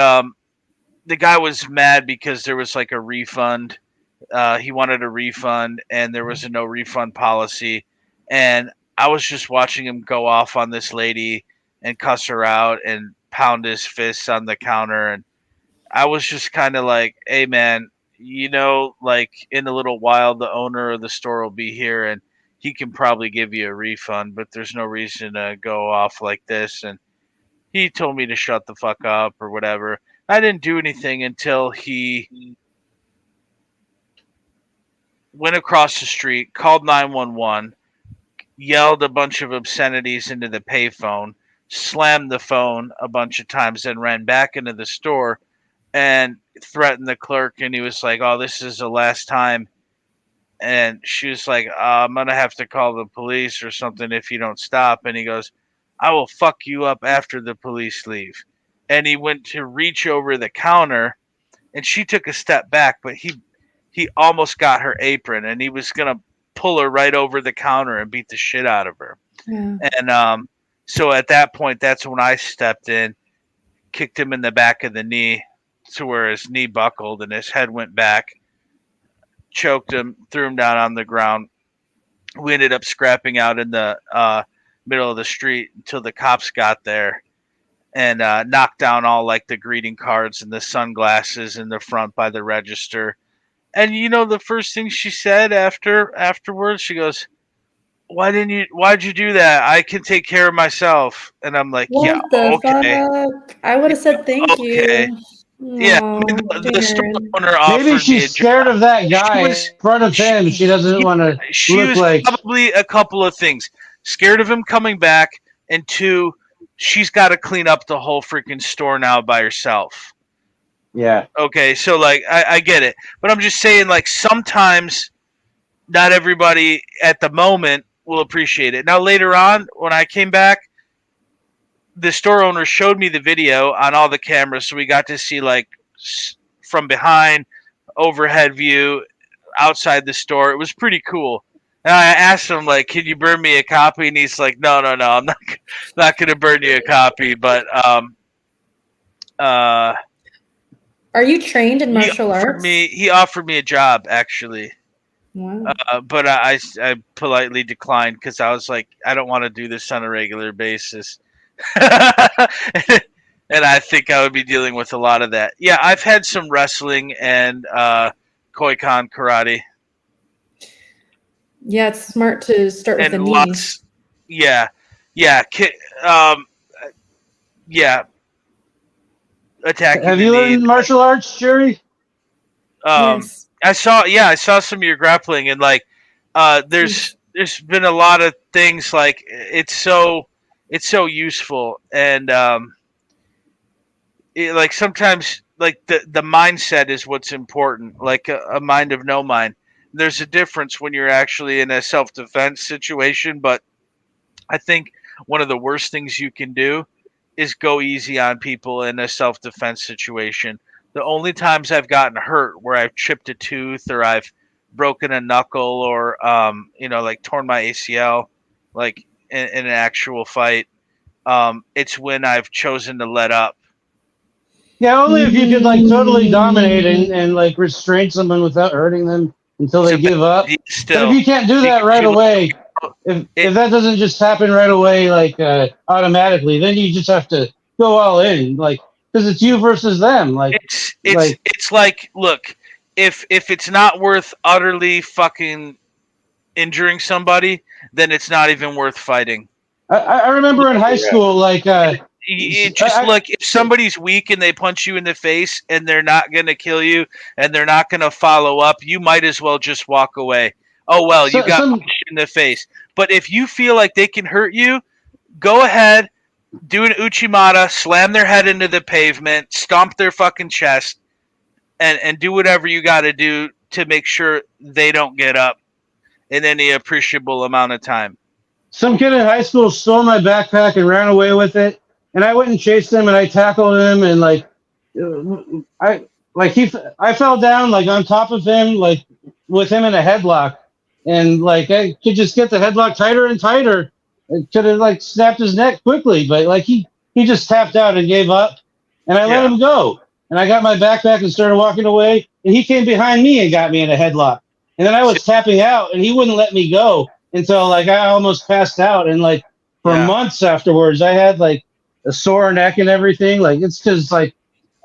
the guy was mad because there was like a refund. He wanted a refund, and there was a no refund policy. And I was just watching him go off on this lady and cuss her out and pound his fists on the counter. And I was just kind of like, hey, man, like in a little while, the owner of the store will be here and he can probably give you a refund, but there's no reason to go off like this. And he told me to shut the fuck up or whatever. I didn't do anything until he went across the street, called 911, yelled a bunch of obscenities into the payphone, slammed the phone a bunch of times, then ran back into the store and threatened the clerk. And he was like, "Oh, this is the last time." And she was like, "I'm going to have to call the police or something if you don't stop." And he goes, "I will fuck you up after the police leave." And he went to reach over the counter, and she took a step back, but he almost got her apron, and he was going to pull her right over the counter and beat the shit out of her. Yeah. And so at that point, that's when I stepped in, kicked him in the back of the knee to where his knee buckled and his head went back, choked him, threw him down on the ground. We ended up scrapping out in the middle of the street until the cops got there and knocked down all like the greeting cards and the sunglasses in the front by the register. And the first thing she said afterwards, she goes, why'd you do that? I can take care of myself. And I'm like, What yeah, the okay. fuck? I would have said thank Okay. you. Yeah, I mean, the store Darren. owner offered Maybe me a she's job. scared of that guy was- in front of him. She doesn't want to She look was like. probably a couple of things. Scared of him coming back, and two, she's got to clean up the whole freaking store now by herself. Yeah. Okay, so like I get it. But I'm just saying, like, sometimes not everybody at the moment will appreciate it. Now later on, when I came back, the store owner showed me the video on all the cameras, so we got to see like from behind, overhead view, outside the store. It was pretty cool. And I asked him like, "Can you burn me a copy?" And he's like, "No, no, no, I'm not going to burn you a copy." But Are you trained in martial arts? he offered me a job actually. Wow. But I politely declined because I was like, I don't want to do this on a regular basis. And I think I would be dealing with a lot of that. Yeah, I've had some wrestling and Koi-Kon karate. Yeah, it's smart to start with And the lots, knees. yeah, yeah, attacking Have the you knee. learned martial arts, Jerry? Yes. I saw some of your grappling and like there's been a lot of things like it's so useful and like sometimes like the mindset is what's important, like a mind of no mind. There's a difference when you're actually in a self-defense situation, but I think one of the worst things you can do is go easy on people in a self-defense situation. The only times I've gotten hurt where I've chipped a tooth or I've broken a knuckle or like torn my ACL, like in an actual fight, it's when I've chosen to let up. Yeah, only if you could like totally dominate and like restrain someone without hurting them until they give up. But Still, if you can't do that right away, if that doesn't just happen right away, like automatically, then you just have to go all in, like because it's you versus them. Like it's like look, if it's not worth utterly fucking injuring somebody, then it's not even worth fighting. I remember in high school, like It just like if somebody's weak and they punch you in the face and they're not gonna kill you and they're not gonna follow up, you might as well just walk away. Oh well, you got punched in the face. But if you feel like they can hurt you, go ahead, do an Uchimata, slam their head into the pavement, stomp their fucking chest, and do whatever you got to do to make sure they don't get up in any appreciable amount of time. Some kid in high school stole my backpack and ran away with it, and I went and chased him and I tackled him and I fell down like on top of him like with him in a headlock, and like I could just get the headlock tighter and tighter. It could have like snapped his neck quickly, but like he just tapped out and gave up, and I let him go. And I got my backpack and started walking away, and he came behind me and got me in a headlock. And then I was tapping out, and he wouldn't let me go until like I almost passed out. And like for months afterwards, I had like a sore neck and everything. Like it's because like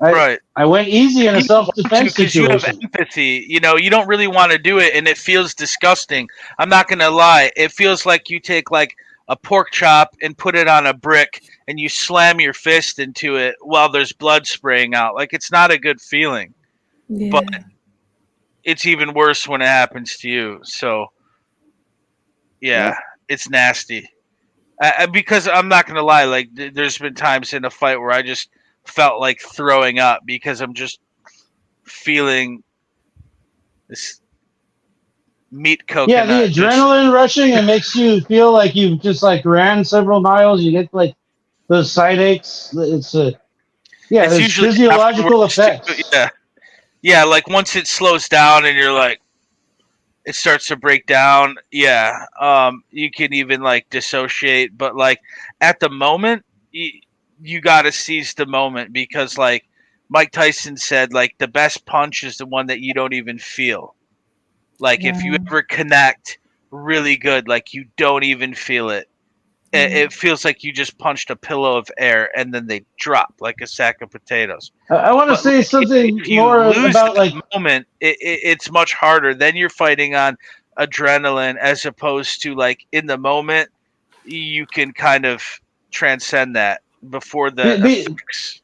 I went easy in a self-defense situation. You have empathy. You know, you don't really want to do it, and it feels disgusting. I'm not gonna lie. It feels like you take like a pork chop and put it on a brick, and you slam your fist into it while there's blood spraying out. Like it's not a good feeling. Yeah. But it's even worse when it happens to you. So yeah. It's nasty. Because I'm not gonna lie, like there's been times in a fight where I just felt like throwing up because I'm just feeling this meat coconut. Yeah, the adrenaline rushing, it makes you feel like you've just like ran several miles. You get like those side aches. It's there's physiological effects. Yeah, like once it slows down and you're like, it starts to break down. Yeah, you can even like dissociate, but like at the moment, you got to seize the moment because like Mike Tyson said, like the best punch is the one that you don't even feel. Like if you ever connect really good, like you don't even feel it. It feels like you just punched a pillow of air and then they drop like a sack of potatoes. I want to say something more about like moment. It's much harder. Then you're fighting on adrenaline as opposed to like in the moment. You can kind of transcend that before the effects.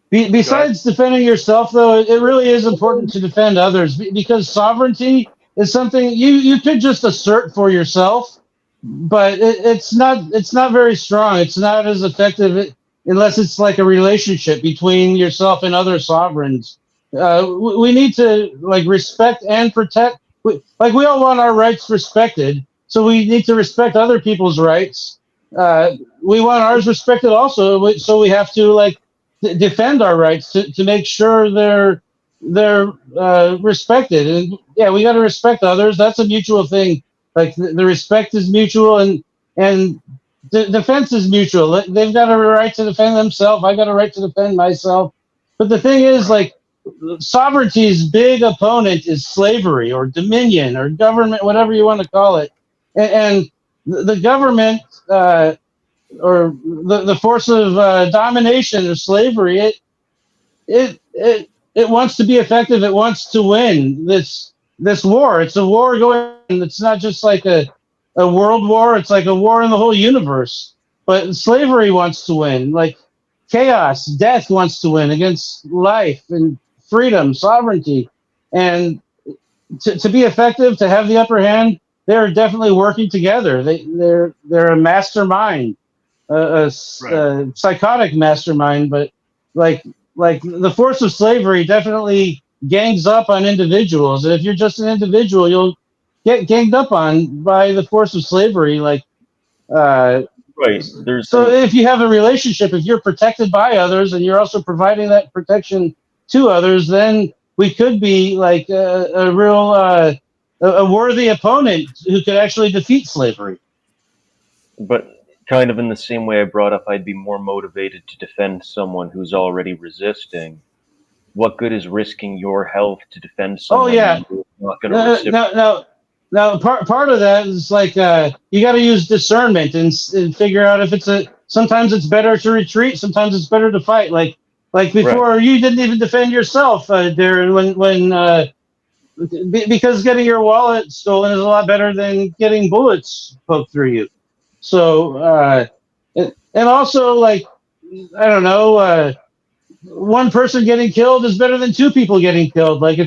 Besides defending yourself, though, it really is important to defend others because sovereignty is something you could just assert for yourself, but it's not very strong. It's not as effective unless it's like a relationship between yourself and other sovereigns. We need to like respect and protect we all want our rights respected, so we need to respect other people's rights. We want ours respected also, so we have to like defend our rights to make sure they're respected. And yeah, we got to respect others. That's a mutual thing. Like the respect is mutual, and defense is mutual. They've got a right to defend themselves. I got a right to defend myself. But the thing is, like, sovereignty's big opponent is slavery or dominion or government, whatever you want to call it. And the government or the force of domination or slavery, it wants to be effective. It wants to win this war. It's a war going on. It's not just like a world war. It's like a war in the whole universe. But slavery wants to win. Like chaos, death wants to win against life and freedom, sovereignty. And to be effective, to have the upper hand, they're definitely working together. They're a mastermind, a psychotic mastermind, but like like the force of slavery definitely gangs up on individuals, and if you're just an individual, you'll get ganged up on by the force of slavery. Like, uh, Right. There's so if you have a relationship, if you're protected by others and you're also providing that protection to others, then we could be like a real a worthy opponent who could actually defeat slavery. but kind of in the same way I brought up, I'd be more motivated to defend someone who's already resisting. What good is risking your health to defend Oh someone yeah, who's not going to no, reciprocate? no, no. Now, part of that is like you got to use discernment and figure out if it's a. Sometimes it's better to retreat. Sometimes it's better to fight. Like before, you didn't even defend yourself, Darren. Because getting your wallet stolen is a lot better than getting bullets poked through you. So and also like I don't know. One person getting killed is better than two people getting killed. Like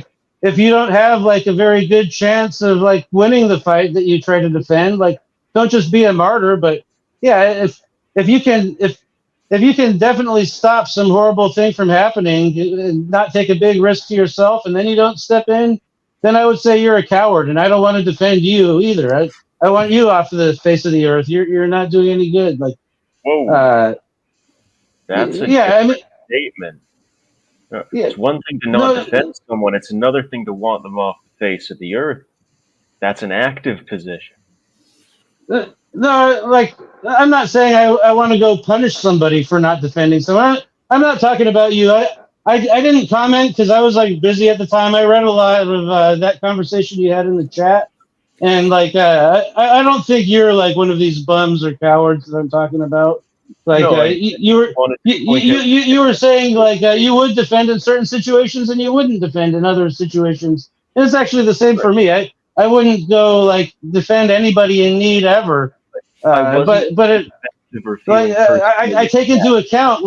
if you don't have like a very good chance of like winning the fight that you try to defend, like don't just be a martyr. But yeah, if you can if you can definitely stop some horrible thing from happening and not take a big risk to yourself, and then you don't step in, then I would say you're a coward, and I don't want to defend you either. I want you off of the face of the earth. You're not doing any good. Like Whoa, uh, that's a yeah, I different mean statement. yeah. It's one thing to not No, defend someone, it's another thing to want them off the face of the earth. That's an active position. no, like I'm not saying I want to go punish somebody for not defending someone. I'm not talking about you. I didn't comment because I was like busy at the time. I read a lot of that conversation you had in the chat, and like I don't think you're like one of these bums or cowards that I'm talking about. Like No, I you were wanted to point out. you were saying like you would defend in certain situations and you wouldn't defend in other situations. And it's actually the same for me. I wouldn't go like defend anybody in need ever. I wasn't But it, defensive or like feeling personally I take into account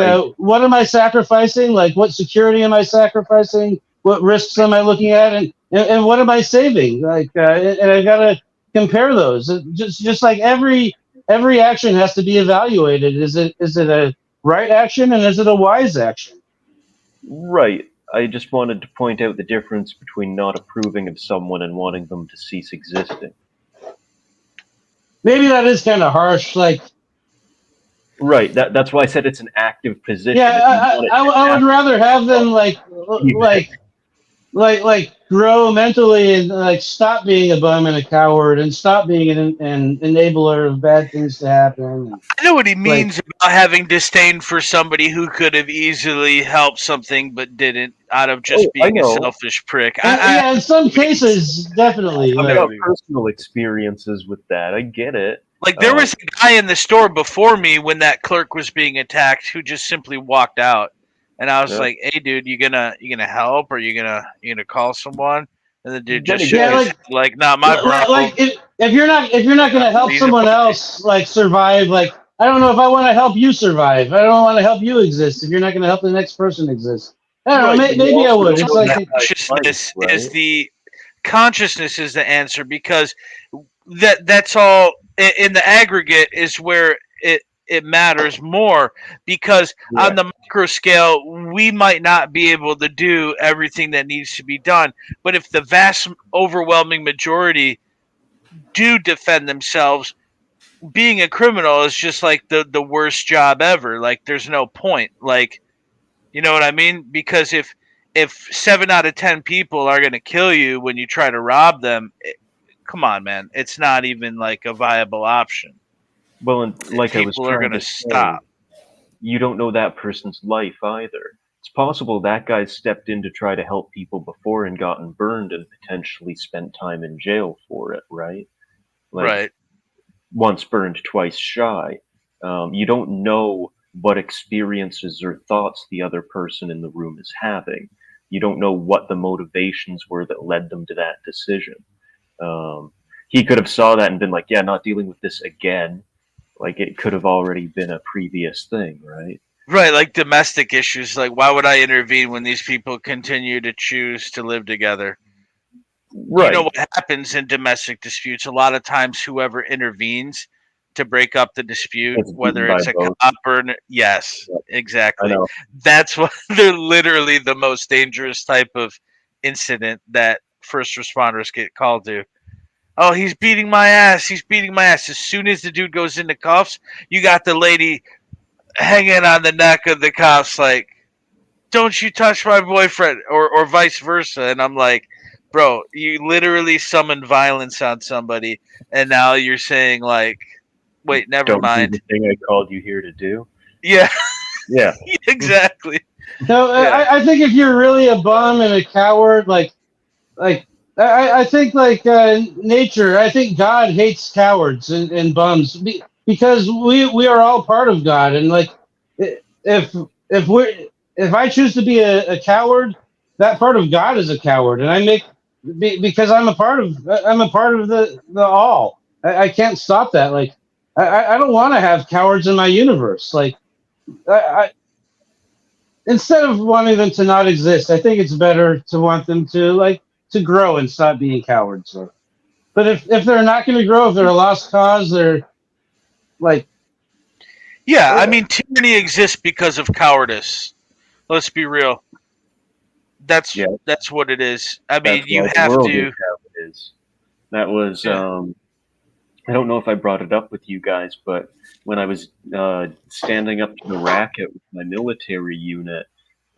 I, what am I sacrificing? Like what security am I sacrificing? What risks am I looking at? And what am I saving? Like and I gotta compare those. Just like every action has to be evaluated. Is it a right action and is it a wise action? right. I just wanted to point out the difference between not approving of someone and wanting them to cease existing. Maybe that is kind of harsh. Like Right. That's why I said it's an active position. yeah, If you want it I would rather have them like grow mentally and like stop being a bum and a coward and stop being an enabler of bad things to happen. I know what he Like means about having disdain for somebody who could have easily helped something but didn't, out of just Oh, I being a know. selfish prick. yeah, in some cases, definitely. I've Like got personal experiences with that. I get it. Like there was a guy in the store before me when that clerk was being attacked who just simply walked out, and I was Yeah. like, "Hey, dude, you gonna help or you gonna call someone?" And the dude just Yeah, shook his head, like, "Not my problem." like if you're not gonna help Easy someone point. else like survive, like I don't know if I want to help you survive. I don't want to help you exist if you're not gonna help the next person exist. I don't know. Right, but Maybe I also would. It's know like that guy's life, Consciousness right? is the consciousness is the answer, because that's all in the aggregate is where it matters more, because on the micro scale, we might not be able to do everything that needs to be done. But if the vast, overwhelming majority do defend themselves, being a criminal is just like the worst job ever. Like, there's no point. Like, you know what I mean? Because if 7 out of 10 people are going to kill you when you try to rob them, come on, man. It's not even like a viable option. Well, and like I was People are trying going to to say, stop. you don't know that person's life either. It's possible that guy stepped in to try to help people before and gotten burned and potentially spent time in jail for it, right? Like, Right. once burned, twice shy. You don't know what experiences or thoughts the other person in the room is having. You don't know what the motivations were that led them to that decision. He could have saw that and been like, yeah, not dealing with this again. Like, it could have already been a previous thing, right? Right, like domestic issues. Like, why would I intervene when these people continue to choose to live together? Right. You know what happens in domestic disputes? A lot of times, whoever intervenes to break up the dispute, It's whether beaten it's by a both. cop or yes, Yep. I exactly. know. That's what they're literally the most dangerous type of incident that first responders get called to. Oh, he's beating my ass. He's beating my ass. As soon as the dude goes into cuffs, you got the lady hanging on the neck of the cops, like, don't you touch my boyfriend, or vice versa. And I'm like, bro, you literally summoned violence on somebody, and now you're saying, like, wait, never Don't do mind. the thing I called you here to do. Yeah, Yeah. exactly. No, Yeah. I think if you're really a bum and a coward, I think nature. I think God hates cowards and bums because we are all part of God, and like if if I choose to be a coward, that part of God is a coward, and because I'm a part of the all. I can't stop that. Like I don't want to have cowards in my universe. Like I instead of wanting them to not exist, I think it's better to want them to grow and stop being cowards. But if they're not going to grow, if they're a lost cause, they're like Yeah, I mean, tyranny exists because of cowardice. Let's be real. Yeah. That's what it is. I mean, That's you why the have world to. is how it is. That was, Yeah. I don't know if I brought it up with you guys, but when I was standing up to the racket with my military unit,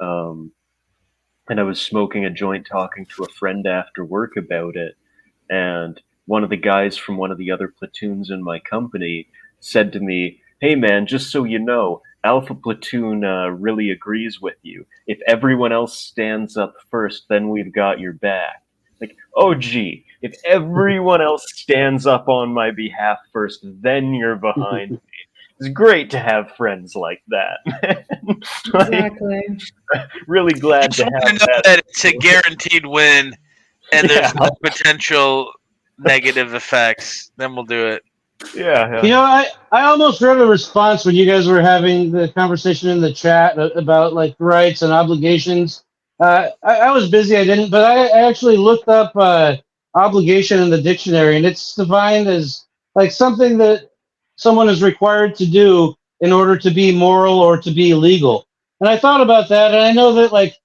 um, and I was smoking a joint talking to a friend after work about it, and one of the guys from one of the other platoons in my company said to me, "Hey man, just so you know, Alpha Platoon really agrees with you. If everyone else stands up first, then we've got your back." Like, oh gee, if everyone else stands up on my behalf first, then you're behind me. It's great to have friends like that. Like, Exactly. really glad to I have know that. that it's a guaranteed win, and there's Yeah. no potential negative effects. Then we'll do it. Yeah. you know, I almost wrote a response when you guys were having the conversation in the chat about like rights and obligations. I was busy, I didn't, but I actually looked up obligation in the dictionary, and it's defined as like something that someone is required to do in order to be moral or to be legal. And I thought about that, and I know that like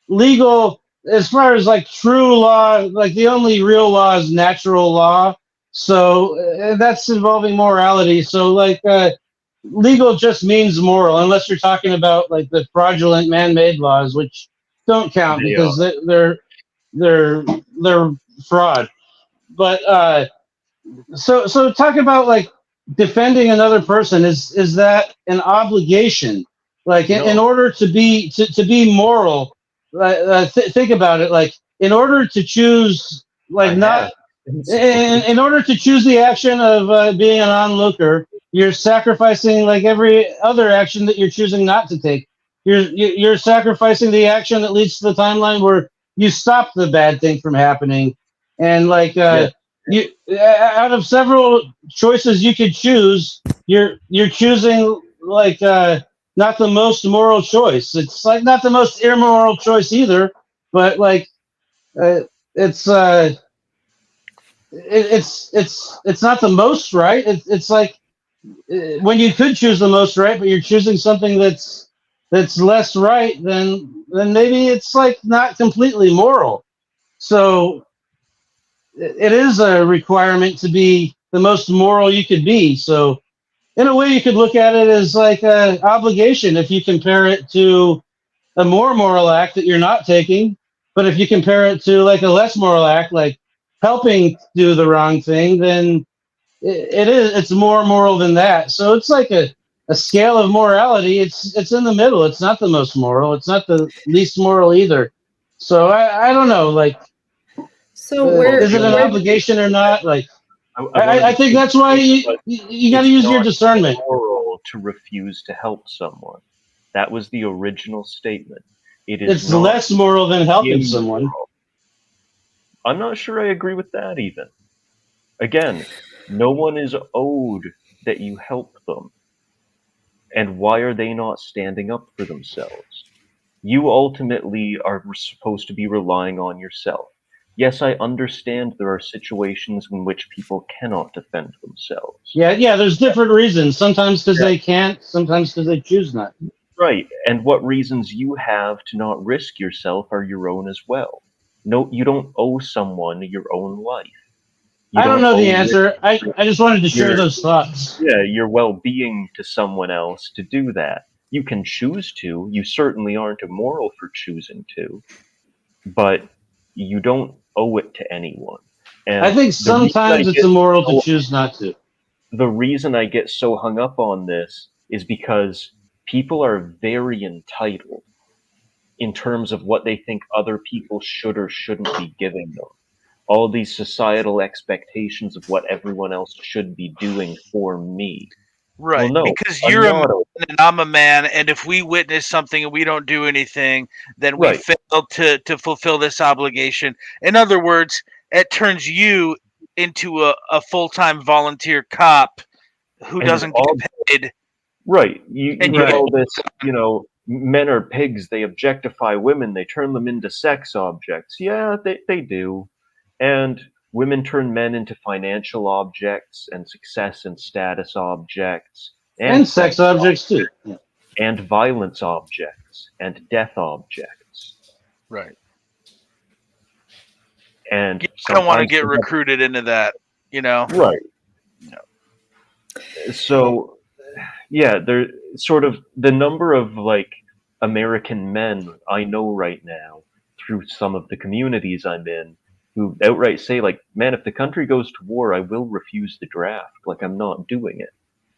legal, as far as like true law, like the only real law is natural law. So that's involving morality. So legal just means moral, unless you're talking about like the fraudulent man-made laws, which don't count They because are. they're fraud. But so talking about like defending another person, is that an obligation? Like in No. order to be moral, think about it. Like in order to choose, I like not have. in order to choose the action of being an onlooker, you're sacrificing like every other action that you're choosing not to take. You're sacrificing the action that leads to the timeline where you stop the bad thing from happening, and Yeah. you out of several choices you could choose, you're choosing not the most moral choice. It's like not the most immoral choice either, but like uh, it's it's not the most right. It's like when you could choose the most right, but you're choosing something that's less right, then maybe it's like not completely moral. So it is a requirement to be the most moral you could be. So in a way, you could look at it as like an obligation if you compare it to a more moral act that you're not taking. But if you compare it to like a less moral act, like helping do the wrong thing, then it's more moral than that. So it's like a scale of morality. It's in the middle. It's not the most moral. It's not the least moral either. So I don't know. Like, So where is it an where obligation or not? Like, I wanted I to think say, that's why but you got to it's use your not discernment. immoral to refuse to help someone. That was the original statement. It is It's not less moral than helping someone. immoral. I'm not sure I agree with that even. Again, no one is owed that you help them. And why are they not standing up for themselves? You ultimately are supposed to be relying on yourself. Yes, I understand there are situations in which people cannot defend themselves. Yeah. There's different reasons. Sometimes because they can't. Sometimes because they choose not. Right, and what reasons you have to not risk yourself are your own as well. No, you don't owe someone your own life. You I don't don't know the owe answer. I just wanted to share your those thoughts. your well-being to someone else to do that. You can choose to. You certainly aren't immoral for choosing to, but you don't owe it to anyone. I And think the reason I sometimes it's get immoral to so choose not to. the reason I get so hung up on this is because people are very entitled in terms of what they think other people should or shouldn't be giving them. All these societal expectations of what everyone else should be doing for me. Well, Right, no, because I'm you're a man not. and I'm a man, and if we witness something and we don't do anything, then we Right. fail to fulfill this obligation. In other words, it turns you into a full time volunteer cop who And doesn't all get paid, right, you and you get Right. get all this, men are pigs, they objectify women, they turn them into sex objects. Yeah, they do. And women turn men into financial objects and success and status objects and And sex sex objects too. Yeah. and violence objects and death objects. right. And I don't want to sometimes get they have, recruited into that, you know. right. So yeah, there sort of the number of like American men I know right now through some of the communities I'm in who outright say like, man, if the country goes to war, I will refuse the draft. Like I'm not doing it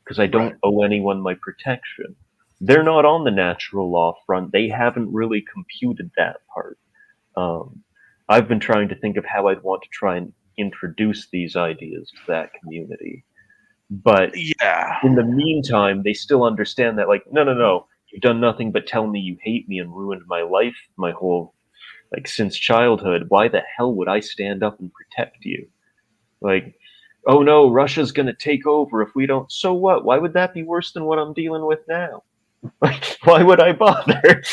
because I Right. don't owe anyone my protection. They're not on the natural law front. They haven't really computed that part. Um, I've been trying to think of how I'd want to try and introduce these ideas to that community. But Yeah. in the meantime, they still understand that, like, no, no, no, you've done nothing but tell me you hate me and ruined my life, my whole, like, since childhood. Why the hell would I stand up and protect you? Like, oh no, Russia's gonna take over if we don't. So what? Why would that be worse than what I'm dealing with now? Like, why would I bother?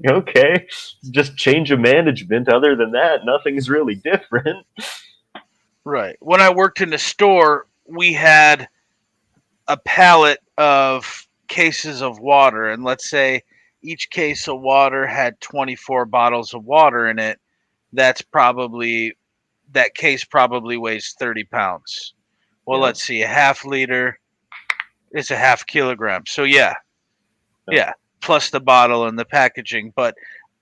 Okay, just change of management. Other than that, nothing's really different. Right. When I worked in the store, we had a pallet of cases of water, and let's say each case of water had 24 bottles of water in it. That's probably that case probably weighs 30 pounds. Well, Yeah, let's see, a half liter is a half kilogram. So yeah, yeah, plus the bottle and the packaging. But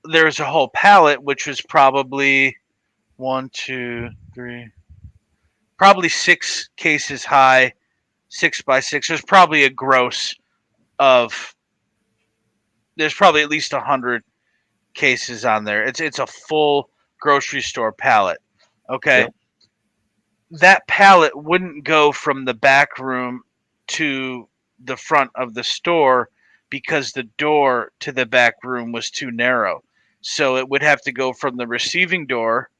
there's a whole pallet which was probably one, two, three, probably 6 cases high, 6 by 6. There's probably a gross of there's probably at least 100 cases on there. It's a full grocery store pallet. yeah. Okay, that pallet wouldn't go from the back room to the front of the store because the door to the back room was too narrow. So it would have to go from the receiving door,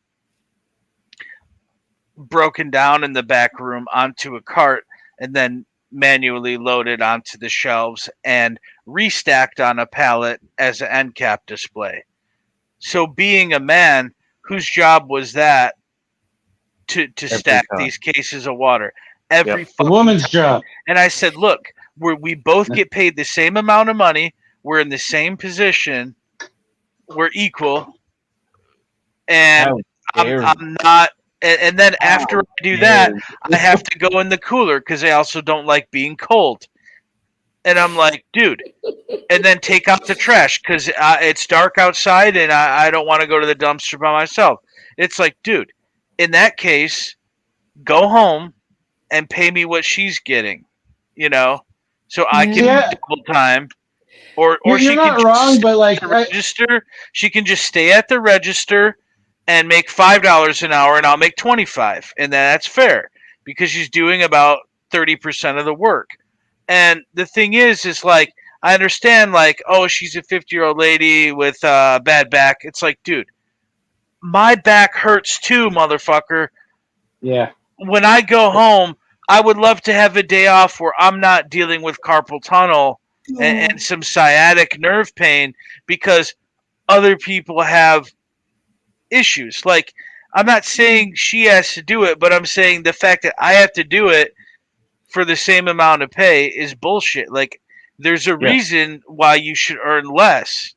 broken down in the back room, onto a cart, and then manually loaded onto the shelves and restacked on a pallet as an end cap display. So being a man, whose job was that to Every stack time. these cases of water? every The fucking woman's time. job. And I said, look, we both get paid the same amount of money. We're in the same position. We're equal. And How dare you? I'm not. And then after I do dare that, I have to go in the cooler because I also don't like being cold. And I'm like, dude. And then take out the trash because it's dark outside and I don't want to go to the dumpster by myself. It's like, dude, in that case, go home and pay me what she's getting, you know, so I can Yeah. do double time. Or You're she can not just wrong, stay but at the register. She can just stay at the register and make $5 an hour, and I'll make 25, and that's fair because she's doing about 30% of the work. And the thing is like I understand, like, oh, she's a 50-year-old lady with a bad back. It's like, dude, my back hurts too, motherfucker. yeah. When I go home, I would love to have a day off where I'm not dealing with carpal tunnel and some sciatic nerve pain because other people have issues. Like, I'm not saying she has to do it, but I'm saying the fact that I have to do it for the same amount of pay is bullshit. Like, there's a Yes. reason why you should earn less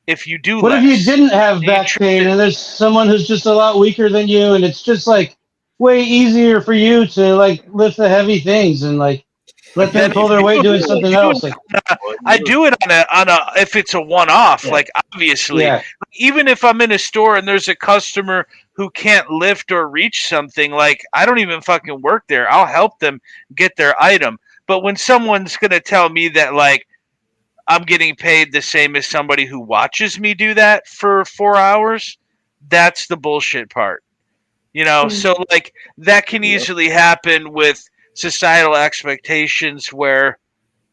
if you do What if less. you didn't have You back treat pain it- and there's someone who's just a lot weaker than you, and it's just like way easier for you to like lift the heavy things and like let them then pull their weight doing something else? Like, I do it on a if it's a one off. Yeah. Like, obviously, yeah, even if I'm in a store and there's a customer who can't lift or reach something, like, I don't even fucking work there. I'll help them get their item. But when someone's gonna tell me that, like, I'm getting paid the same as somebody who watches me do that for 4 hours, that's the bullshit part. So, like, that can easily happen with societal expectations where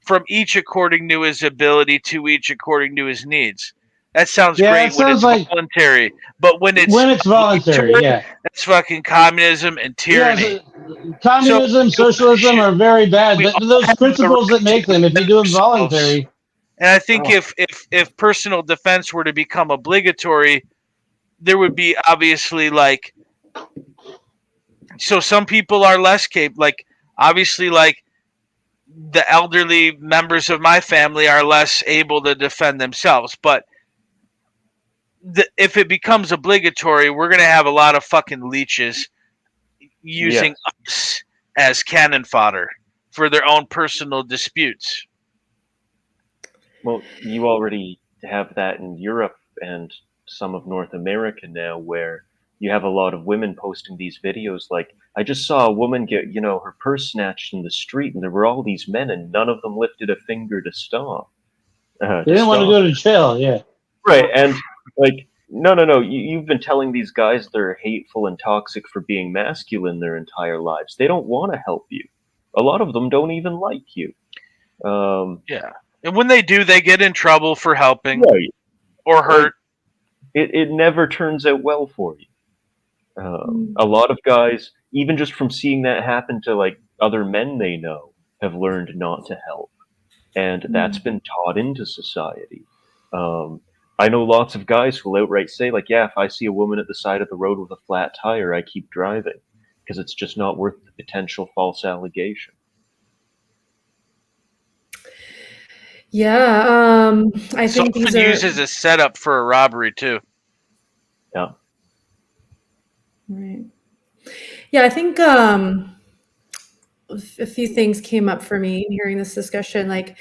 from each according to his ability to each according to his needs. That sounds yeah. It great when sounds it's like voluntary, but when when it's voluntary. obligatory, Yeah, that's fucking communism and yeah. tyranny. So Communism, socialism are very bad. we all Those have the principles that right to make them, if you defend do them ourselves. voluntary, And I think oh, if personal defense were to become obligatory, there would be obviously, like, so some people are less capable. Like, obviously, like, the elderly members of my family are less able to defend themselves. But if it becomes obligatory, we're gonna have a lot of fucking leeches using Yes. us as cannon fodder for their own personal disputes. Well, you already have that in Europe and some of North America now, where you have a lot of women posting these videos like, I just saw a woman get, her purse snatched in the street, and there were all these men, and none of them lifted a finger to stop. they To didn't want to stop. go to jail. Yeah, Right, and like, no. You've been telling these guys they're hateful and toxic for being masculine their entire lives. They don't want to help you. A lot of them don't even like you. Yeah, and when they do, they get in trouble for helping Right. or hurt. It never turns out well for you. A lot of guys, even just from seeing that happen to like other men they know, have learned not to help, and that's been taught into society. Um, I know lots of guys who will outright say, like, "Yeah, if I see a woman at the side of the road with a flat tire, I keep driving because it's just not worth the potential false allegation." Yeah, I It's think these often are used as a setup for a robbery too. Yeah. right. Yeah, I think a few things came up for me hearing this discussion. Like,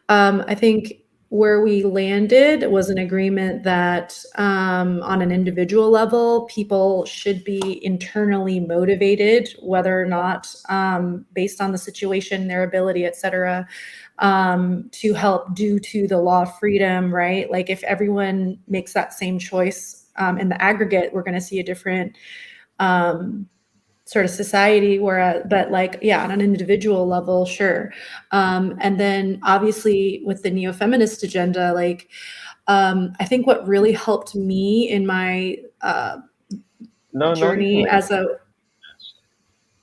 I think where we landed was an agreement that on an individual level, people should be internally motivated, whether or not based on the situation, their ability, et cetera, to help due to the law of freedom, right? Like, if everyone makes that same choice in the aggregate, we're going to see a different sort of society but like, yeah, on an individual level, sure. And then obviously with the neo-feminist agenda, like, I think what really helped me in my No, not even journey the as a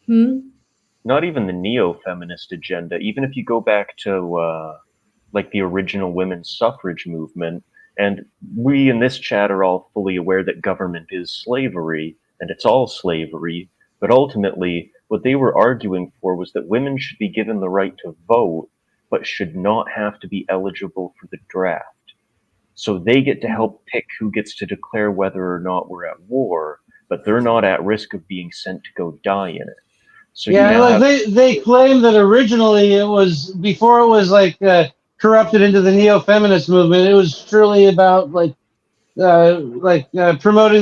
hmm? not even the neo-feminist agenda. Even if you go back to like the original women's suffrage movement, and we in this chat are all fully aware that government is slavery and it's all slavery, but ultimately What they were arguing for was that women should be given the right to vote, but should not have to be eligible for the draft. So they get to help pick who gets to declare whether or not we're at war, but they're not at risk of being sent to go die in it. So you Yeah, now like have they claim that originally it was before it was like corrupted into the neo-feminist movement. It was truly about promoting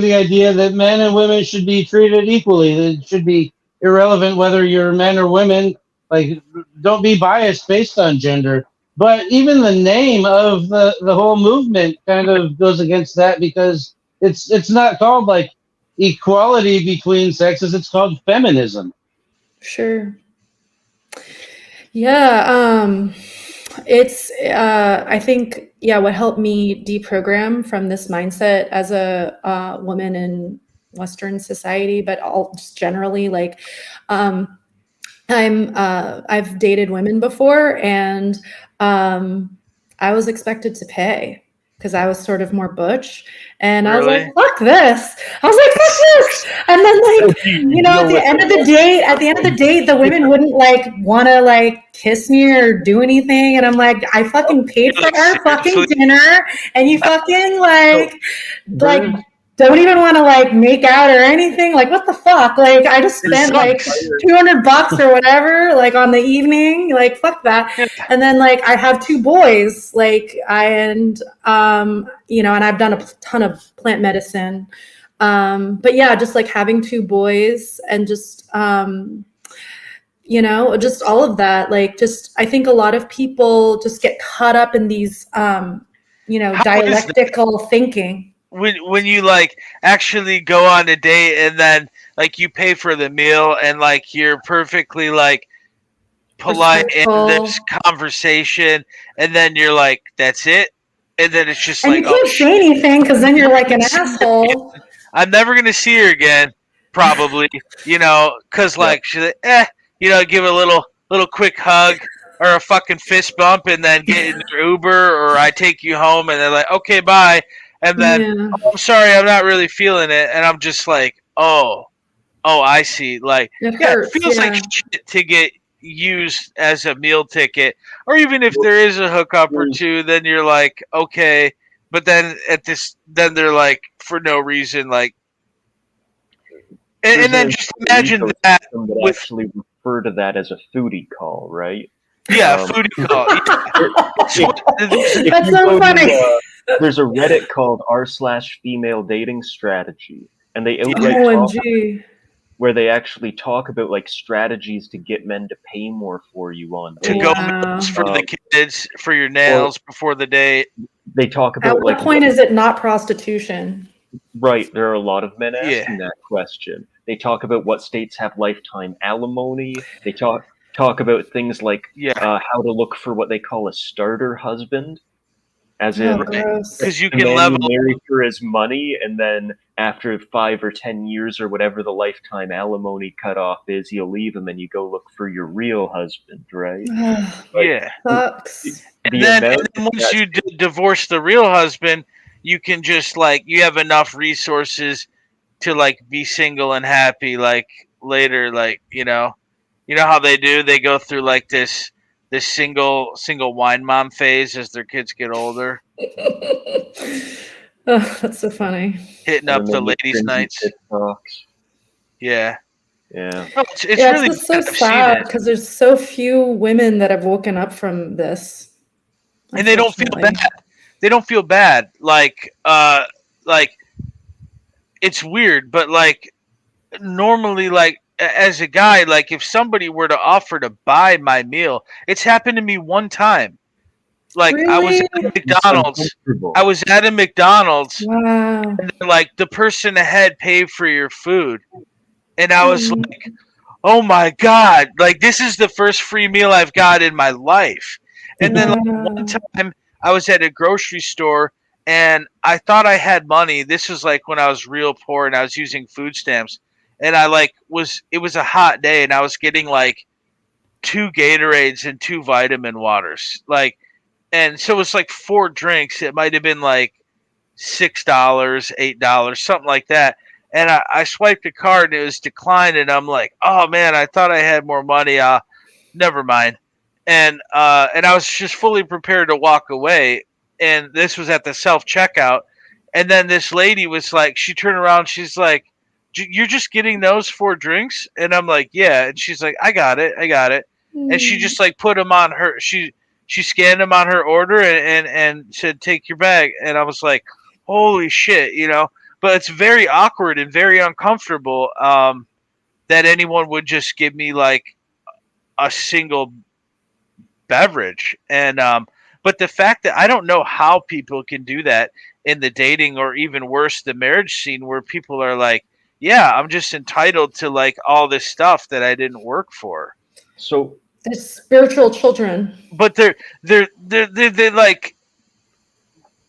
the idea that men and women should be treated equally. That it should be irrelevant whether you're men or women. Like, don't be biased based on gender. But even the name of the whole movement kind of goes against that because it's not called like equality between sexes. It's called feminism. Sure. Yeah. It's I think, yeah, what helped me deprogram from this mindset as a woman in Western society, but all just generally, like, um, I've dated women before, and I was expected to pay because I was sort of more butch, and I was like, Really? fuck this. I was like, fuck this. And then, like, you know, at the end of the day, the women wouldn't like want to like kiss me or do anything, and I'm like, I fucking paid for Like, our fucking seriously? dinner, and you fucking like There's don't even want to like make out or anything. Like, what the fuck? Like, I just It spent like sucks. $200 or whatever, like on the evening. Like, fuck that. Yeah. And then like I have two boys, like and I've done a ton of plant medicine. But yeah, just like having two boys and just just all of that. Like, just I think a lot of people just get caught up in these How is that? dialectical thinking. When you like actually go on a date and then like you pay for the meal and like you're perfectly like polite in this Respectful. conversation and then you're like, that's it, and then it's just And you like, oh can't shit, say anything because then you're like an see her again. asshole. I'm never gonna see her again, probably, because Yep. like she's like, give a little quick hug or a fucking fist bump and then get in your Uber or I take you home and they're like, okay, bye, and then, Yeah, oh, I'm sorry, I'm not really feeling it, and I'm just like, oh, I see, like, it yeah, it hurts. feels like Yeah. shit to get used as a meal ticket, or even if there is a hookup or two, then you're like, okay, but then they're like for no reason, like, and there's then an just entire imagine that ecosystem that with, actually refer to that as a foodie call, right? yeah, Um, foodie call. Yeah, it's if, what, there's, if That's you so go funny. to there's a Reddit called r/female dating strategy, and they outright talk OMG. where they actually talk about like strategies to get men to pay more for you on to dates. go meals Wow. for the kids, for your Or nails before the date. they talk At about what like point is it not prostitution? right, there are a lot of men Yeah, asking that question. They talk about what states have lifetime alimony. They talk about things like yeah, how to look for what they call a starter husband, as Oh, in right. gross. Because you the can man level. you marry for his money, and then after 5 or 10 years or whatever the lifetime alimony cutoff is, you'll leave him and you go look for your real husband, right? Like Yeah, Sucks. the amount and then of once that, you divorce the real husband, you can just like you have enough resources to like be single and happy like later, like how they do, they go through like this single wine mom phase as their kids get older, Oh, that's so funny. hitting and up then the they get ladies cringy nights. TikToks. Yeah, Yeah. no, it's Yeah, it's really just so bad. I've seen sad it, because there's so few women that have woken up from this, and they don't feel bad. unfortunately. They don't feel bad, like it's weird, but like normally, like as a guy, like if somebody were to offer to buy my meal, it's happened to me one time. Like I was Really? at a It's McDonald's. I uncomfortable. was at a McDonald's, Wow. and like the person ahead paid for your food, and I was Hmm. like, "Oh my god! Like this is the first free meal I've got in my life." And then like one Wow. time, I was at a grocery store, and I thought I had money. This was like when I was real poor, and I was using food stamps, and I like was it was a hot day, and I was getting like two Gatorades and two vitamin waters, like, and so it's like four drinks. It might have been like $6, $8, something like that. and I swiped a card and it was declined, and I'm like, oh man, I thought I had more money. Never mind. And I was just fully prepared to walk away, and this was at the self checkout, and then this lady was like, she turned around, she's like, "You're just getting those 4 drinks?" And I'm like, "Yeah." And she's like, I got it," and she just like put them on her. She scanned them on her order and said, "Take your bag," and I was like, "Holy shit," you know. But it's very awkward and very uncomfortable that anyone would just give me like a single beverage. And but the fact that I don't know how people can do that in the dating or even worse the marriage scene, where people are like, yeah, I'm just entitled to like all this stuff that I didn't work for. So They're spiritual children. But they're like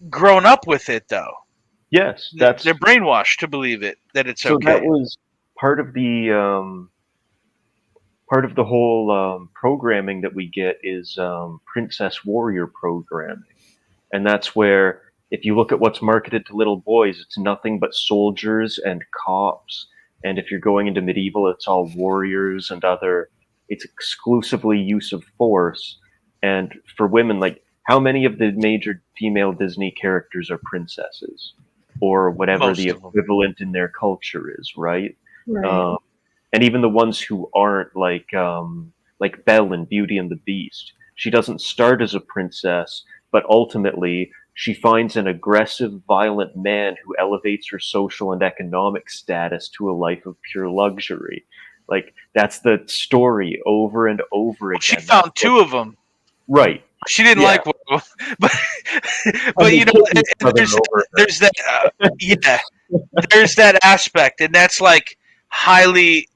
grown up with it though. yes, that's They're brainwashed to believe it, that it's so okay. that was part of the whole programming that we get is princess warrior programming, and that's where if you look at what's marketed to little boys, it's nothing but soldiers and cops, and if you're going into medieval, it's all warriors and other. It's exclusively use of force, and for women, like how many of the major female Disney characters are princesses, or whatever Most the of them. equivalent in their culture is, right? Right. And even the ones who aren't like Belle in Beauty and the Beast. She doesn't start as a princess, but ultimately she finds an aggressive, violent man who elevates her social and economic status to a life of pure luxury. Like that's the story over and over again. She found 2 of them. Right. She didn't Yeah. like one of them, but they you know, killed each other there's over her. there's that yeah, there's that aspect, and that's like highly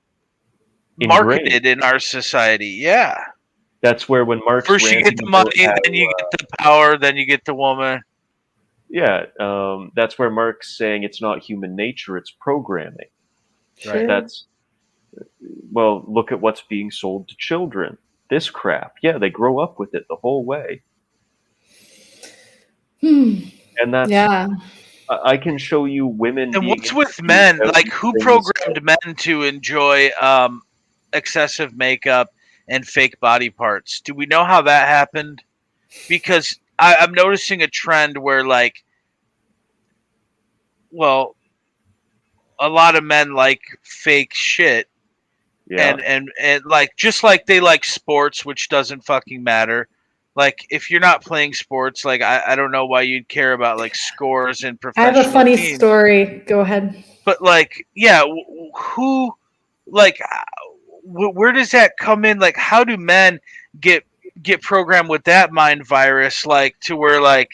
Ingrained. marketed in our society. Yeah, That's where when Mark's first you get ranting the about money, how, then you get the power, then you get the woman. yeah, that's where Mark's saying it's not human nature, it's programming. Sure. That's well, look at what's being sold to children. This crap, yeah, they grow up with it the whole way, and that's Yeah. I can show you women And being what's with introduced men? out Like, into who things programmed men to enjoy excessive makeup and fake body parts? Do we know how that happened? Because I'm noticing a trend where, like, well, a lot of men like fake shit, yeah. and like just like they like sports, which doesn't fucking matter. Like, if you're not playing sports, like I don't know why you'd care about like scores and I have professional a funny teams. story. Go ahead. But like, yeah, who, like, where does that come in? Like, how do men get programmed with that mind virus? Like, to where like,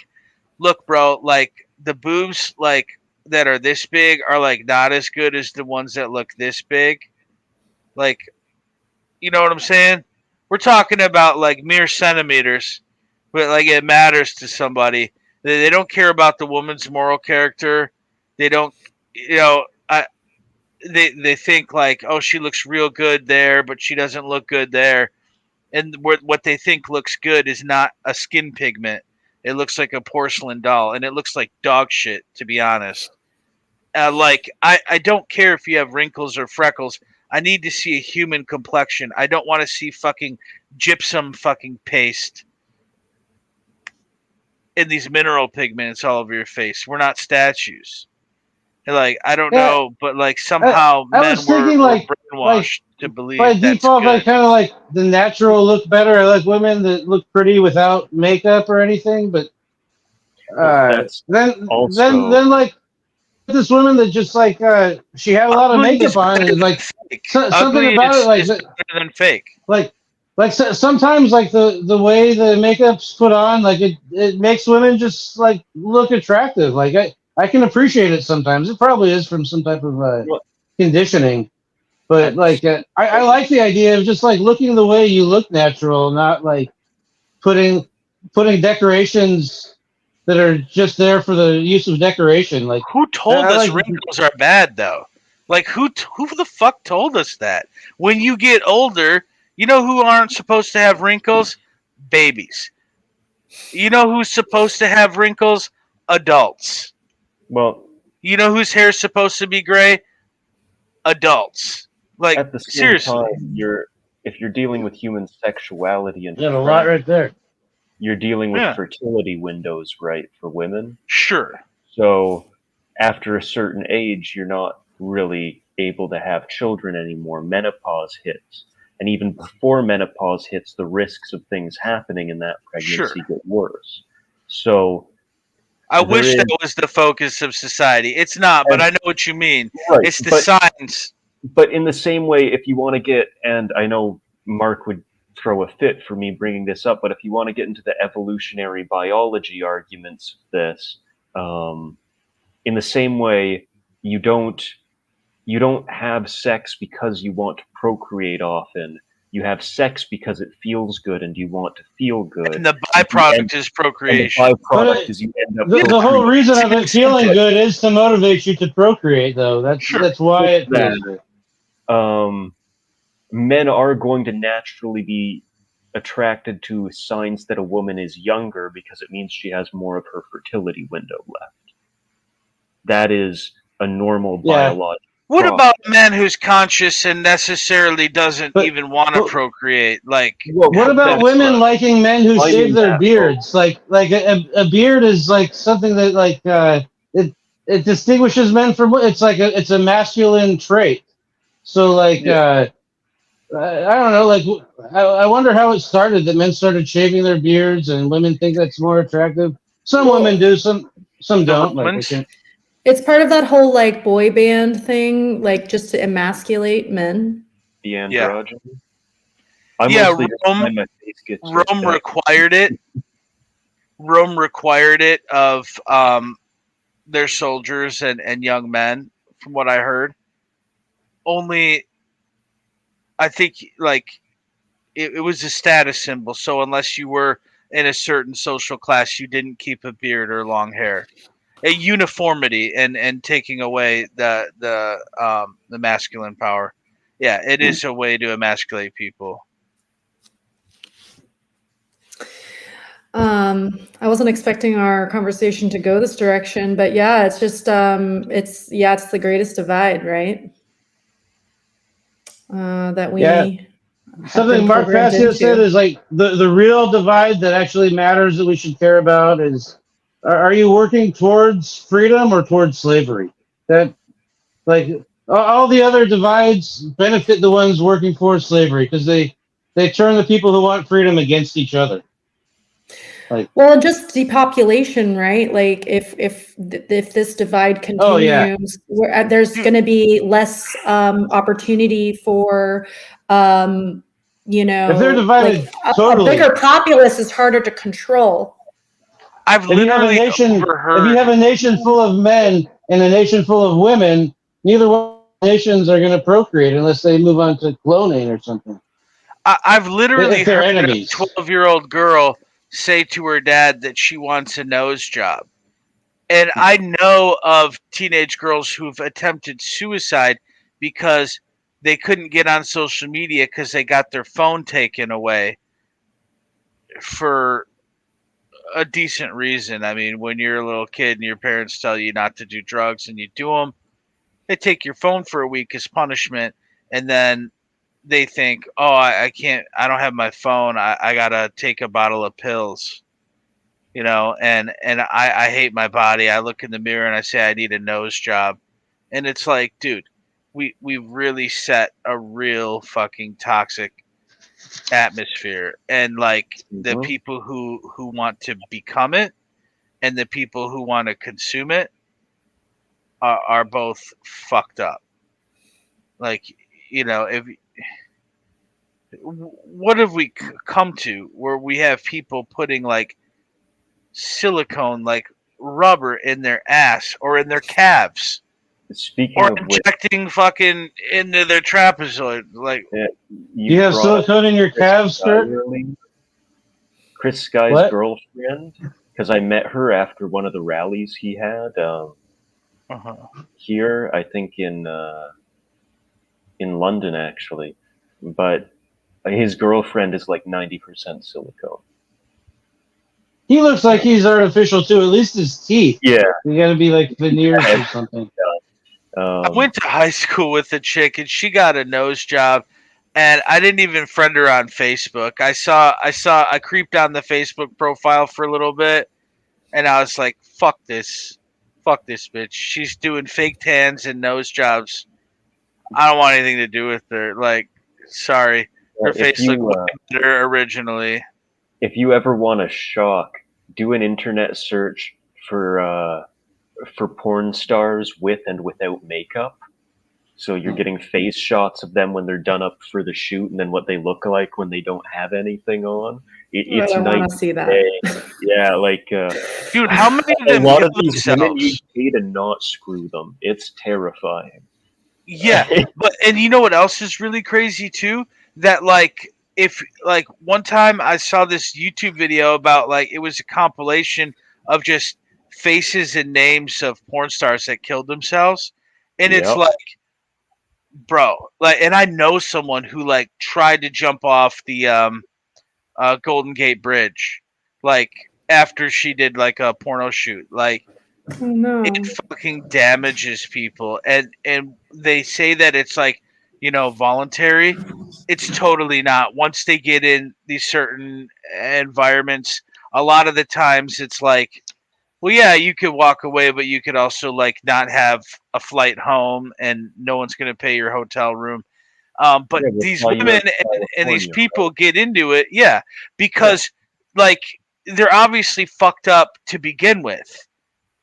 look, bro, like the boobs like that are this big are like not as good as the ones that look this big. Like, you know what I'm saying? We're talking about like mere centimeters, but like it matters to somebody. They don't care about the woman's moral character. They don't, you know. They think like, oh, she looks real good there, but she doesn't look good there. And what they think looks good is not a skin pigment. It looks like a porcelain doll, and it looks like dog shit, to be honest. Like, I don't care if you have wrinkles or freckles. I need to see a human complexion. I don't want to see fucking gypsum fucking paste and these mineral pigments all over your face. We're not statues. Like, I don't Yeah, know, but like somehow I men was thinking were like brainwashed to by believe that's default, I good. kind of like the natural look better. I like women that look pretty without makeup or anything. But Well, that's also then like this woman that just like she had a lot of Ugly is makeup on, better and than like fake. something Ugly about it like is better than fake. like sometimes like the way the makeup's put on, like it makes women just like look attractive. Like I can appreciate it sometimes. It probably is from some type of well, conditioning. But like I like the idea of just like looking the way you look natural, not like putting decorations that are just there for the use of decoration. Like Who told I us like wrinkles are bad though? Like, who the fuck told us that? When you get older, you know who aren't supposed to have wrinkles? Babies. You know who's supposed to have wrinkles? Adults. well, You know whose hair's supposed to be gray? adults. Like, At the same seriously. time, if you're dealing with human sexuality and You got a lot right there. you're dealing with Yeah. fertility windows, right, for women. Sure. So after a certain age, you're not really able to have children anymore. Menopause hits. And even before menopause hits, the risks of things happening in that pregnancy get worse. So I there wish is- that was the focus of society. It's not, but I know what you mean. right, It's the but- signs. But in the same way, if you want to get, and I know Mark would throw a fit for me bringing this up, but if you want to get into the evolutionary biology arguments of this, in the same way, you don't have sex because you want to procreate often. You have sex because it feels good and you want to feel good. And the byproduct is procreation. And the byproduct is you end up The whole reason of it feeling good is to motivate you to procreate, though. That's why it feels good. Men are going to naturally be attracted to signs that a woman is younger because it means she has more of her fertility window left. That is a normal biological. What about a man who's conscious and necessarily doesn't even want to procreate? Like, what about women liking men who shave their beards? Like a beard is like something that like it distinguishes men from. It's a masculine trait. So like I don't know. Like I wonder how it started that men started shaving their beards and women think that's more attractive. Some women do, some don't. Like, it's part of that whole like boy band thing, like just to emasculate men. The androgyny. Rome required it. Rome required it of their soldiers and young men, from what I heard. Only, I think, like, it was a status symbol. So unless you were in a certain social class, you didn't keep a beard or long hair. A uniformity and taking away the masculine power. Yeah, it is a way to emasculate people. I wasn't expecting our conversation to go this direction, but yeah, it's just it's the greatest divide, right? That we something Mark Fassio said is like the real divide that actually matters that we should care about is are you working towards freedom or towards slavery? That like all the other divides benefit the ones working for slavery because they turn the people who want freedom against each other. Like, well, just depopulation, right? Like if this divide continues, there's going to be less opportunity for if they're divided, like, a bigger populace is harder to control. If you have a nation full of men and a nation full of women, neither one of the nations are going to procreate unless they move on to cloning or something. I've literally heard a 12-year-old girl say to her dad that she wants a nose job. And I know of teenage girls who've attempted suicide because they couldn't get on social media because they got their phone taken away for a decent reason. I mean, when you're a little kid and your parents tell you not to do drugs and you do them, they take your phone for a week as punishment, and then they think, oh, I can't, I don't have my phone. I gotta take a bottle of pills, you know, and I hate my body. I look in the mirror and I say, I need a nose job. And it's like, dude, we really set a real fucking toxic atmosphere. And like the people who want to become it and the people who want to consume it are both fucked up. Like, you know, what have we come to where we have people putting like silicone, like rubber in their ass or in their calves, or injecting fucking into their trapezoid? Like, you have silicone in your calves, Kurt? Chris Sky's girlfriend, because I met her after one of the rallies he had here, I think in London actually, but his girlfriend is like 90% silicone. He looks like he's artificial too. At least his teeth. Yeah, you got to be like veneers or something. I went to high school with a chick, and she got a nose job, and I didn't even friend her on Facebook. I creeped on the Facebook profile for a little bit, and I was like, fuck this bitch. She's doing fake tans and nose jobs. I don't want anything to do with her. Like, sorry, her If face looked you way better originally. if you ever want a shock, do an internet search for porn stars with and without makeup. So you're getting face shots of them when they're done up for the shoot, and then what they look like when they don't have anything on. It's I night want to see that. day. Yeah, like Dude, how many of a them lot kill of these women you themselves? pay to not screw them. It's terrifying. Yeah, but and you know what else is really crazy too? That like if like one time I saw this YouTube video about like it was a compilation of just faces and names of porn stars that killed themselves, and it's Yep. like, bro, like, and I know someone who like tried to jump off the Golden Gate Bridge, like after she did like a porno shoot, like Oh no. it fucking damages people, and they say that it's like, voluntary. It's totally not. Once they get in these certain environments, a lot of the times it's like, well, yeah, you could walk away, but you could also like not have a flight home, and no one's going to pay your hotel room. But Yeah, that's these why you're women in and these California. people get into it, yeah, because like they're obviously fucked up to begin with,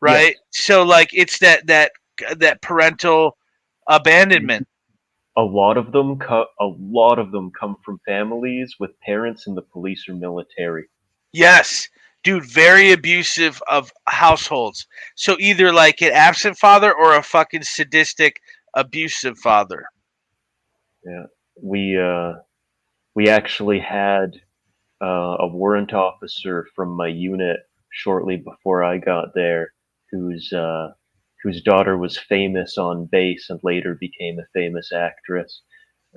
right? Yes. So like it's that parental abandonment. A lot of them come from families with parents in the police or military. Yes, dude, very abusive of households. So either like an absent father or a fucking sadistic, abusive father. Yeah, we actually had a warrant officer from my unit shortly before I got there, whose daughter was famous on base and later became a famous actress.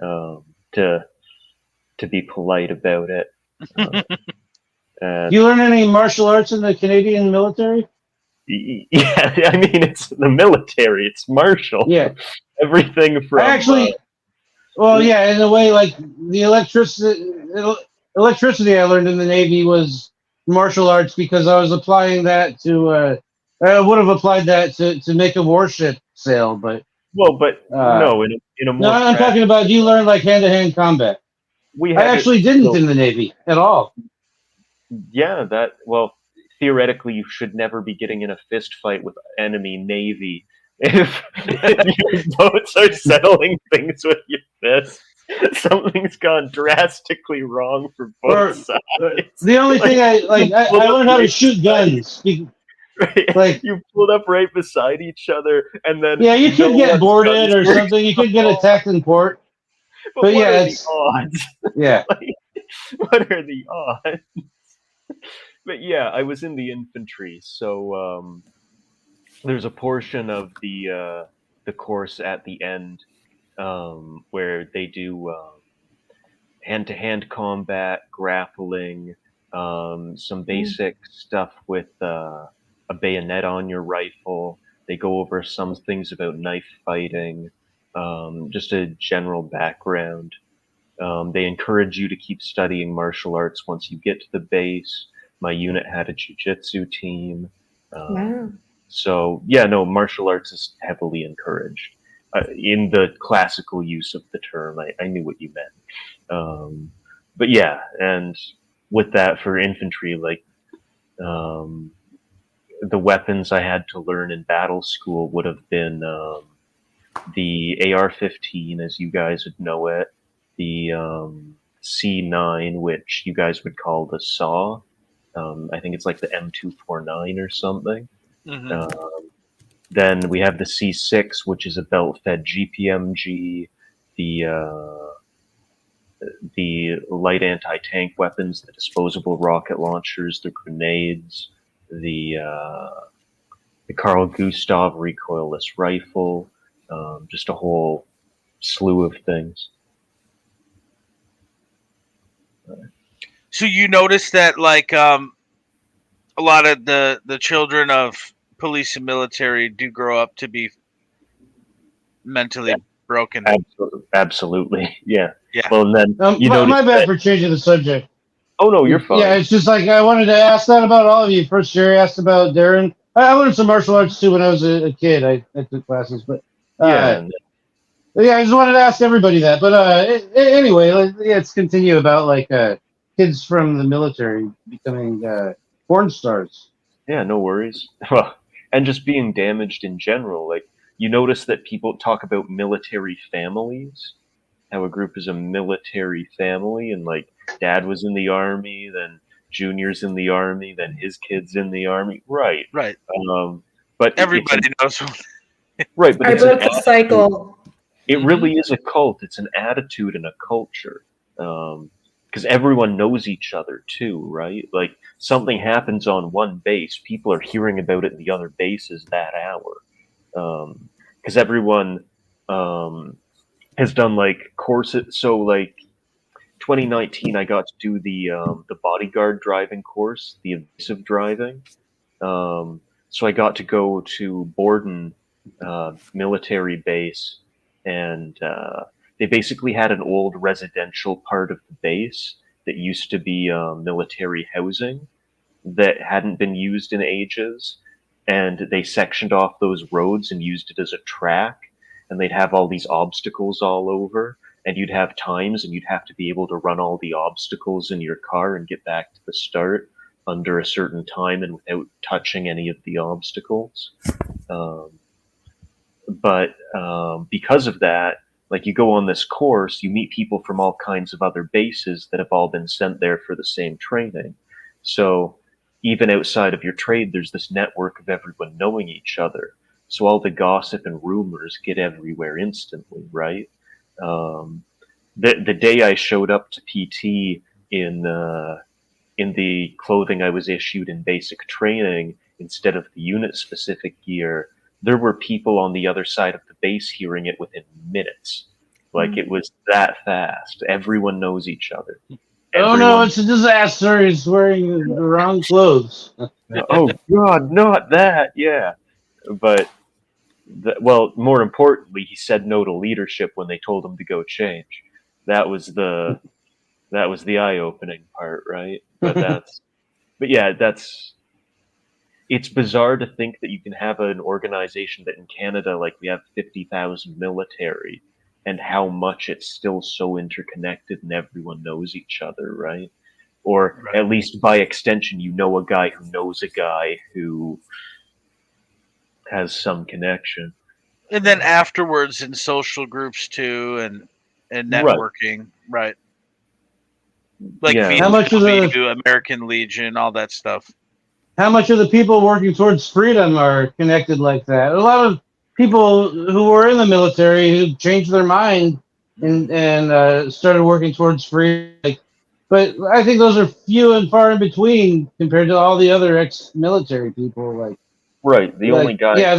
Um, to be polite about it. Do you learn any martial arts in the Canadian military? Yeah, I mean it's the military. It's martial. Yeah. Everything from I actually, well, yeah, in a way, like the electricity I learned in the Navy was martial arts because I was applying that to, I would have applied that to make a warship sail, but but no, in a no, more I'm talking about you learn like hand-to-hand combat. we I had actually it. didn't in the Navy at all. Yeah, theoretically you should never be getting in a fist fight with enemy navy if your boats are settling things with your fists. Something's gone drastically wrong for Or both sides. the only thing I learned how to shoot guns. Right? Like, You pulled up right beside each other, and then yeah, you could get one's boarded guns or were- something. You could get attacked in port. But But what yeah, are the it's odds? yeah. Like, what are the odds? But yeah, I was in the infantry, so there's a portion of the course at the end where they do hand-to-hand combat, grappling, some basic stuff with a bayonet on your rifle. They go over some things about knife fighting, just a general background. They encourage you to keep studying martial arts once you get to the base. My unit had a jiu-jitsu team. Wow. So, yeah, no, martial arts is heavily encouraged. In the classical use of the term, I knew what you meant. But yeah, and with that for infantry, like, the weapons I had to learn in battle school would have been the AR-15, as you guys would know it, the C9, which you guys would call the SAW. I think it's like the M249 or something. Mm-hmm. Then we have the C6, which is a belt-fed GPMG. The light anti-tank weapons, the disposable rocket launchers, the grenades, the Carl Gustav recoilless rifle, just a whole slew of things. So you notice that like a lot of the children of police and military do grow up to be mentally broken. Absolutely. Yeah. Yeah. Well, and then you my notice bad that. for changing the subject. Oh no, you're fine. Yeah, it's just like I wanted to ask that about all of you. First, Jerry asked about Darren. I learned some martial arts too when I was a kid. I took classes, but Yeah. And yeah, I just wanted to ask everybody that. But anyway, let's continue about like kids from the military becoming porn stars. yeah, no worries. Well, and just being damaged in general. Like you notice that people talk about military families, how a group is a military family, and like dad was in the army, then Junior's in the army, then his kid's in the army. Right. Right. But Everybody knows. right, but I it's an broke the cycle. it really is a cult. It's an attitude and a culture. Because everyone knows each other too, right? Like something happens on one base, people are hearing about it in the other bases that hour. Because everyone has done like courses. So like 2019, I got to do the bodyguard driving course, the evasive driving. So I got to go to Borden military base, and they basically had an old residential part of the base that used to be military housing that hadn't been used in ages, and they sectioned off those roads and used it as a track, and they'd have all these obstacles all over, and you'd have times and you'd have to be able to run all the obstacles in your car and get back to the start under a certain time and without touching any of the obstacles. But because of that, like you go on this course, you meet people from all kinds of other bases that have all been sent there for the same training. So even outside of your trade, there's this network of everyone knowing each other. So all the gossip and rumors get everywhere instantly, right? The day I showed up to PT in the clothing I was issued in basic training instead of the unit specific gear, there were people on the other side of the base hearing it within minutes. Like it was that fast. Everyone knows each other. Oh no, it's a disaster. He's wearing the wrong clothes. Oh God, not that. Yeah, but well, more importantly, he said no to leadership when they told him to go change. That was the eye-opening part, right? But it's bizarre to think that you can have an organization that in Canada, like we have 50,000 military, and how much it's still so interconnected and everyone knows each other, right? Or at least by extension, you know a guy who knows a guy who has some connection. And then afterwards in social groups too, and networking, right? Like how much of the American Legion, all that stuff. How much of the people working towards freedom are connected like that? A lot of people who were in the military who changed their mind and started working towards freedom. But I think those are few and far in between compared to all the other ex-military people. The only guy. Yeah,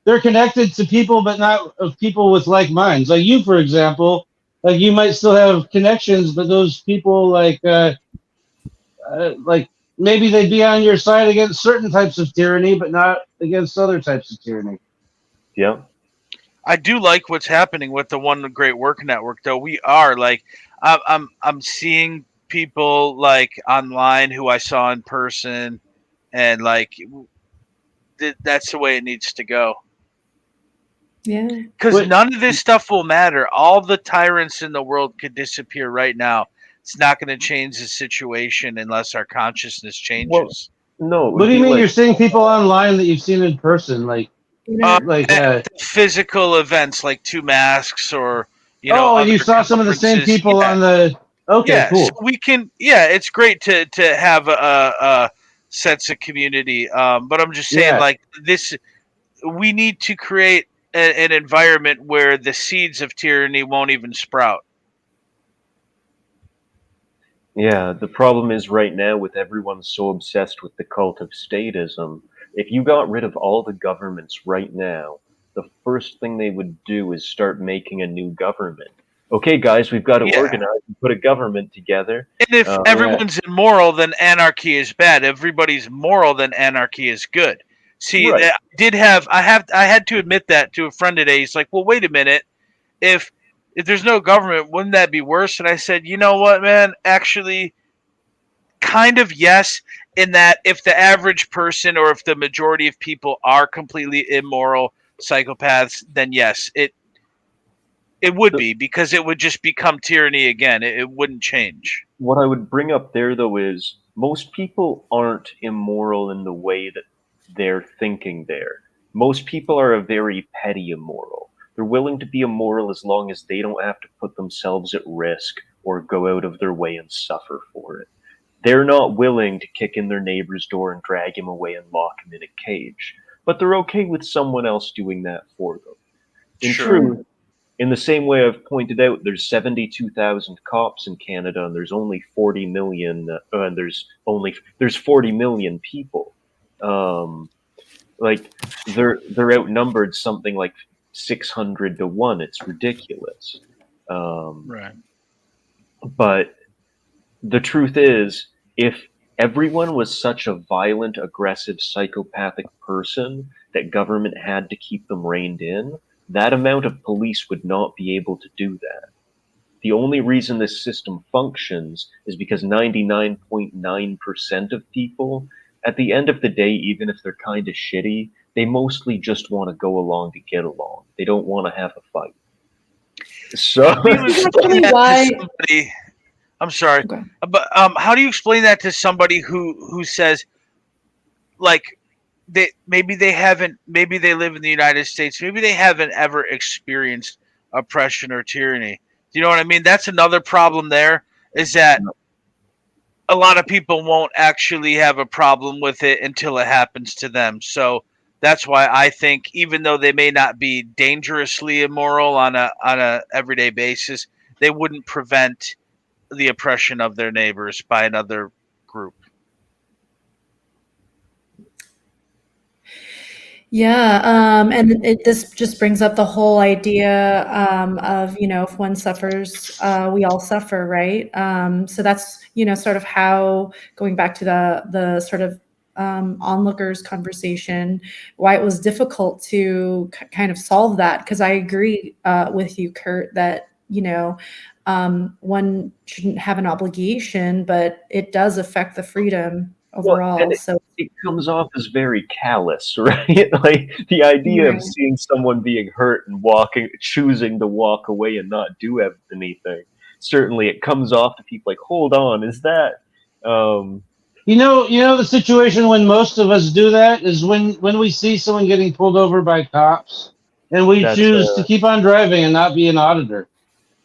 they're connected to people, but not of people with like minds. Like you, for example, like you might still have connections, but those people like maybe they'd be on your side against certain types of tyranny, but not against other types of tyranny. Yeah. I do like what's happening with the One Great Work Network, though. We are like, I'm seeing people like online who I saw in person, and like that's the way it needs to go. Yeah. Because none of this stuff will matter. All the tyrants in the world could disappear right now. It's not going to change the situation unless our consciousness changes. Well, no. What do you mean? You're seeing people online that you've seen in person, physical events like Two Masks, or and you saw some of the same people on the. Okay, yeah, cool. So we can. Yeah, it's great to have a sense of community. But I'm just saying, like this, we need to create an environment where the seeds of tyranny won't even sprout. Yeah, the problem is right now with everyone so obsessed with the cult of statism, if you got rid of all the governments right now, the first thing they would do is start making a new government. Okay, guys, we've got to organize and put a government together. And if everyone's immoral, then anarchy is bad. Everybody's moral, then anarchy is good. See, Right. I had to admit that to a friend today. He's like, "Well, wait a minute. If there's no government, wouldn't that be worse?" And I said, "You know what, man? Actually, kind of yes, in that if the average person or if the majority of people are completely immoral psychopaths, then yes, it would be, because it would just become tyranny again. It wouldn't change." What I would bring up there, though, is most people aren't immoral in the way that they're thinking there. Most people are a very petty immoral. They're willing to be immoral as long as they don't have to put themselves at risk or go out of their way and suffer for it. They're not willing to kick in their neighbor's door and drag him away and lock him in a cage, but they're okay with someone else doing that for them. In Sure. truth, in the same way I've pointed out, there's 72,000 cops in Canada, and there's only 40 million. And there's 40 million people. Like they're outnumbered something like 600 to 1. It's ridiculous. Right. But the truth is, if everyone was such a violent, aggressive, psychopathic person that government had to keep them reined in, that amount of police would not be able to do that. The only reason this system functions is because 99.9% of people, at the end of the day, even if they're kind of shitty, they mostly just want to go along to get along. They don't want to have a fight. So How do you explain Actually, that why? to somebody? I'm sorry, Okay. but how do you explain that to somebody who says, like, maybe they haven't, maybe they live in the United States, maybe they haven't ever experienced oppression or tyranny? Do you know what I mean? That's another problem. There is that a lot of people won't actually have a problem with it until it happens to them. So that's why I think, even though they may not be dangerously immoral on a everyday basis, they wouldn't prevent the oppression of their neighbors by another group. Yeah, and this just brings up the whole idea of, if one suffers, we all suffer, right? So that's, sort of how, going back to the sort of onlookers conversation, why it was difficult to kind of solve that. Because I agree with you, Kurt, that, one shouldn't have an obligation, but it does affect the freedom well, overall. and So, it comes off as very callous, right? Like the idea of right. seeing someone being hurt and choosing to walk away and not do anything. Certainly, it comes off to people like, "Hold on, is that?" Um, The situation when most of us do that is when we see someone getting pulled over by cops, and we that's choose to keep on driving and not be an auditor.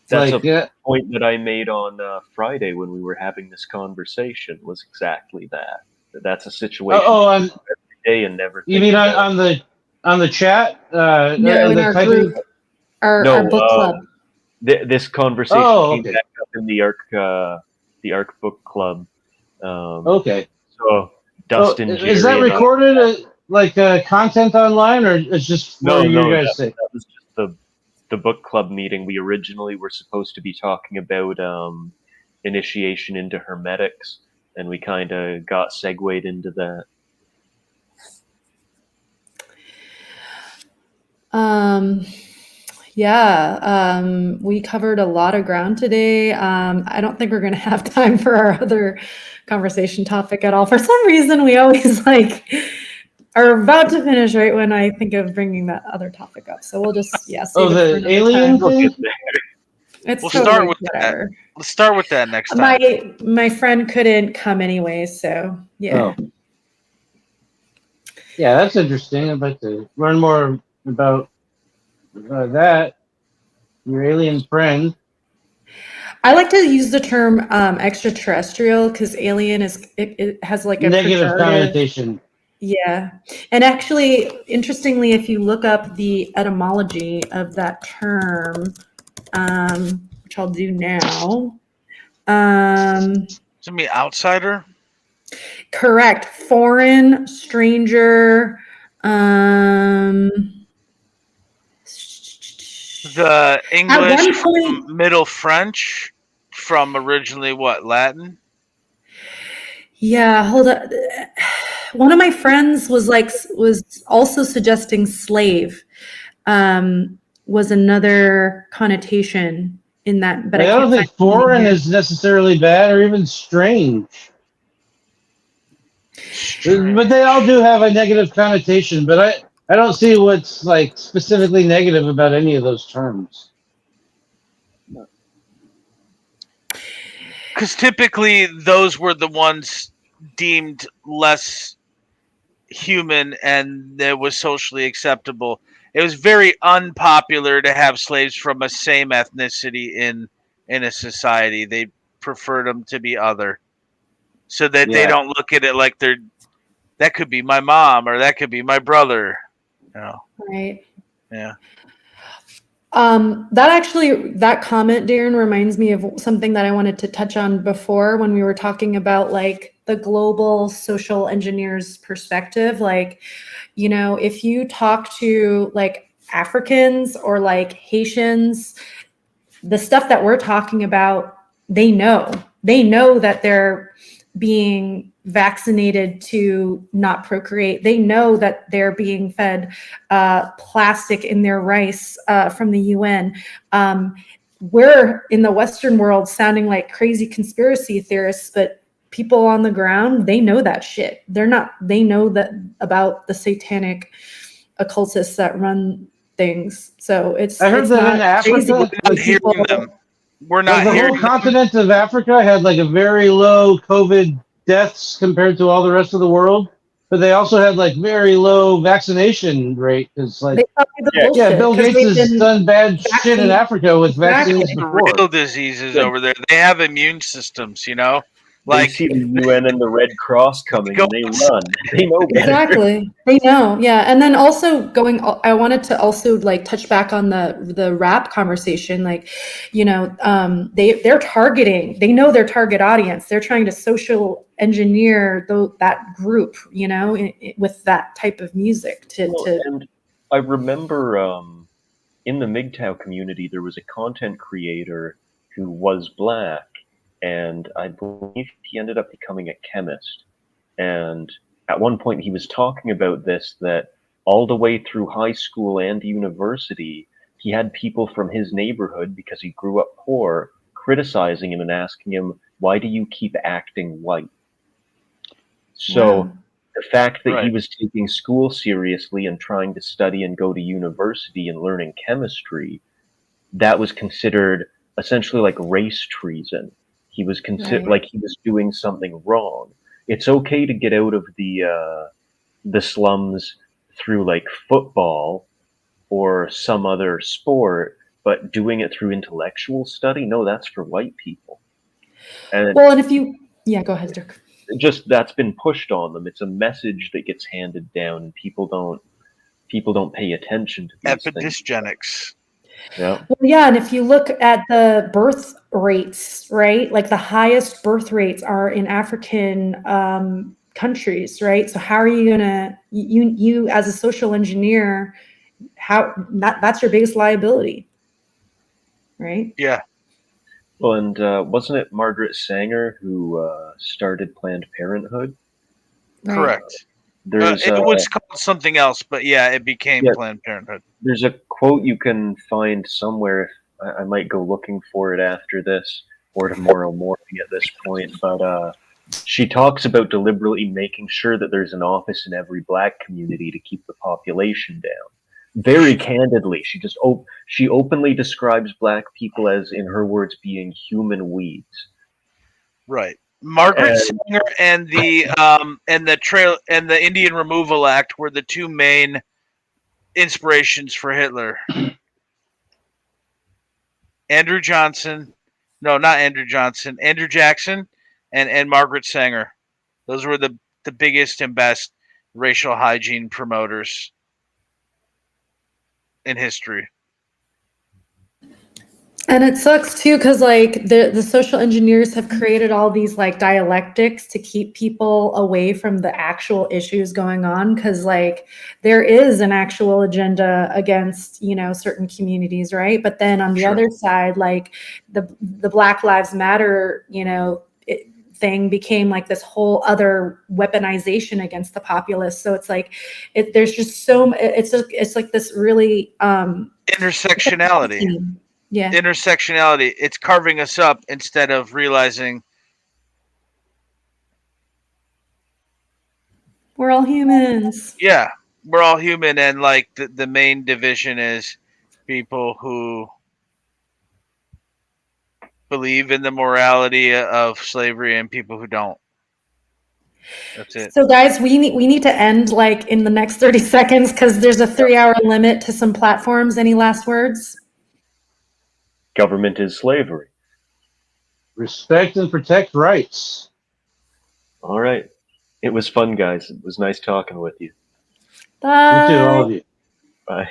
It's that's like, a yeah, point that I made on Friday when we were having this conversation. Was exactly that. That's a situation on every day and never you think mean about. on the chat, No, in the our typing. group, our No, book club. this conversation Oh, came okay, back up in the Arc Book Club. Um, okay. so Oh, Dustin, is that Jerry, and I. recorded like content online, or it's just for No, your no, guys' sake? that was just the book club meeting. We originally were supposed to be talking about initiation into hermetics, and we kind of got segued into that. Um, yeah, we covered a lot of ground today. I don't think we're going to have time for our other conversation topic at all. For some reason, we always are about to finish right when I think of bringing that other topic up. So we'll just, save Oh, it for the another alien time. We'll get thing. there. It's We'll totally start with that. whatever. Let's start with that next time. My friend couldn't come anyway, so yeah. Oh, yeah, that's interesting. I'd like to learn more about that. Your alien friend. I like to use the term extraterrestrial because alien it has like a Negative pejorative. connotation. Yeah. And actually, interestingly, if you look up the etymology of that term, which I'll do now, Does it mean outsider? correct, foreign, stranger, um, The at English one from point, Middle French, from originally what, Latin? yeah, hold on. one of my friends was also suggesting slave was another connotation in that, but I I don't can't find think anything foreign here. is necessarily bad or even strange. But they all do have a negative connotation. But I don't see what's like specifically negative about any of those terms. Because typically those were the ones deemed less human and it was socially acceptable. It was very unpopular to have slaves from a same ethnicity in a society. They preferred them to be other, so that they Yeah. don't look at it like that could be my mom or that could be my brother. You know, Right. yeah. That comment, Darren, reminds me of something that I wanted to touch on before when we were talking about like the global social engineers perspective. Like, you know, if you talk to like Africans or like Haitians, the stuff that we're talking about, they know that they're being vaccinated to not procreate. They know that they're being fed plastic in their rice from the UN. We're in the Western world sounding like crazy conspiracy theorists, but people on the ground, they know that shit. They know that about the satanic occultists that run things. So I heard it's that in not crazy Africa, Not for hearing them. people. We're not the whole hearing them. continent of Africa had like a very low COVID deaths compared to all the rest of the world, but they also had like very low vaccination rate. It's like, They copy the Yeah, yeah, bullshit Bill because Gates they've has been done bad shit in vaccinated. Africa with Exactly. vaccines the before. real diseases Yeah. over there. They have immune systems, you know. They Like see the UN and the Red Cross coming go and they run. They know better. Exactly. They know. Yeah. And then also I wanted to also like touch back on the rap conversation. Like, you know, they're targeting, they know their target audience. They're trying to social engineer that group, you know, with that type of music Well, to and I remember in the MGTOW community, there was a content creator who was black, and I believe he ended up becoming a chemist. And at one point, he was talking about this, that all the way through high school and university, he had people from his neighborhood, because he grew up poor, criticizing him and asking him, "Why do you keep acting white?" So wow. the fact that he Right. was taking school seriously and trying to study and go to university and learning chemistry, that was considered essentially like race treason. He was considered Right. like he was doing something wrong. It's okay to get out of the slums through like football or some other sport, but doing it through intellectual study, no, that's for white people. And Well, and if you, yeah, go ahead, Dirk. just that's been pushed on them. It's a message that gets handed down, and people don't pay attention to these things. Epidysgenics. Yeah. Well, yeah, and if you look at the birth rates, right, like the highest birth rates are in African countries, right? So how are you gonna you as a social engineer, that's your biggest liability, right? Yeah. Well, and wasn't it Margaret Sanger who started Planned Parenthood? Right. Correct. There's It was called something else, but yeah, it became yeah, Planned Parenthood. there's a quote you can find somewhere. I might go looking for it after this or tomorrow morning at this point, but she talks about deliberately making sure that there's an office in every black community to keep the population down. Very candidly, she openly describes black people as, in her words, being human weeds. Right. Margaret And Sanger and the Indian Removal Act were the two main inspirations for Hitler. Andrew Johnson, no, not Andrew Johnson, Andrew Jackson, and Margaret Sanger. Those were the biggest and best racial hygiene promoters in history. And it sucks too, because like the social engineers have created all these like dialectics to keep people away from the actual issues going on. Because like there is an actual agenda against, you know, certain communities, right? But then on the Sure. other side, like the Black Lives Matter, you know, thing became like this whole other weaponization against the populace. So it's like, there's just it's like this really Intersectionality. Yeah, Intersectionality. It's carving us up instead of realizing we're all humans. yeah, we're all human, and like the main division is people who believe in the morality of slavery and people who don't. That's it. So guys, we need to end like in the next 30 seconds because there's a 3-hour limit to some platforms. Any last words? Government is slavery. Respect and protect rights. All right. It was fun, guys. It was nice talking with you. Bye. You too, all of you. Bye.